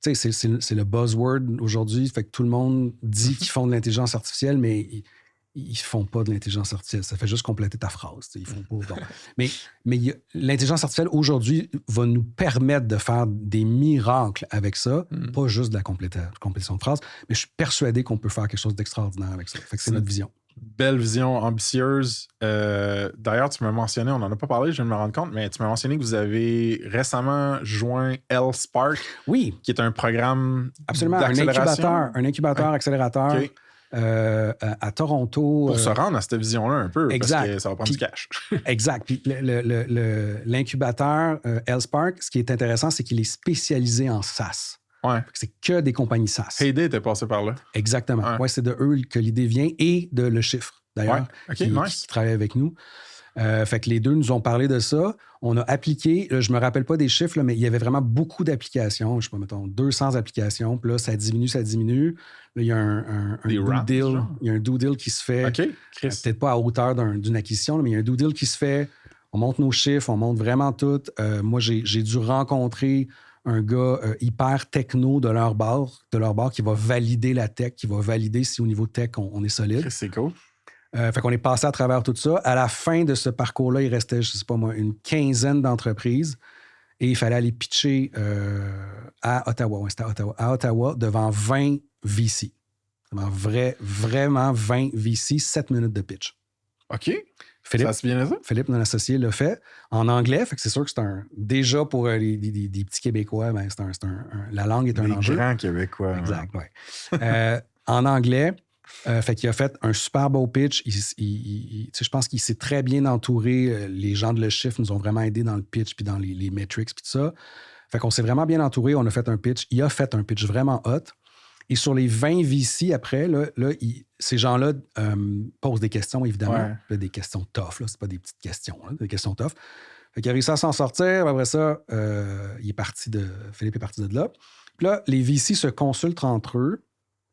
Tu sais, c'est le buzzword aujourd'hui, fait que tout le monde dit qu'ils font de l'intelligence artificielle, mais ils font pas de l'intelligence artificielle. Ça fait juste compléter ta phrase. Ils font pas... Bon. Mais l'intelligence artificielle, aujourd'hui, va nous permettre de faire des miracles avec ça, pas juste de la complétion de phrase, mais je suis persuadé qu'on peut faire quelque chose d'extraordinaire avec ça. Fait que c'est notre vision. Belle vision, ambitieuse. D'ailleurs, tu m'as mentionné, on n'en a pas parlé, je viens de me rendre compte, mais tu m'as mentionné que vous avez récemment joint L-Spark, oui, qui est un programme absolument, d'accélération. un incubateur accélérateur. Okay. À Toronto. Pour se rendre à cette vision-là un peu, exact. Parce que ça va prendre du cash. Exact. Puis l'incubateur L-Spark, ce qui est intéressant, c'est qu'il est spécialisé en SaaS. Ouais. C'est que des compagnies SaaS. Heyday était passé par là. Exactement. Ouais, c'est de eux que l'idée vient et de Le Chiffre, d'ailleurs, qui travaille avec nous. Fait que les deux nous ont parlé de ça. On a appliqué, là, je me rappelle pas des chiffres, là, mais il y avait vraiment beaucoup d'applications. Je sais pas, mettons, 200 applications. Puis là, ça diminue. Là, il y a un due deal. Il y a un due deal qui se fait. OK. Peut-être pas à hauteur d'une acquisition, là, mais il y a un due deal qui se fait. On monte nos chiffres, on monte vraiment tout. Moi, j'ai dû rencontrer un gars hyper techno de leur bord qui va valider la tech, qui va valider si au niveau tech, on est solide. C'est cool. Fait qu'on est passé à travers tout ça. À la fin de ce parcours-là, il restait, je sais pas moi, une quinzaine d'entreprises et il fallait aller pitcher à Ottawa. Ouais, c'était à Ottawa. À Ottawa, devant 20 VC. Vraiment 20 VC, 7 minutes de pitch. OK. Philippe, notre associé, l'a fait en anglais. Fait que c'est sûr que c'est déjà pour des petits Québécois, ben la langue est un enjeu. Des grands Québécois. Exact, oui. En anglais, fait qu'il a fait un super beau pitch. Je pense qu'il s'est très bien entouré. Les gens de Le Chiffre nous ont vraiment aidés dans le pitch puis dans les metrics puis tout ça. Fait qu'on s'est vraiment bien entouré. On a fait un pitch. Il a fait un pitch vraiment hot. Et sur les 20 VC après, ces gens-là posent des questions, évidemment. Ouais. Là, des questions tough. Là. C'est pas des petites questions. Là, des questions tough. Fait qu'il a réussi à s'en sortir. Après ça, Philippe est parti de là. Puis là, les VC se consultent entre eux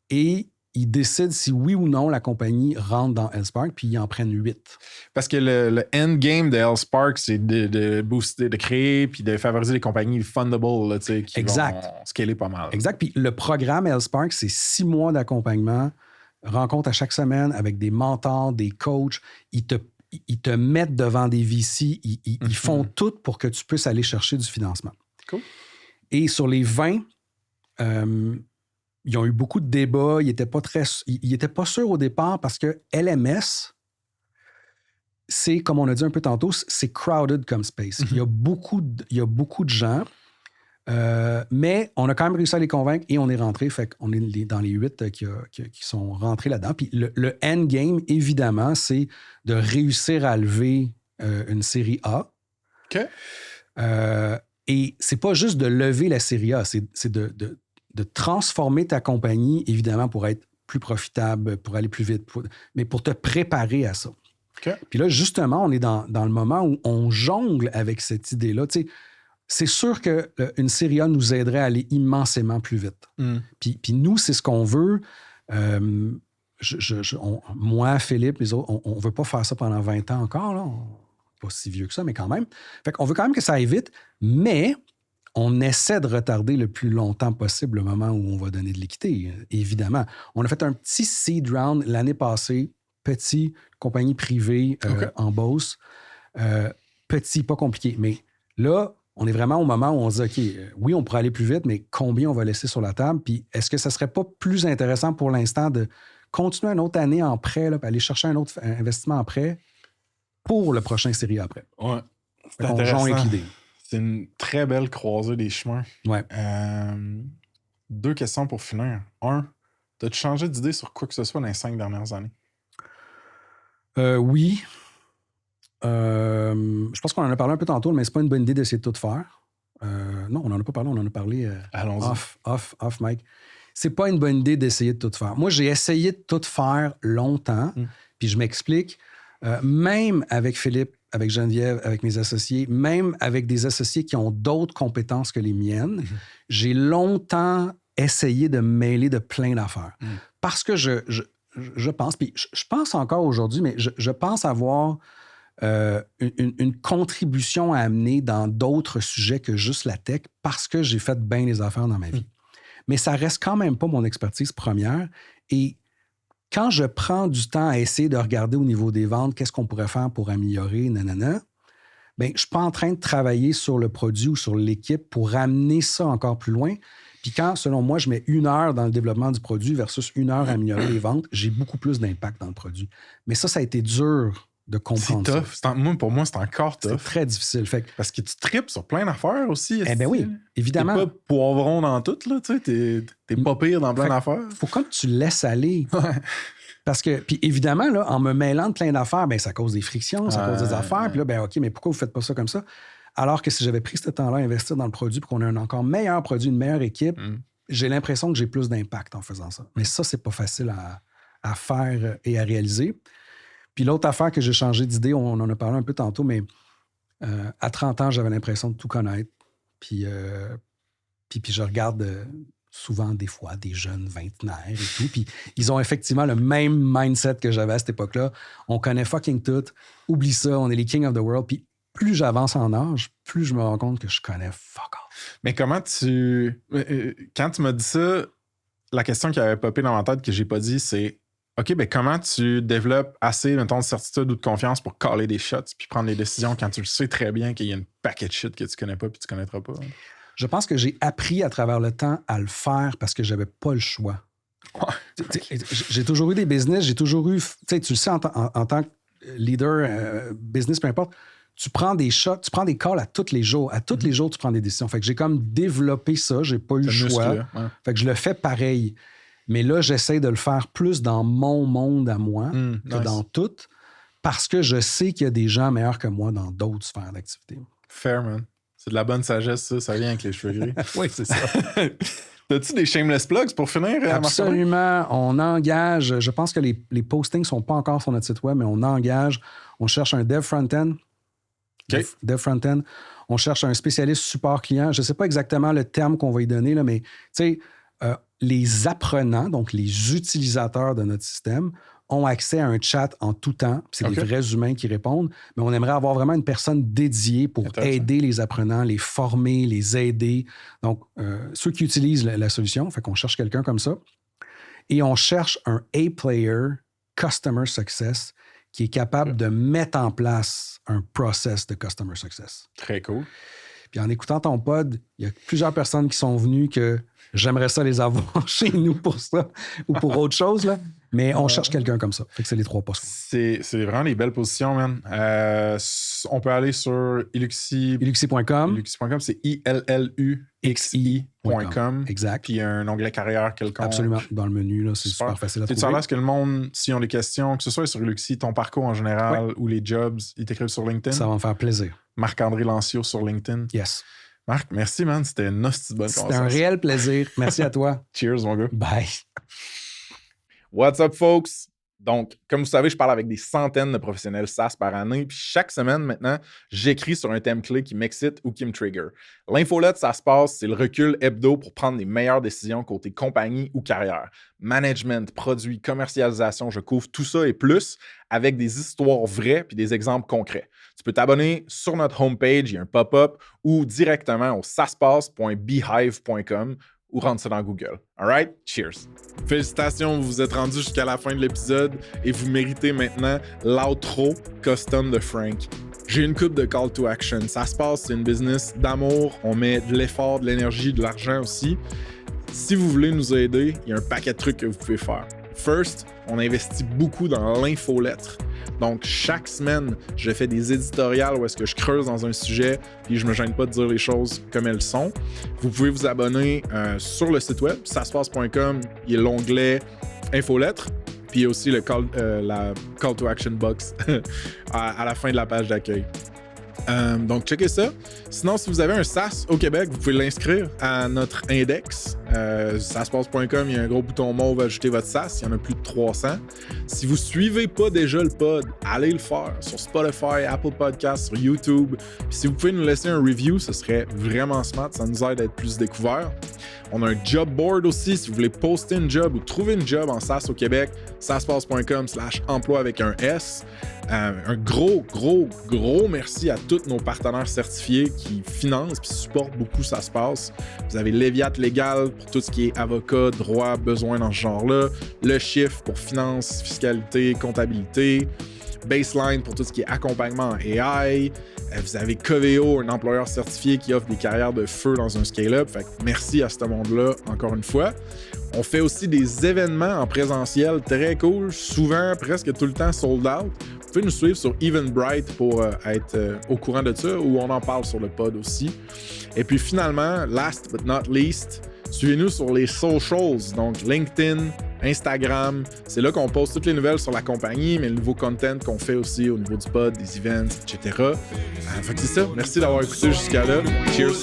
et ils décident si oui ou non la compagnie rentre dans L-Spark, puis ils en prennent 8. Parce que le endgame de L-Spark, c'est de booster, de créer, puis de favoriser les compagnies fundable, là, qui vont scaler pas mal. Exact. Puis le programme L-Spark, c'est 6 mois d'accompagnement, rencontre à chaque semaine avec des mentors, des coachs. Ils te mettent devant des VC. Ils font tout pour que tu puisses aller chercher du financement. Cool. Et sur les 20... ils ont eu beaucoup de débats. Ils n'étaient pas sûrs au départ parce que LMS, c'est, comme on a dit un peu tantôt, c'est crowded comme space. Il y a beaucoup de gens, mais on a quand même réussi à les convaincre et on est rentré. Fait qu'on est dans les 8 qui sont rentrés là-dedans. Puis le endgame, évidemment, c'est de réussir à lever une série A. OK. Et c'est pas juste de lever la série A, c'est de de transformer ta compagnie, évidemment, pour être plus profitable, pour aller plus vite, mais pour te préparer à ça. Okay. Puis là, justement, on est dans le moment où on jongle avec cette idée-là. Tu sais, c'est sûr qu'une série A nous aiderait à aller immensément plus vite. Puis nous, c'est ce qu'on veut. Moi, Philippe, les autres, on ne veut pas faire ça pendant 20 ans encore. Là. Pas si vieux que ça, mais quand même. Fait qu'on veut quand même que ça aille vite, mais on essaie de retarder le plus longtemps possible le moment où on va donner de l'équité, évidemment. On a fait un petit seed round l'année passée, petit, compagnie privée en Beauce. Petit, pas compliqué. Mais là, on est vraiment au moment où on se dit, OK, oui, on pourrait aller plus vite, mais combien on va laisser sur la table? Puis est-ce que ça ne serait pas plus intéressant pour l'instant de continuer une autre année en prêt, là, puis aller chercher un autre investissement en prêt pour le prochain série après? Ouais. C'est intéressant. L'idée. C'est une très belle croisée des chemins. Ouais. 2 questions pour finir. 1, as-tu changé d'idée sur quoi que ce soit dans les 5 dernières années? Oui. Je pense qu'on en a parlé un peu tantôt, mais c'est pas une bonne idée d'essayer de tout faire. Non, on n'en a pas parlé, on en a parlé off, Mike. C'est pas une bonne idée d'essayer de tout faire. Moi, j'ai essayé de tout faire longtemps, puis je m'explique. Même avec Philippe, avec Geneviève, avec mes associés, même avec des associés qui ont d'autres compétences que les miennes, j'ai longtemps essayé de me mêler de plein d'affaires. Parce que je pense, puis je pense encore aujourd'hui, mais je pense avoir une contribution à amener dans d'autres sujets que juste la tech parce que j'ai fait bien les affaires dans ma vie. Mais ça reste quand même pas mon expertise première. Et quand je prends du temps à essayer de regarder au niveau des ventes, qu'est-ce qu'on pourrait faire pour améliorer, nanana, bien, je ne suis pas en train de travailler sur le produit ou sur l'équipe pour amener ça encore plus loin. Puis quand, selon moi, je mets 1 heure dans le développement du produit versus 1 heure à améliorer les ventes, j'ai beaucoup plus d'impact dans le produit. Mais ça a été dur de comprendre. C'est tough. Pour moi, c'est encore tough. C'est très difficile. Fait que, parce que tu tripes sur plein d'affaires aussi. Eh bien oui, évidemment. T'es pas poivron dans tout, là. Tu sais, t'es pas pire dans plein d'affaires. Faut comme tu laisses aller. Parce que, puis évidemment, là, en me mêlant de plein d'affaires, ben, ça cause des frictions, ça cause des affaires. Puis là, ben, OK, mais pourquoi vous faites pas ça comme ça? Alors que si j'avais pris ce temps-là à investir dans le produit pour qu'on ait un encore meilleur produit, une meilleure équipe, j'ai l'impression que j'ai plus d'impact en faisant ça. Mais ça, c'est pas facile à faire et à réaliser. Puis l'autre affaire que j'ai changé d'idée, on en a parlé un peu tantôt, mais à 30 ans, j'avais l'impression de tout connaître. Puis je regarde souvent, des fois, des jeunes vingtenaires et tout. Puis ils ont effectivement le même mindset que j'avais à cette époque-là. On connaît fucking tout. Oublie ça, on est les king of the world. Puis plus j'avance en âge, plus je me rends compte que je connais fuck off. Mais comment tu... Quand tu m'as dit ça, la question qui avait popé dans ma tête que j'ai pas dit, c'est OK, ben comment tu développes assez, mettons, de certitude ou de confiance pour caller des shots puis prendre des décisions quand tu le sais très bien qu'il y a une paquet de shit que tu connais pas puis tu connaîtras pas? Je pense que j'ai appris à travers le temps à le faire parce que j'avais pas le choix. J'ai toujours eu des business, j'ai toujours eu... Tu le sais, en tant que leader, business, peu importe, tu prends des shots, tu prends des calls à tous les jours. À tous les jours, tu prends des décisions. Fait que j'ai comme développé ça, j'ai pas eu le choix. Fait que je le fais pareil. Mais là, j'essaie de le faire plus dans mon monde à moi que dans tout, parce que je sais qu'il y a des gens meilleurs que moi dans d'autres sphères d'activité. Fair, man. C'est de la bonne sagesse, ça vient avec les cheveux gris. Oui, c'est ça. T'as-tu des shameless plugs pour finir? Absolument. On engage, je pense que les postings ne sont pas encore sur notre site web, mais on engage, on cherche un dev front-end. Okay. Dev front-end. On cherche un spécialiste support client. Je ne sais pas exactement le terme qu'on va y donner, là, mais tu sais, les apprenants, donc les utilisateurs de notre système, ont accès à un chat en tout temps. C'est des vrais humains qui répondent, mais on aimerait avoir vraiment une personne dédiée pour aider les apprenants, les former, les aider. Donc, ceux qui utilisent la solution, fait qu'on cherche quelqu'un comme ça. Et on cherche un A-player Customer Success qui est capable de mettre en place un process de Customer Success. Très cool. Puis en écoutant ton pod, il y a plusieurs personnes qui sont venues que j'aimerais ça les avoir chez nous pour ça ou pour autre chose, là. Mais on cherche quelqu'un comme ça. Fait que c'est les 3 postes. C'est vraiment des belles positions, man. On peut aller sur Iluxi. Iluxi.com. Iluxi.com, c'est ILLUXI.com. Exact. Puis il y a un onglet carrière quelconque. Absolument. Dans le menu, là, c'est super facile à trouver. Tu sais, est-ce que le monde, s'ils ont des questions, que ce soit sur Iluxi, ton parcours en général ou les jobs, ils t'écrivent sur LinkedIn? Ça va me faire plaisir. Marc-André Lancio sur LinkedIn. Yes. Marc, merci, man. C'était une hostie bonne conversation. C'était un réel plaisir. Merci à toi. Cheers, mon gars. Bye. What's up, folks? Donc, comme vous savez, je parle avec des centaines de professionnels SaaS par année. Puis chaque semaine, maintenant, j'écris sur un thème clé qui m'excite ou qui me trigger. L'infolette, ça se passe, c'est le recul hebdo pour prendre les meilleures décisions côté compagnie ou carrière. Management, produits, commercialisation, je couvre tout ça et plus avec des histoires vraies puis des exemples concrets. Tu peux t'abonner sur notre homepage, il y a un pop-up, ou directement au saspace.beehive.com ou rentre ça dans Google. All right? Cheers! Félicitations, vous vous êtes rendus jusqu'à la fin de l'épisode et vous méritez maintenant l'outro custom de Frank. J'ai une coupe de call to action. Ça se passe, c'est une business d'amour. On met de l'effort, de l'énergie, de l'argent aussi. Si vous voulez nous aider, il y a un paquet de trucs que vous pouvez faire. First, on investit beaucoup dans l'infolettre. Donc, chaque semaine, je fais des éditoriales où est-ce que je creuse dans un sujet puis je me gêne pas de dire les choses comme elles sont. Vous pouvez vous abonner sur le site web, saspace.com, il y a l'onglet infolettre, puis il y a aussi la call to action box à la fin de la page d'accueil. Donc, checkez ça. Sinon, si vous avez un SaaS au Québec, vous pouvez l'inscrire à notre index. Saspace.com, il y a un gros bouton mauve ajouter votre SaaS. Il y en a plus de 300. Si vous ne suivez pas déjà le pod, allez le faire sur Spotify, Apple Podcasts, sur YouTube. Puis si vous pouvez nous laisser un review, ce serait vraiment smart. Ça nous aide à être plus découverts. On a un job board aussi. Si vous voulez poster une job ou trouver une job en SaaS au Québec, saspace.com/emploi avec un S. Un gros merci à tous nos partenaires certifiés qui financent et supportent beaucoup Ça se passe. Vous avez Léviat Légal pour tout ce qui est avocat, droit, besoin dans ce genre-là. Le Chiffre pour finance, fiscalité, comptabilité. Baseline pour tout ce qui est accompagnement en AI. Vous avez Coveo, un employeur certifié qui offre des carrières de feu dans un scale-up. Fait que merci à ce monde-là encore une fois. On fait aussi des événements en présentiel très cool, souvent presque tout le temps sold out. Vous pouvez nous suivre sur Eventbrite pour être au courant de ça, ou on en parle sur le pod aussi. Et puis finalement, last but not least, suivez-nous sur les socials, donc LinkedIn, Instagram. C'est là qu'on poste toutes les nouvelles sur la compagnie, mais le nouveau content qu'on fait aussi au niveau du pod, des events, etc. Fait que c'est ça. Merci d'avoir écouté jusqu'à là. Cheers!